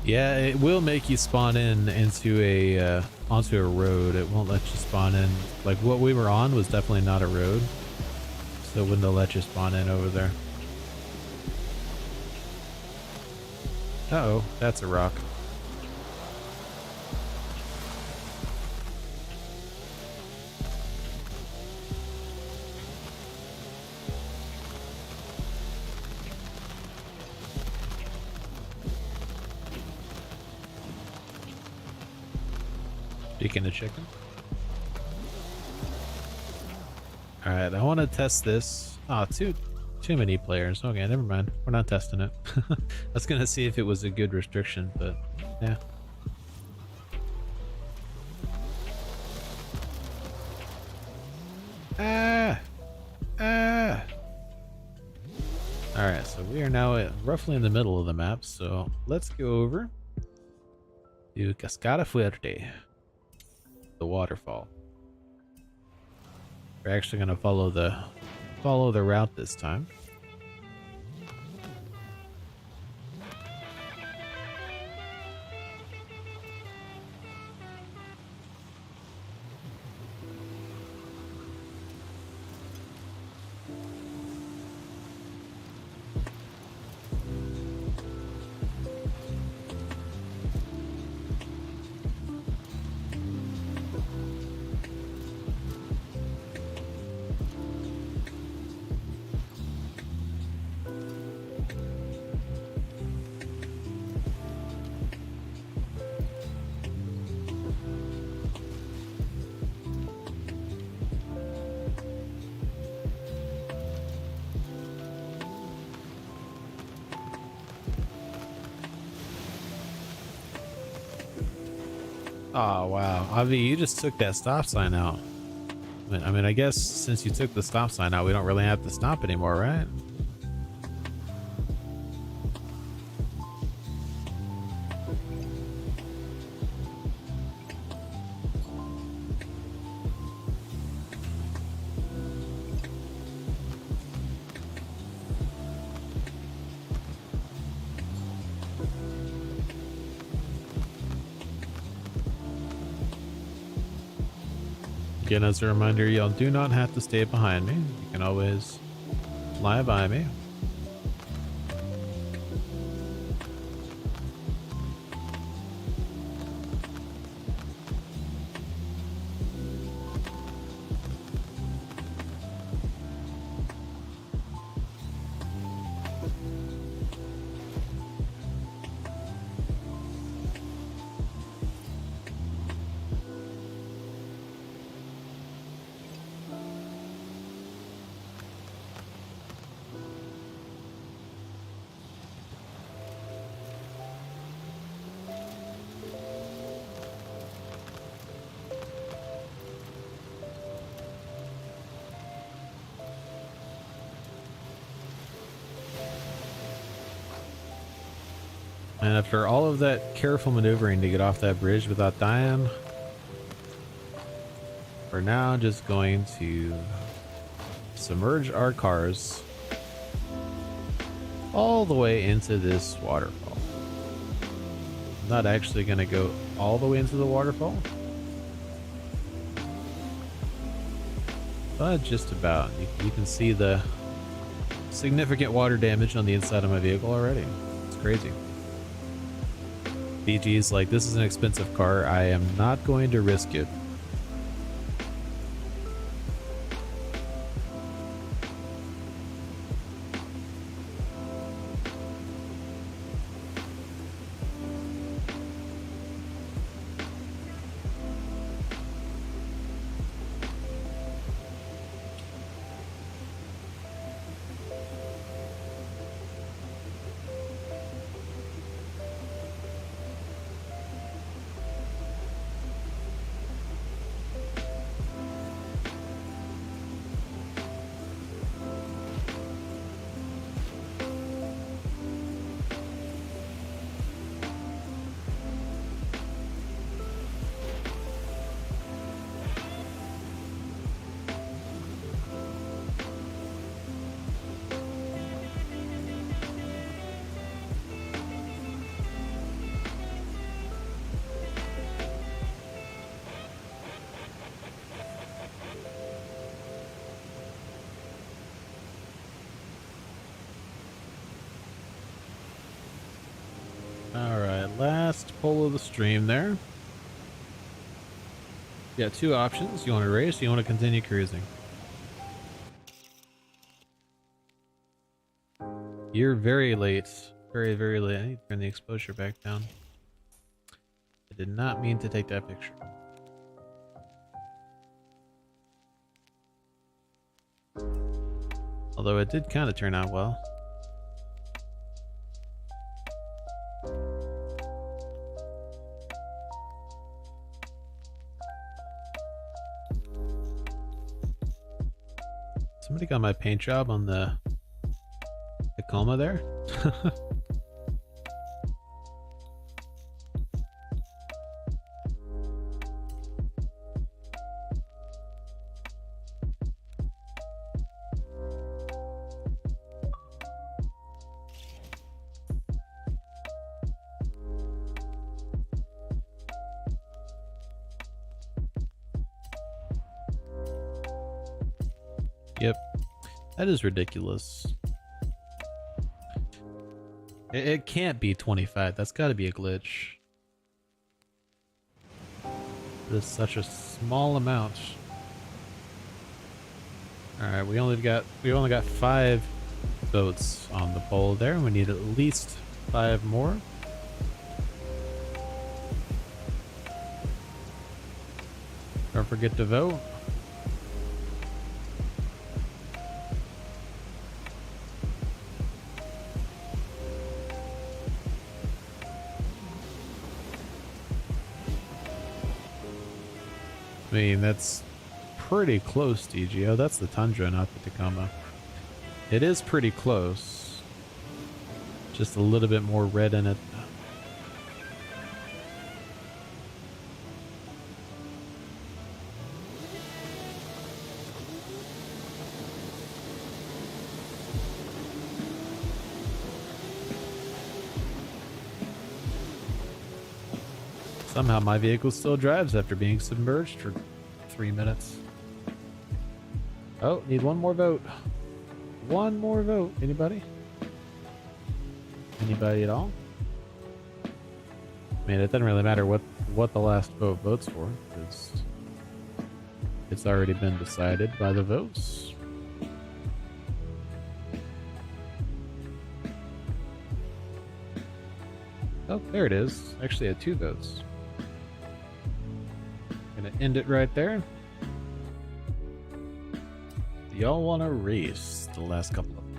Yeah, it will make you spawn into a onto a road. It won't let you spawn in. Like what we were on was definitely not a road, so it wouldn't have let you spawn in over there. Uh-oh, that's a rock. Speaking of chicken. Alright, I want to test this. Oh, too many players. Okay, never mind. We're not testing it. I was gonna see if it was a good restriction, but yeah. Alright, so we are now roughly in the middle of the map, so let's go over to Cascada Fuerte, the waterfall. We're actually going to follow the route this time. Oh, wow. Avi, you just took that stop sign out. I guess since you took the stop sign out, we don't really have to stop anymore, right? Again, as a reminder, y'all do not have to stay behind me. You can always fly by me. And after all of that careful maneuvering to get off that bridge without dying, we're now just going to submerge our cars all the way into this waterfall. I'm not actually going to go all the way into the waterfall, but just about. You can see the significant water damage on the inside of my vehicle already. It's crazy. BG's like, this is an expensive car. I am not going to risk it. Alright, last pull of the stream there. You got two options. You want to race or you want to continue cruising? You're very late. Very, very late. I need to turn the exposure back down. I did not mean to take that picture. Although it did kind of turn out well. Somebody got my paint job on the Tacoma there. Yep, that is ridiculous. It can't be 25. That's got to be a glitch. This is such a small amount. All right, we only got 5 votes on the poll there. We need at least 5 more. Don't forget to vote. I mean, that's pretty close, DGO. That's the Tundra, not the Tacoma. It is pretty close. Just a little bit more red in it. Somehow my vehicle still drives after being submerged for 3 minutes. Oh, need one more vote. One more vote. Anybody? Anybody at all? I mean, it doesn't really matter what the last vote votes for, because it's already been decided by the votes. Oh, there it is. Actually, I had 2 votes. Gonna end it right there. Do y'all want to race the last couple of votes?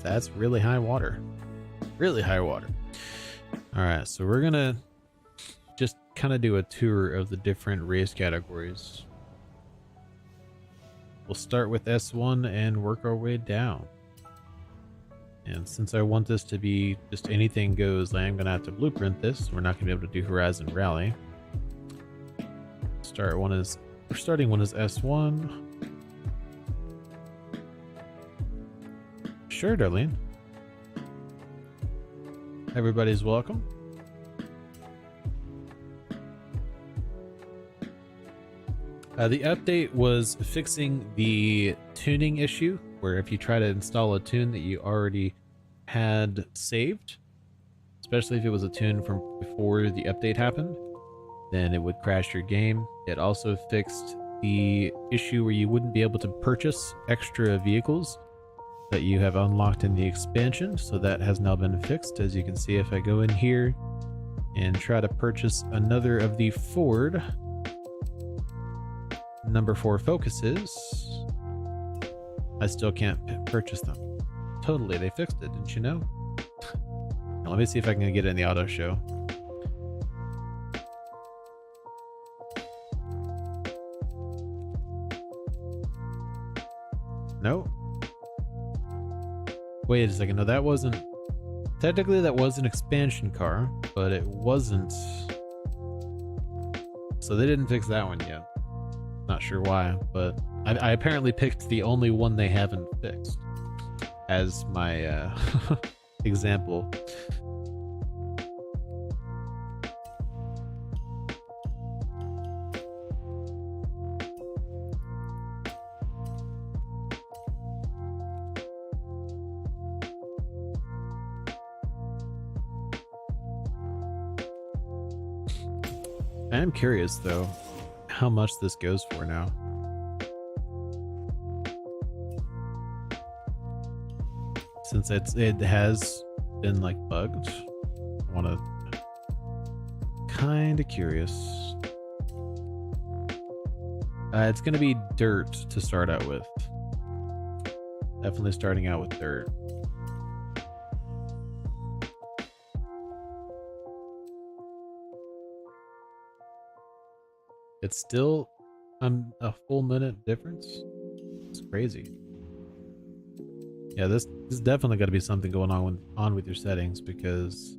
That's really high water. Really high water. Alright, so we're gonna just kind of do a tour of the different race categories. We'll start with S1 and work our way down. And since I want this to be just anything goes, I am going to have to blueprint this. We're not going to be able to do Horizon Rally. Starting one is S1. Sure, Darlene. Everybody's welcome. The update was fixing the tuning issue, where if you try to install a tune that you already had saved, especially if it was a tune from before the update happened, then it would crash your game. It also fixed the issue where you wouldn't be able to purchase extra vehicles that you have unlocked in the expansion, so that has now been fixed. As you can see, if I go in here and try to purchase another of the Ford number 4 Focuses, I still can't purchase them. Totally, they fixed it, didn't you know? Now, let me see if I can get it in the auto show. No. Wait a second, no, that wasn't... Technically that was an expansion car, but it wasn't... So they didn't fix that one yet. Not sure why, but I apparently picked the only one they haven't fixed as my example. I am curious though how much this goes for now. Since it has been like bugged, I want to kind of curious. It's going to be dirt to start out with. Definitely starting out with dirt. It's still a full minute difference. It's crazy. Yeah, this is definitely got to be something going on with your settings, because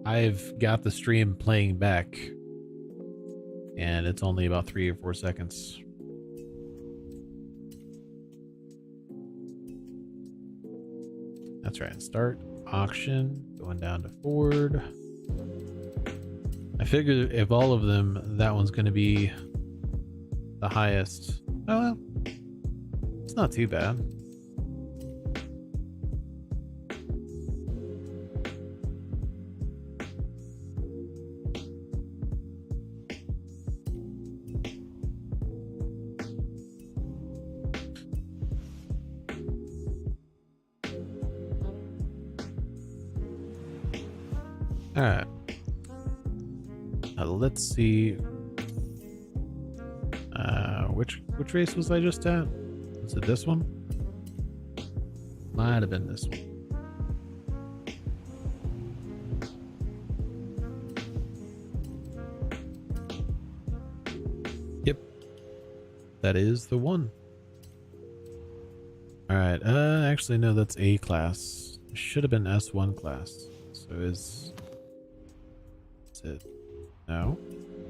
I've got the stream playing back and it's only about 3 or 4 seconds. That's right. Start auction, going down to Ford. I figured if all of them, that one's going to be the highest. Oh well, it's not too bad. All right. Let's see. Which race was I just at? Was it this one? Might have been this one. That is the one. Alright, actually no, that's A class. It should have been S1 class. So is it? No.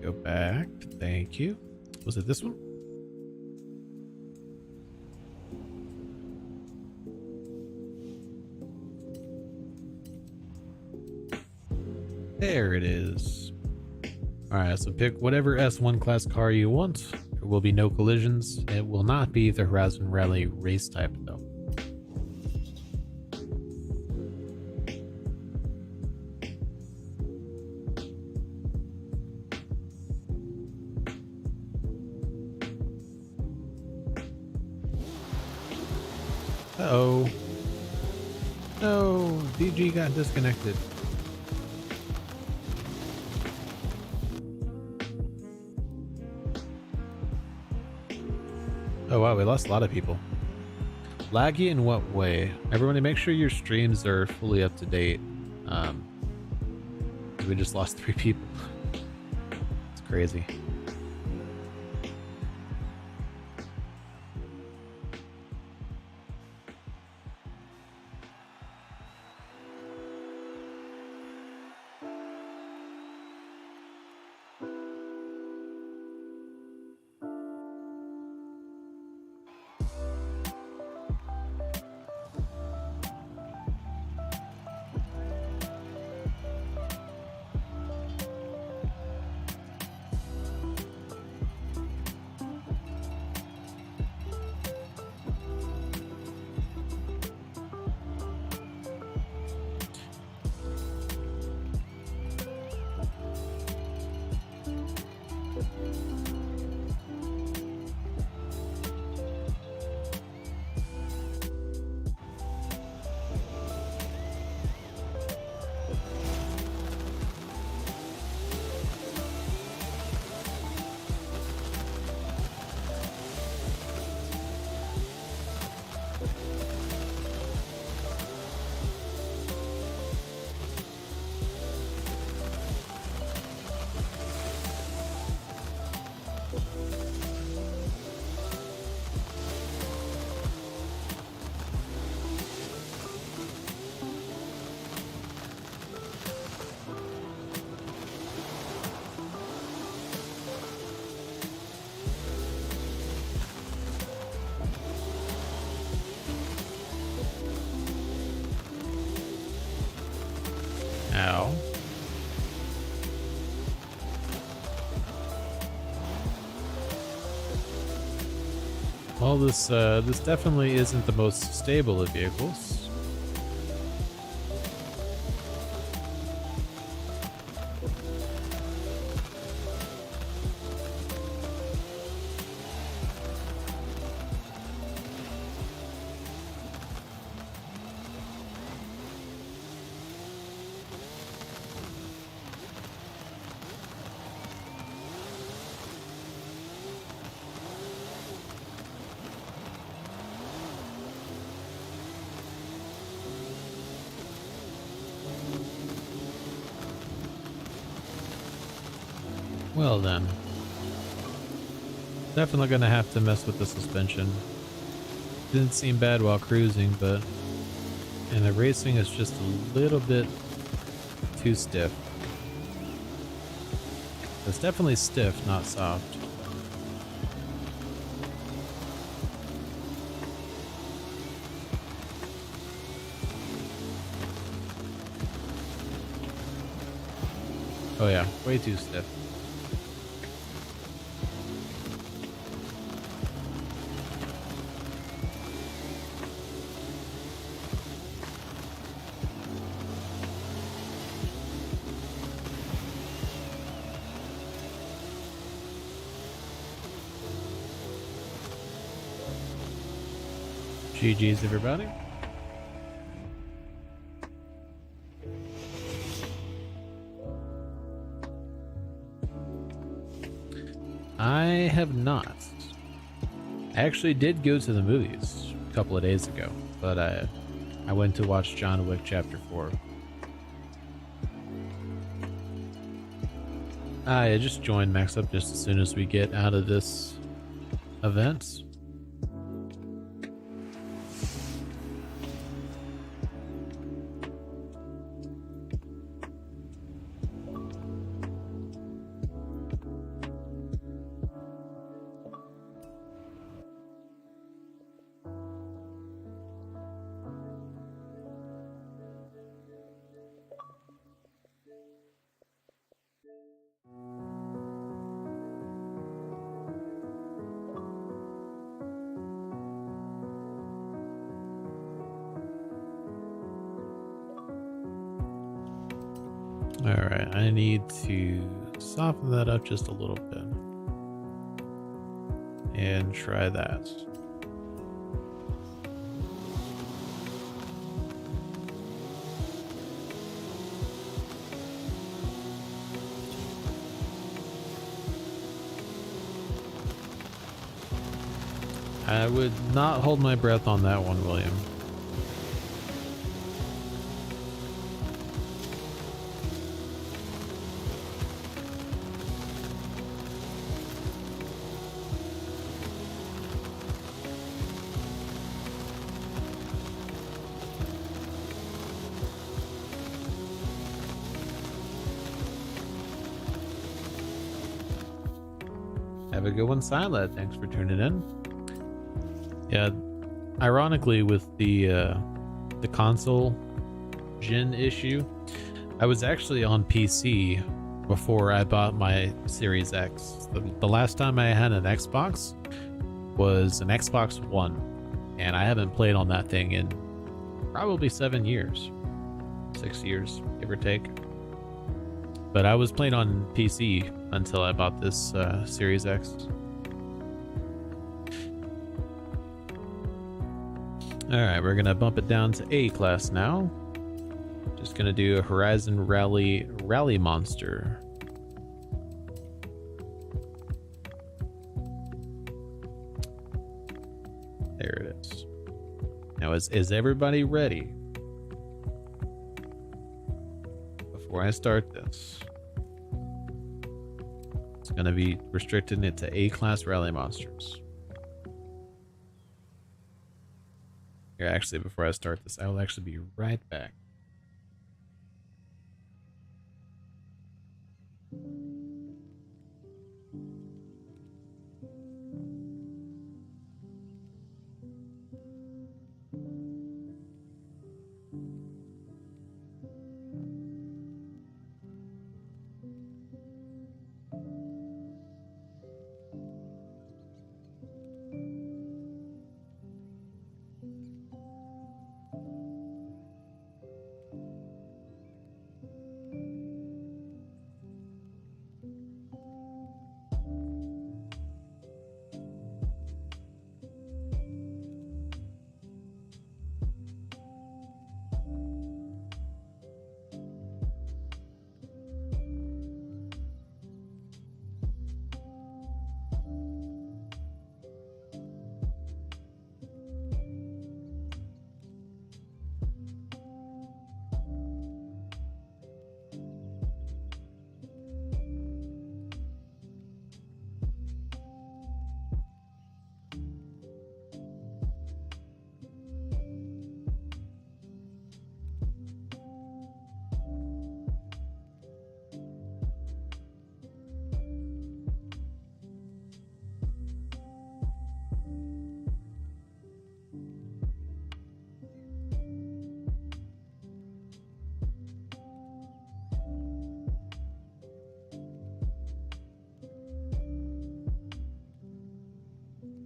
Go back. Thank you. Was it this one? There it is. Alright, so pick whatever S1 class car you want. There will be no collisions. It will not be the Horizon Rally race type though. Uh-oh. No, DG got disconnected. Oh wow, we lost a lot of people. Laggy in what way? Everybody make sure your streams are fully up to date. We just lost 3 people. It's crazy. Ow. Well, this definitely isn't the most stable of vehicles. Well then. Definitely gonna have to mess with the suspension. Didn't seem bad while cruising, but in the racing it's just a little bit too stiff. It's definitely stiff, not soft. Oh yeah, way too stiff. GG's everybody. I have not. I actually did go to the movies a couple of days ago, but I went to watch John Wick Chapter 4. I just joined Max Up just as soon as we get out of this events. All right, I need to soften that up just a little bit and try that. I would not hold my breath on that one, William. Have a good one, Sila. Thanks for tuning in. Yeah, ironically, with the console gen issue, I was actually on PC before I bought my Series X. The last time I had an Xbox was an Xbox One, and I haven't played on that thing in probably 7 years, 6 years, give or take. But I was playing on PC until I bought this Series X. Alright, we're gonna bump it down to A class now. Just gonna do a Horizon Rally Monster. There it is. Now is everybody ready? Before I start this, it's gonna be restricting it to A class Rally Monsters. Here, actually, before I start this, I will actually be right back.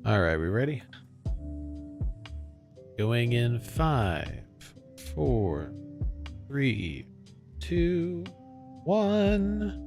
All right, we ready? Going in 5, 4, 3, 2, 1.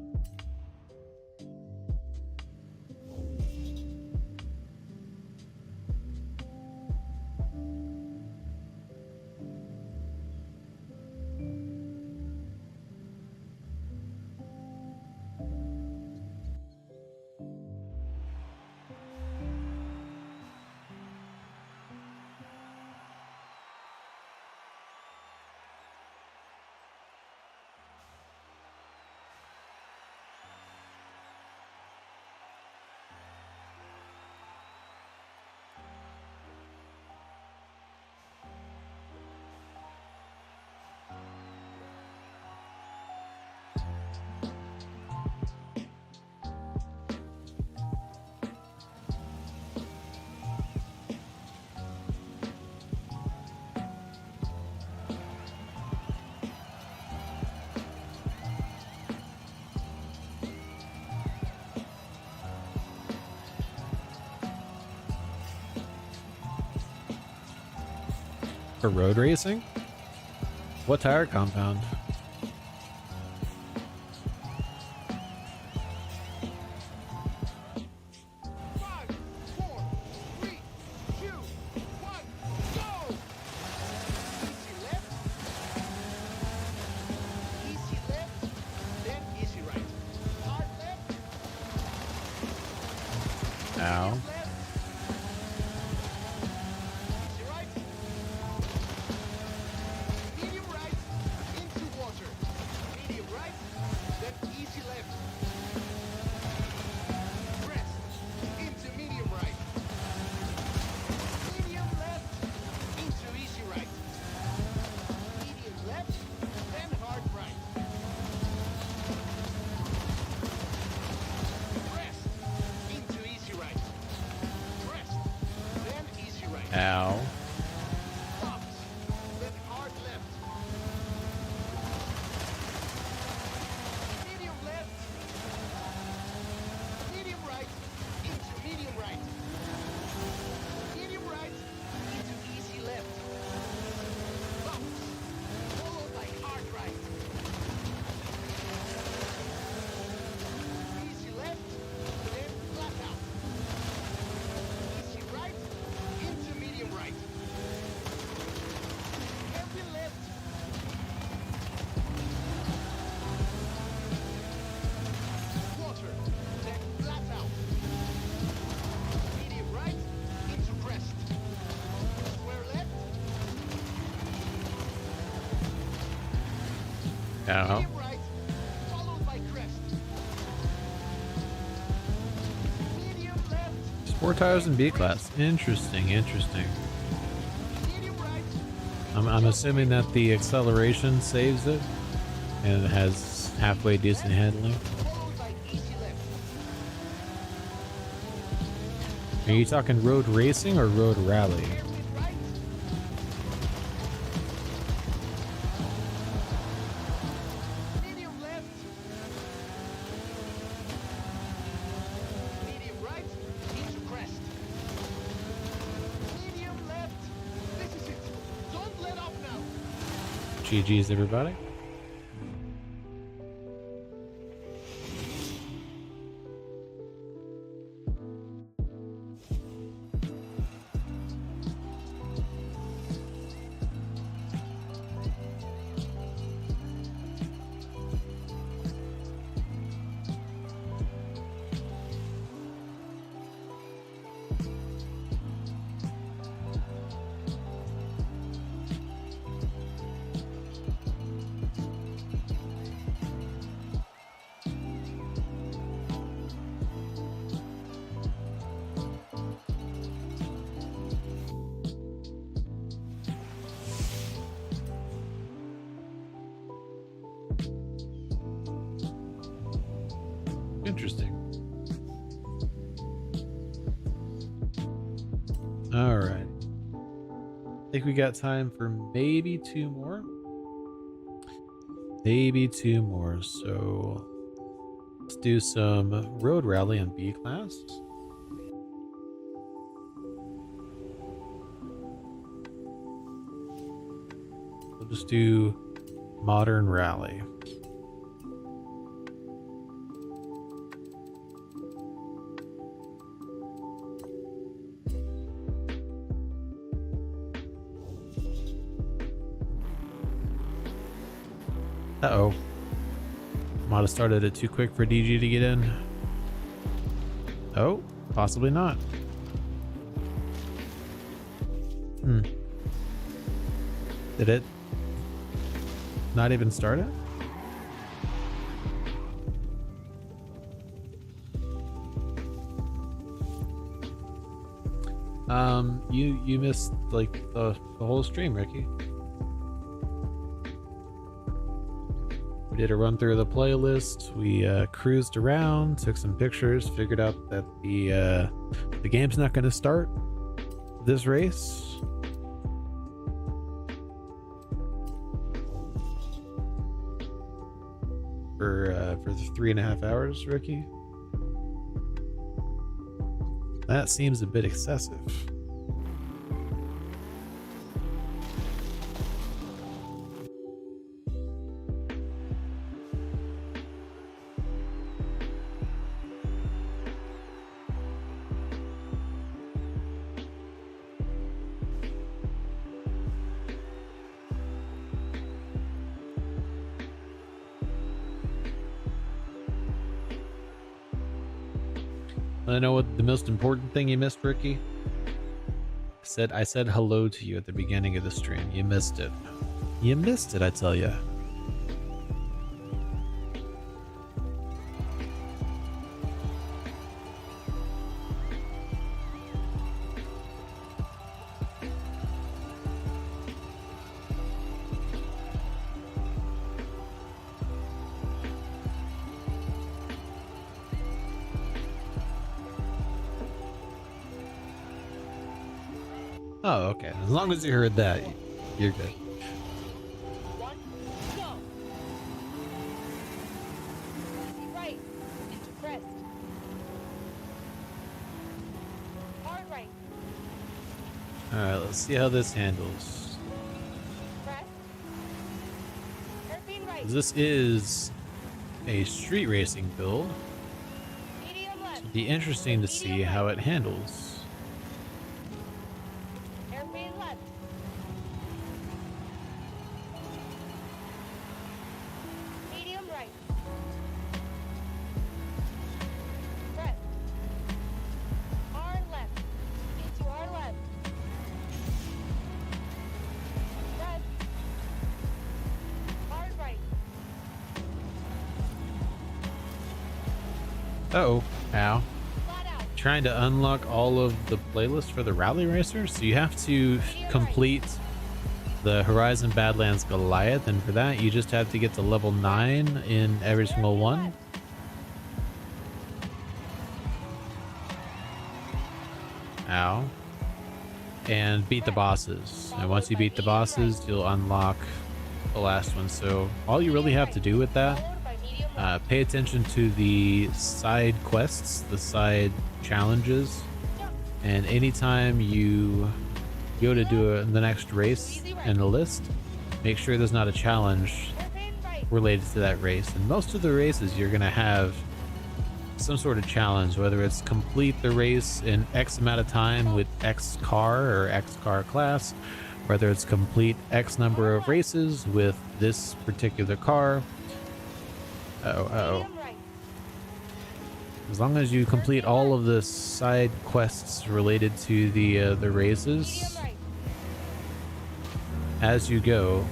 For road racing? What tire compound? Five, four, three, two, one, go! Easy left. Easy left. Then easy right. Hard left. Ow. Left. Easy right. Medium right. Into water. Medium right. Then easy left. Rest. Into medium right. Medium left. Into easy right. Medium left. Then hard right. Rest. Into easy right. Rest. Then easy right. Ow. Stops. Then hard left. Medium left. Medium right. Into medium right. Medium right. Into easy left. Stops. Followed by hard right. Easy left. Then flat out. Easy right. Into medium right. Heavy left. Water. Then flat out. Medium right. Into crest. Square left. Ow. Medium right. Followed by crest. Medium left. Sport tires in B class. Interesting, interesting. Medium right. I'm assuming that the acceleration saves it and it has halfway decent handling. Followed by easy left. Are you talking road racing or road rally? Hairpin right. Medium left. Medium right. Into crest. Medium left. This is it. Don't let up now. GG's, everybody. Interesting. All right. I think we got time for maybe two more. Maybe two more. So let's do some road rally in B class. We'll just do modern rally. Uh-oh. Might have started it too quick for DG to get in. Oh, possibly not. Did it not even start it? You missed like the whole stream, Ricky. We did a run through the playlist. We cruised around, took some pictures, figured out that the game's not going to start this race. For the 3.5 hours, Ricky. That seems a bit excessive. I know what the most important thing you missed, Ricky? I said hello to you at the beginning of the stream. You missed it. You missed it, I tell ya. Oh, okay. As long as you heard that, you're good. One, go. Right into crest. Hard right. Alright, let's see how this handles. Crest. Hairpin right. This is a street racing build. Medium left. It'd be interesting to see how it handles. Hairpin left. Medium right. Crest. Hard left. Into hard left. Crest. Hard right. Uh-oh. Ow. Flat out. Trying to unlock all of the playlists for the rally racers, so you have to complete the Horizon Badlands Goliath, and for that you just have to get to level 9 in every single one. Ow. And beat the bosses, and once you beat the bosses you'll unlock the last one. So all you really have to do with that, Followed by medium left. pay attention to the side quests, the side challenges, and anytime you go to do the next race in the list, make sure there's not a challenge Hairpin right. related to that race. And most of the races you're gonna have some sort of challenge, whether it's complete the race in X amount of time with X car or X car class, whether it's complete X number of races with this particular car. Uh-oh. Medium right. As long as you complete all of the side quests related to the races Medium right. as you go,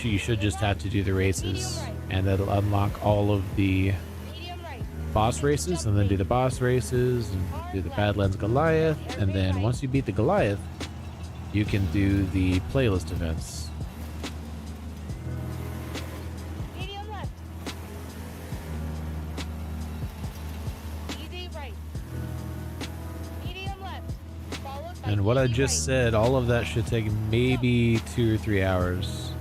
you should just have to do the races, and that'll unlock all of the Medium right. boss races, and then do the boss races and do the Badlands Goliath, and then once you beat the Goliath, you can do the playlist events. Medium left. Easy right. Medium left. Followed by And what I easy just right. said, all of that should take maybe 2 or 3 hours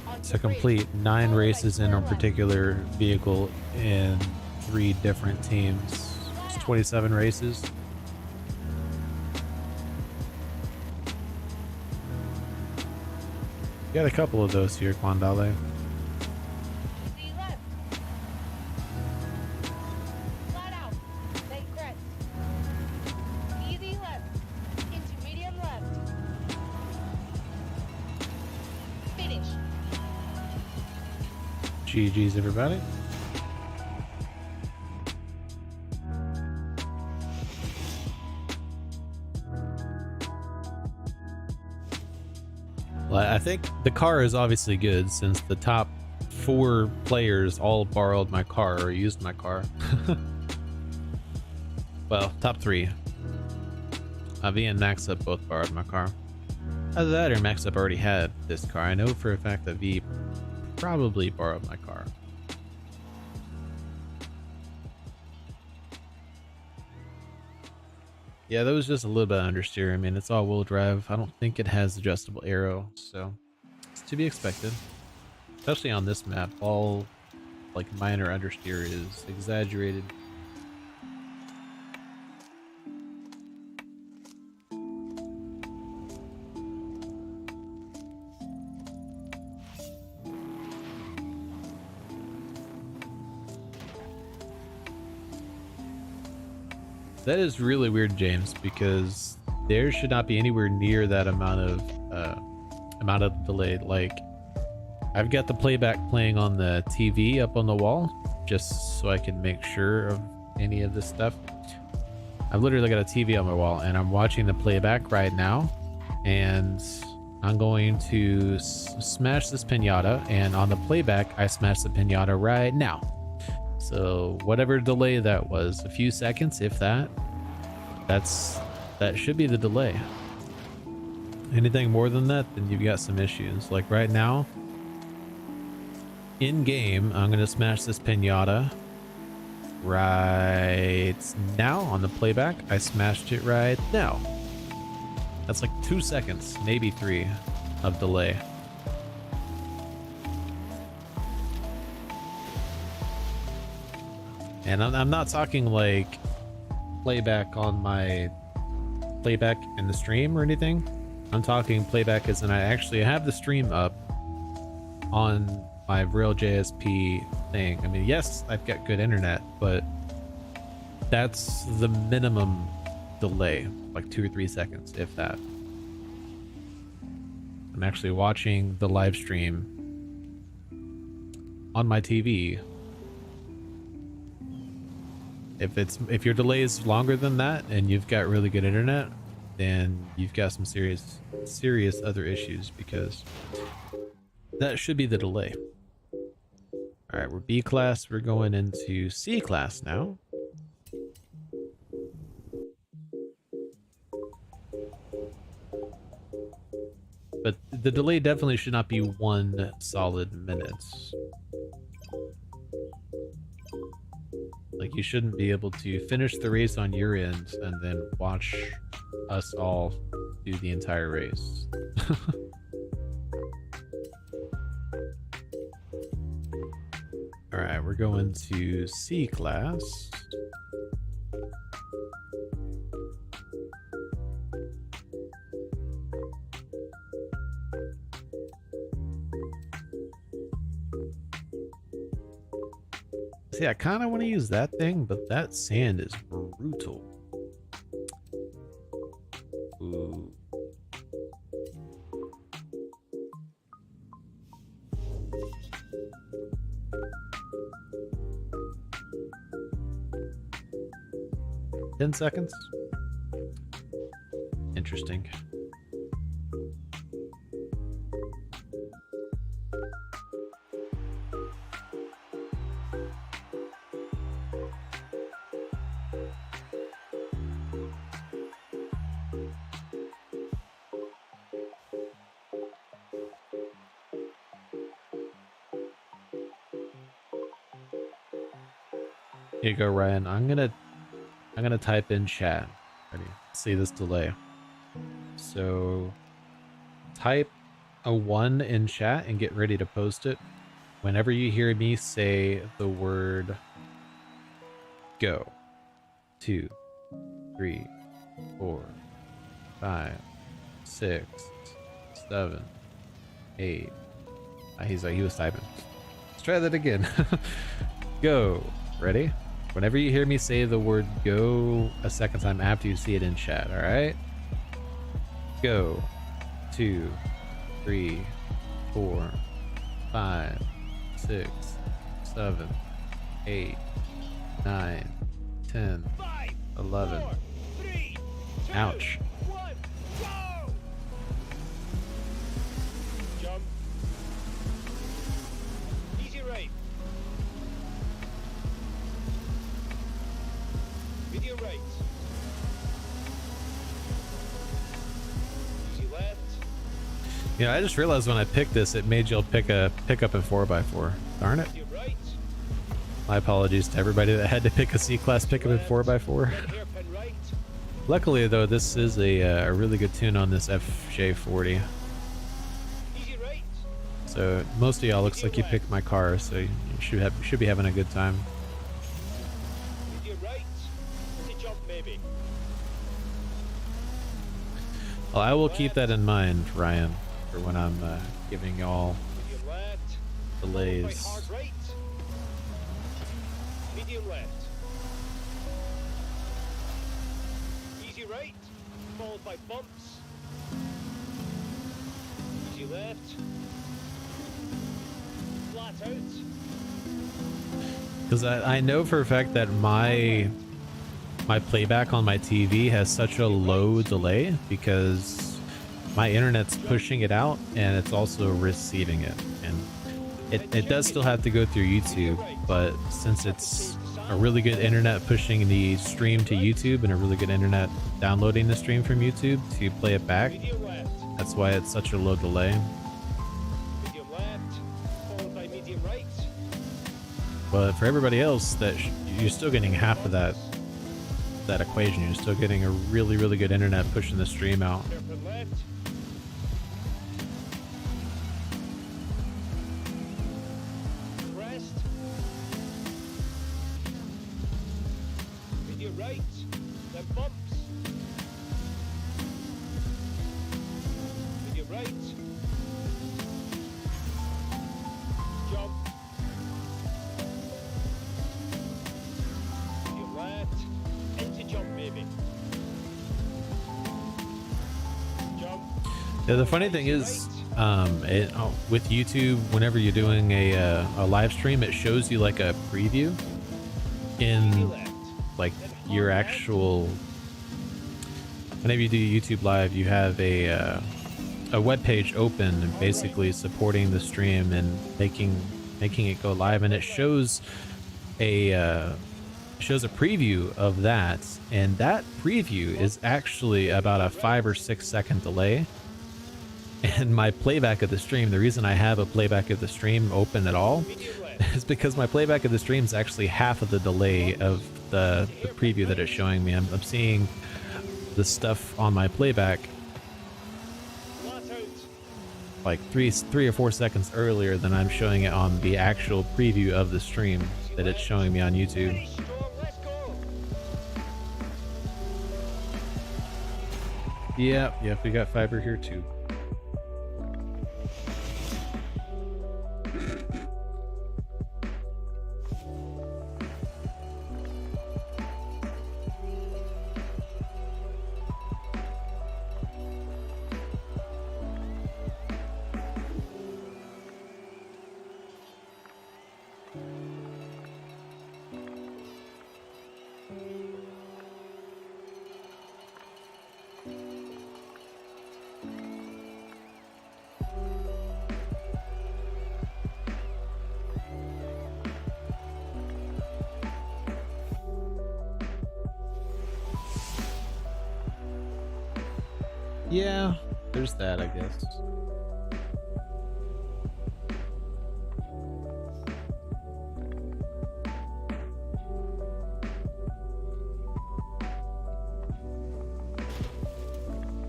Onto to bridge. complete 9 Followed by races in a square left. particular vehicle in 3 different teams. It's 27 races. Got a couple of those here, Quandale. Easy left. Flat out. Then crest. Easy left. Into medium left. Finish. GG's, everybody. Well, I think the car is obviously good since the top 4 players all borrowed my car or used my car. Well, top 3. V and Max Up both borrowed my car. Either that or Max Up already had this car. I know for a fact that V probably borrowed my car. Yeah, that was just a little bit of understeer. I mean, it's all-wheel drive. I don't think it has adjustable aero, so it's to be expected. Especially on this map, all like minor understeer is exaggerated. That is really weird, James, because there should not be anywhere near that amount of delay. Like, I've got the playback playing on the TV up on the wall, just so I can make sure of any of this stuff. I've literally got a TV on my wall and I'm watching the playback right now, and I'm going to smash this pinata, and on the playback I smash the pinata right now. So whatever delay that was, a few seconds, if that, that should be the delay. Anything more than that, then you've got some issues. Like right now, in game, I'm gonna smash this pinata right now. On the playback, I smashed it right now. That's like 2 seconds, maybe 3 of delay. And I'm not talking like playback on my playback in the stream or anything. I'm talking playback as in I actually have the stream up on my real JSP thing. I mean, yes, I've got good internet, but that's the minimum delay, like 2 or 3 seconds, if that. I'm actually watching the live stream on my TV. If your delay is longer than that and you've got really good internet, then you've got some serious other issues, because that should be the delay. All right, we're B class. We're going into C class now. But the delay definitely should not be 1 solid minute. Like, you shouldn't be able to finish the race on your end and then watch us all do the entire race. All right, we're going to C class. See, I kind of want to use that thing, but that sand is brutal. Ooh. Ten seconds. Interesting. Here you go, Ryan. I'm gonna type in chat. Ready? See this delay. So type a 1 in chat and get ready to post it whenever you hear me say the word go. 2, 3, 4, 5, 6, 7, 8. He's like, he was typing. Let's try that again. Go. Ready? Whenever you hear me say the word go a second time after you see it in chat, all right? Go. 2, 3, 4, 5, 6, 7, 8, 9, 10, 11. 4, 3, 2, Ouch. 1, go! Jump. Easy right. Video right. Easy left. Yeah, I just realized when I picked this, it made y'all pick up in 4x4. Darn it. Video right. My apologies to everybody that had to pick a C-Class pickup in 4x4. Hairpin right. Luckily, though, this is a really good tune on this FJ40. Easy right. So most of y'all looks like you picked my car, so you should be having a good time. Video right. To jump maybe. Well, I will keep that in mind, Ryan, for when I'm giving y'all Medium left. delays. Right hard right. Medium left. Easy right. Followed by bumps. Easy left. Flat out. Because I know for a fact that my playback on my TV has such a low delay because my internet's pushing it out and it's also receiving it. And it does still have to go through YouTube, but since it's a really good internet pushing the stream to YouTube and a really good internet downloading the stream from YouTube to play it back, Medium left. that's why it's such a low delay. Medium left. Followed by medium right. But for everybody else, you're still getting half of that equation. You're still getting a really, really good internet pushing the stream out. Hairpin left. Crest. Medium right. Then bumps. Medium right. Jump. Medium left. Into jump, baby. Jump. Yeah, the funny thing is, with YouTube, whenever you're doing a live stream, it shows you like a preview in like your actual. Whenever you do YouTube live, you have a web page open and basically supporting the stream and making it go live, and it shows a preview of that, and that preview is actually about a 5 or 6 second delay. And my playback of the stream, the reason I have a playback of the stream open at all is because my playback of the stream is actually half of the delay of the preview that it's showing me. I'm seeing the stuff on my playback Flat out. like three or 4 seconds earlier than I'm showing it on the actual preview of the stream that it's showing me on YouTube. Very strong. Let's go. Yeah, we got fiber here too. Yeah, there's that, I guess.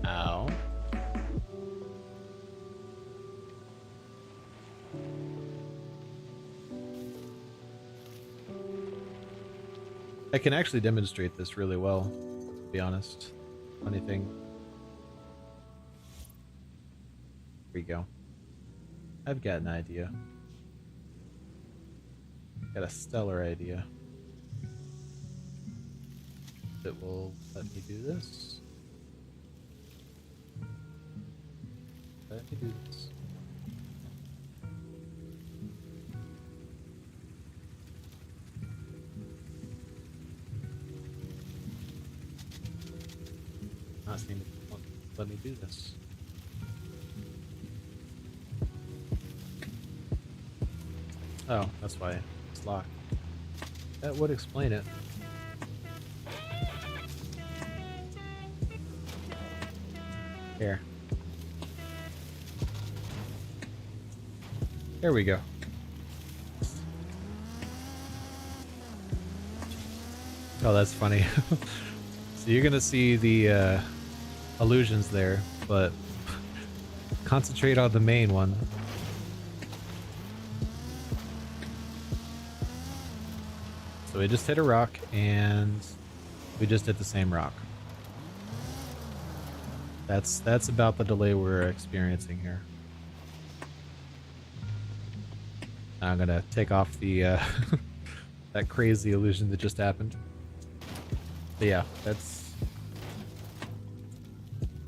Ow. I can actually demonstrate this really well, to be honest. Funny thing. Here we go. I've got an idea. Got a stellar idea that will let me do this. Let me do this. Not seeming to want to let me do this. Oh, that's why it's locked. That would explain it. Here. There we go. Oh, that's funny. So you're gonna see the illusions there, but concentrate on the main one. So we just hit a rock, and we just hit the same rock. That's about the delay we're experiencing here. I'm gonna take off the that crazy illusion that just happened. But yeah,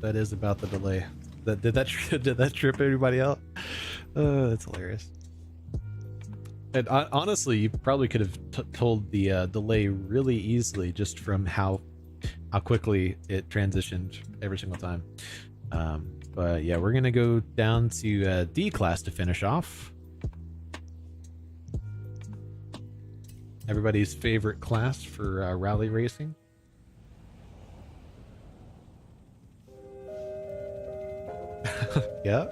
that is about the delay. Did that trip everybody out? Oh, that's hilarious. And honestly, you probably could have told the delay really easily just from how quickly it transitioned every single time. But yeah, we're gonna go down to D class to finish off. Everybody's favorite class for rally racing. Yeah.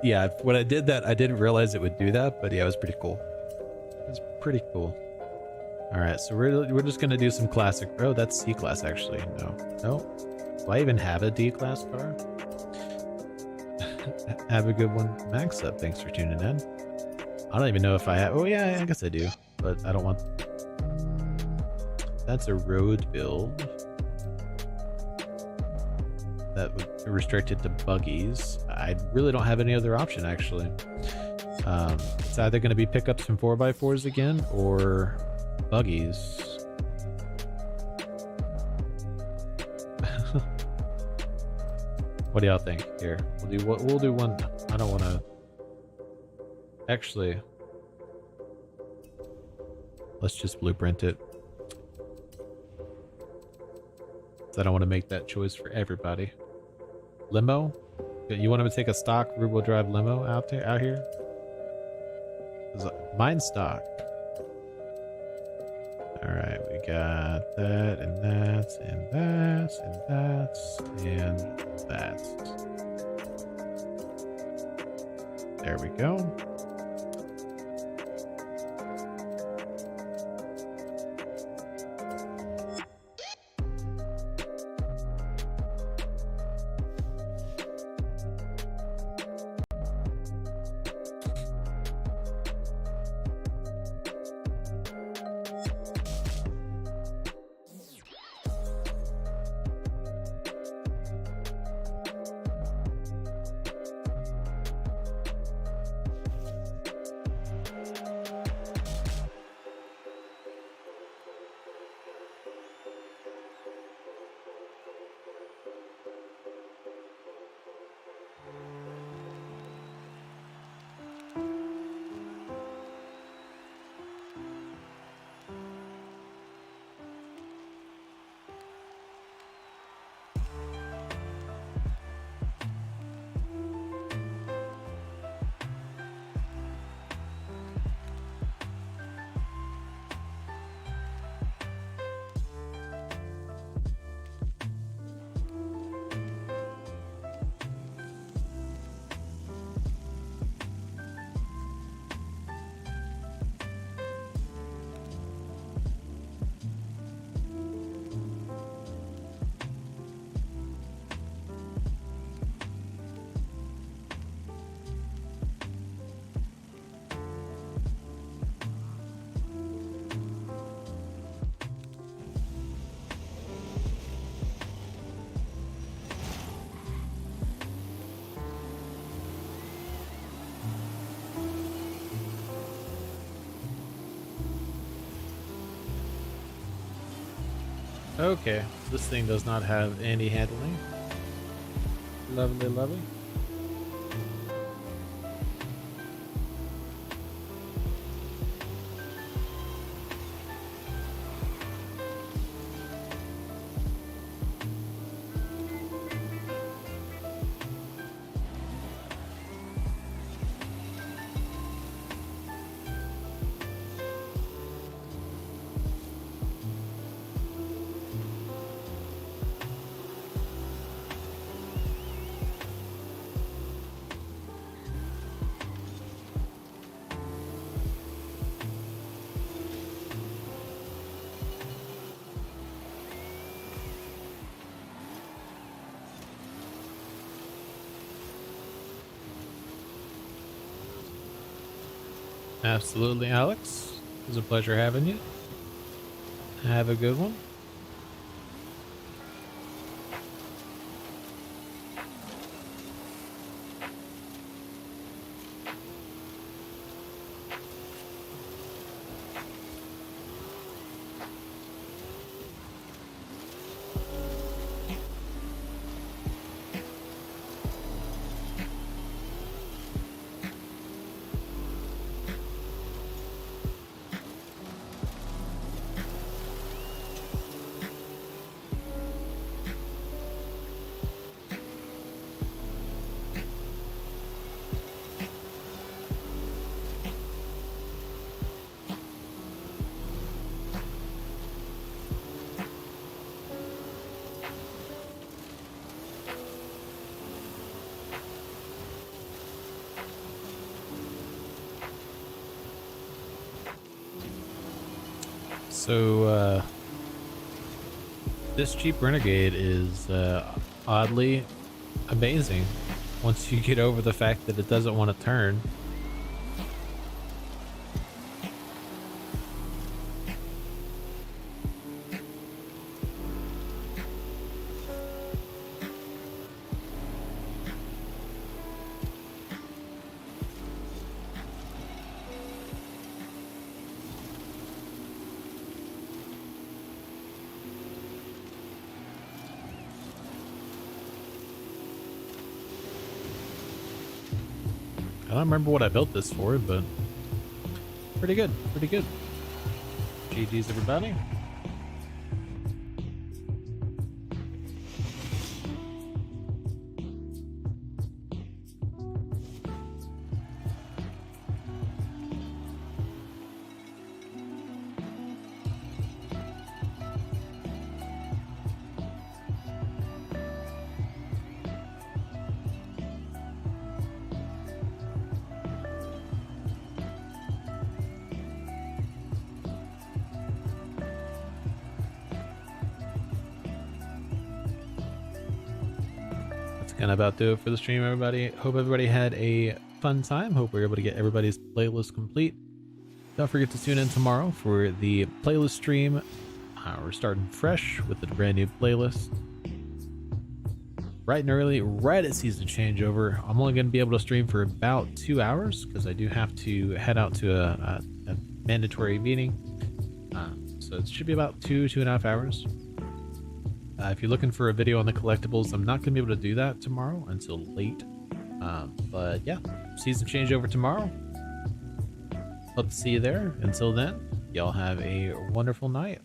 Yeah, when I did that, I didn't realize it would do that, but yeah, it was pretty cool. It was pretty cool. All right, so we're just gonna do some classic. Oh, that's C class actually. No. Do I even have a D class car? Have a good one, Max. Up. Thanks for tuning in. I don't even know if I have. Oh yeah, I guess I do, but I don't want. That's a road build. That would be restricted to buggies. I really don't have any other option actually. It's either going to be pickups and 4x4s again or buggies. What do y'all think? Here, we'll do one. I don't want to. Actually, let's just blueprint it. I don't want to make that choice for everybody. Limo? You want to take a stock rear-wheel drive limo out here? Mine's stock. All right, we got that and that and that and that and that. There we go. Okay, this thing does not have any handling. Lovely, lovely. Absolutely, Alex. It was a pleasure having you. Have a good one. So, this Jeep Renegade is oddly amazing once you get over the fact that it doesn't want to turn. I don't remember what I built this for, but pretty good, pretty good. GG's everybody. Gonna about do it for the stream, everybody. Hope everybody had a fun time. Hope we were able to get everybody's playlist complete. Don't forget to tune in tomorrow for the playlist stream. We're starting fresh with a brand new playlist. Bright and early, right at season changeover. I'm only gonna be able to stream for about 2 hours because I do have to head out to a mandatory meeting. So it should be about 2.5 hours. If you're looking for a video on the collectibles, I'm not going to be able to do that tomorrow until late. But yeah, season changeover tomorrow. Hope to see you there. Until then, y'all have a wonderful night.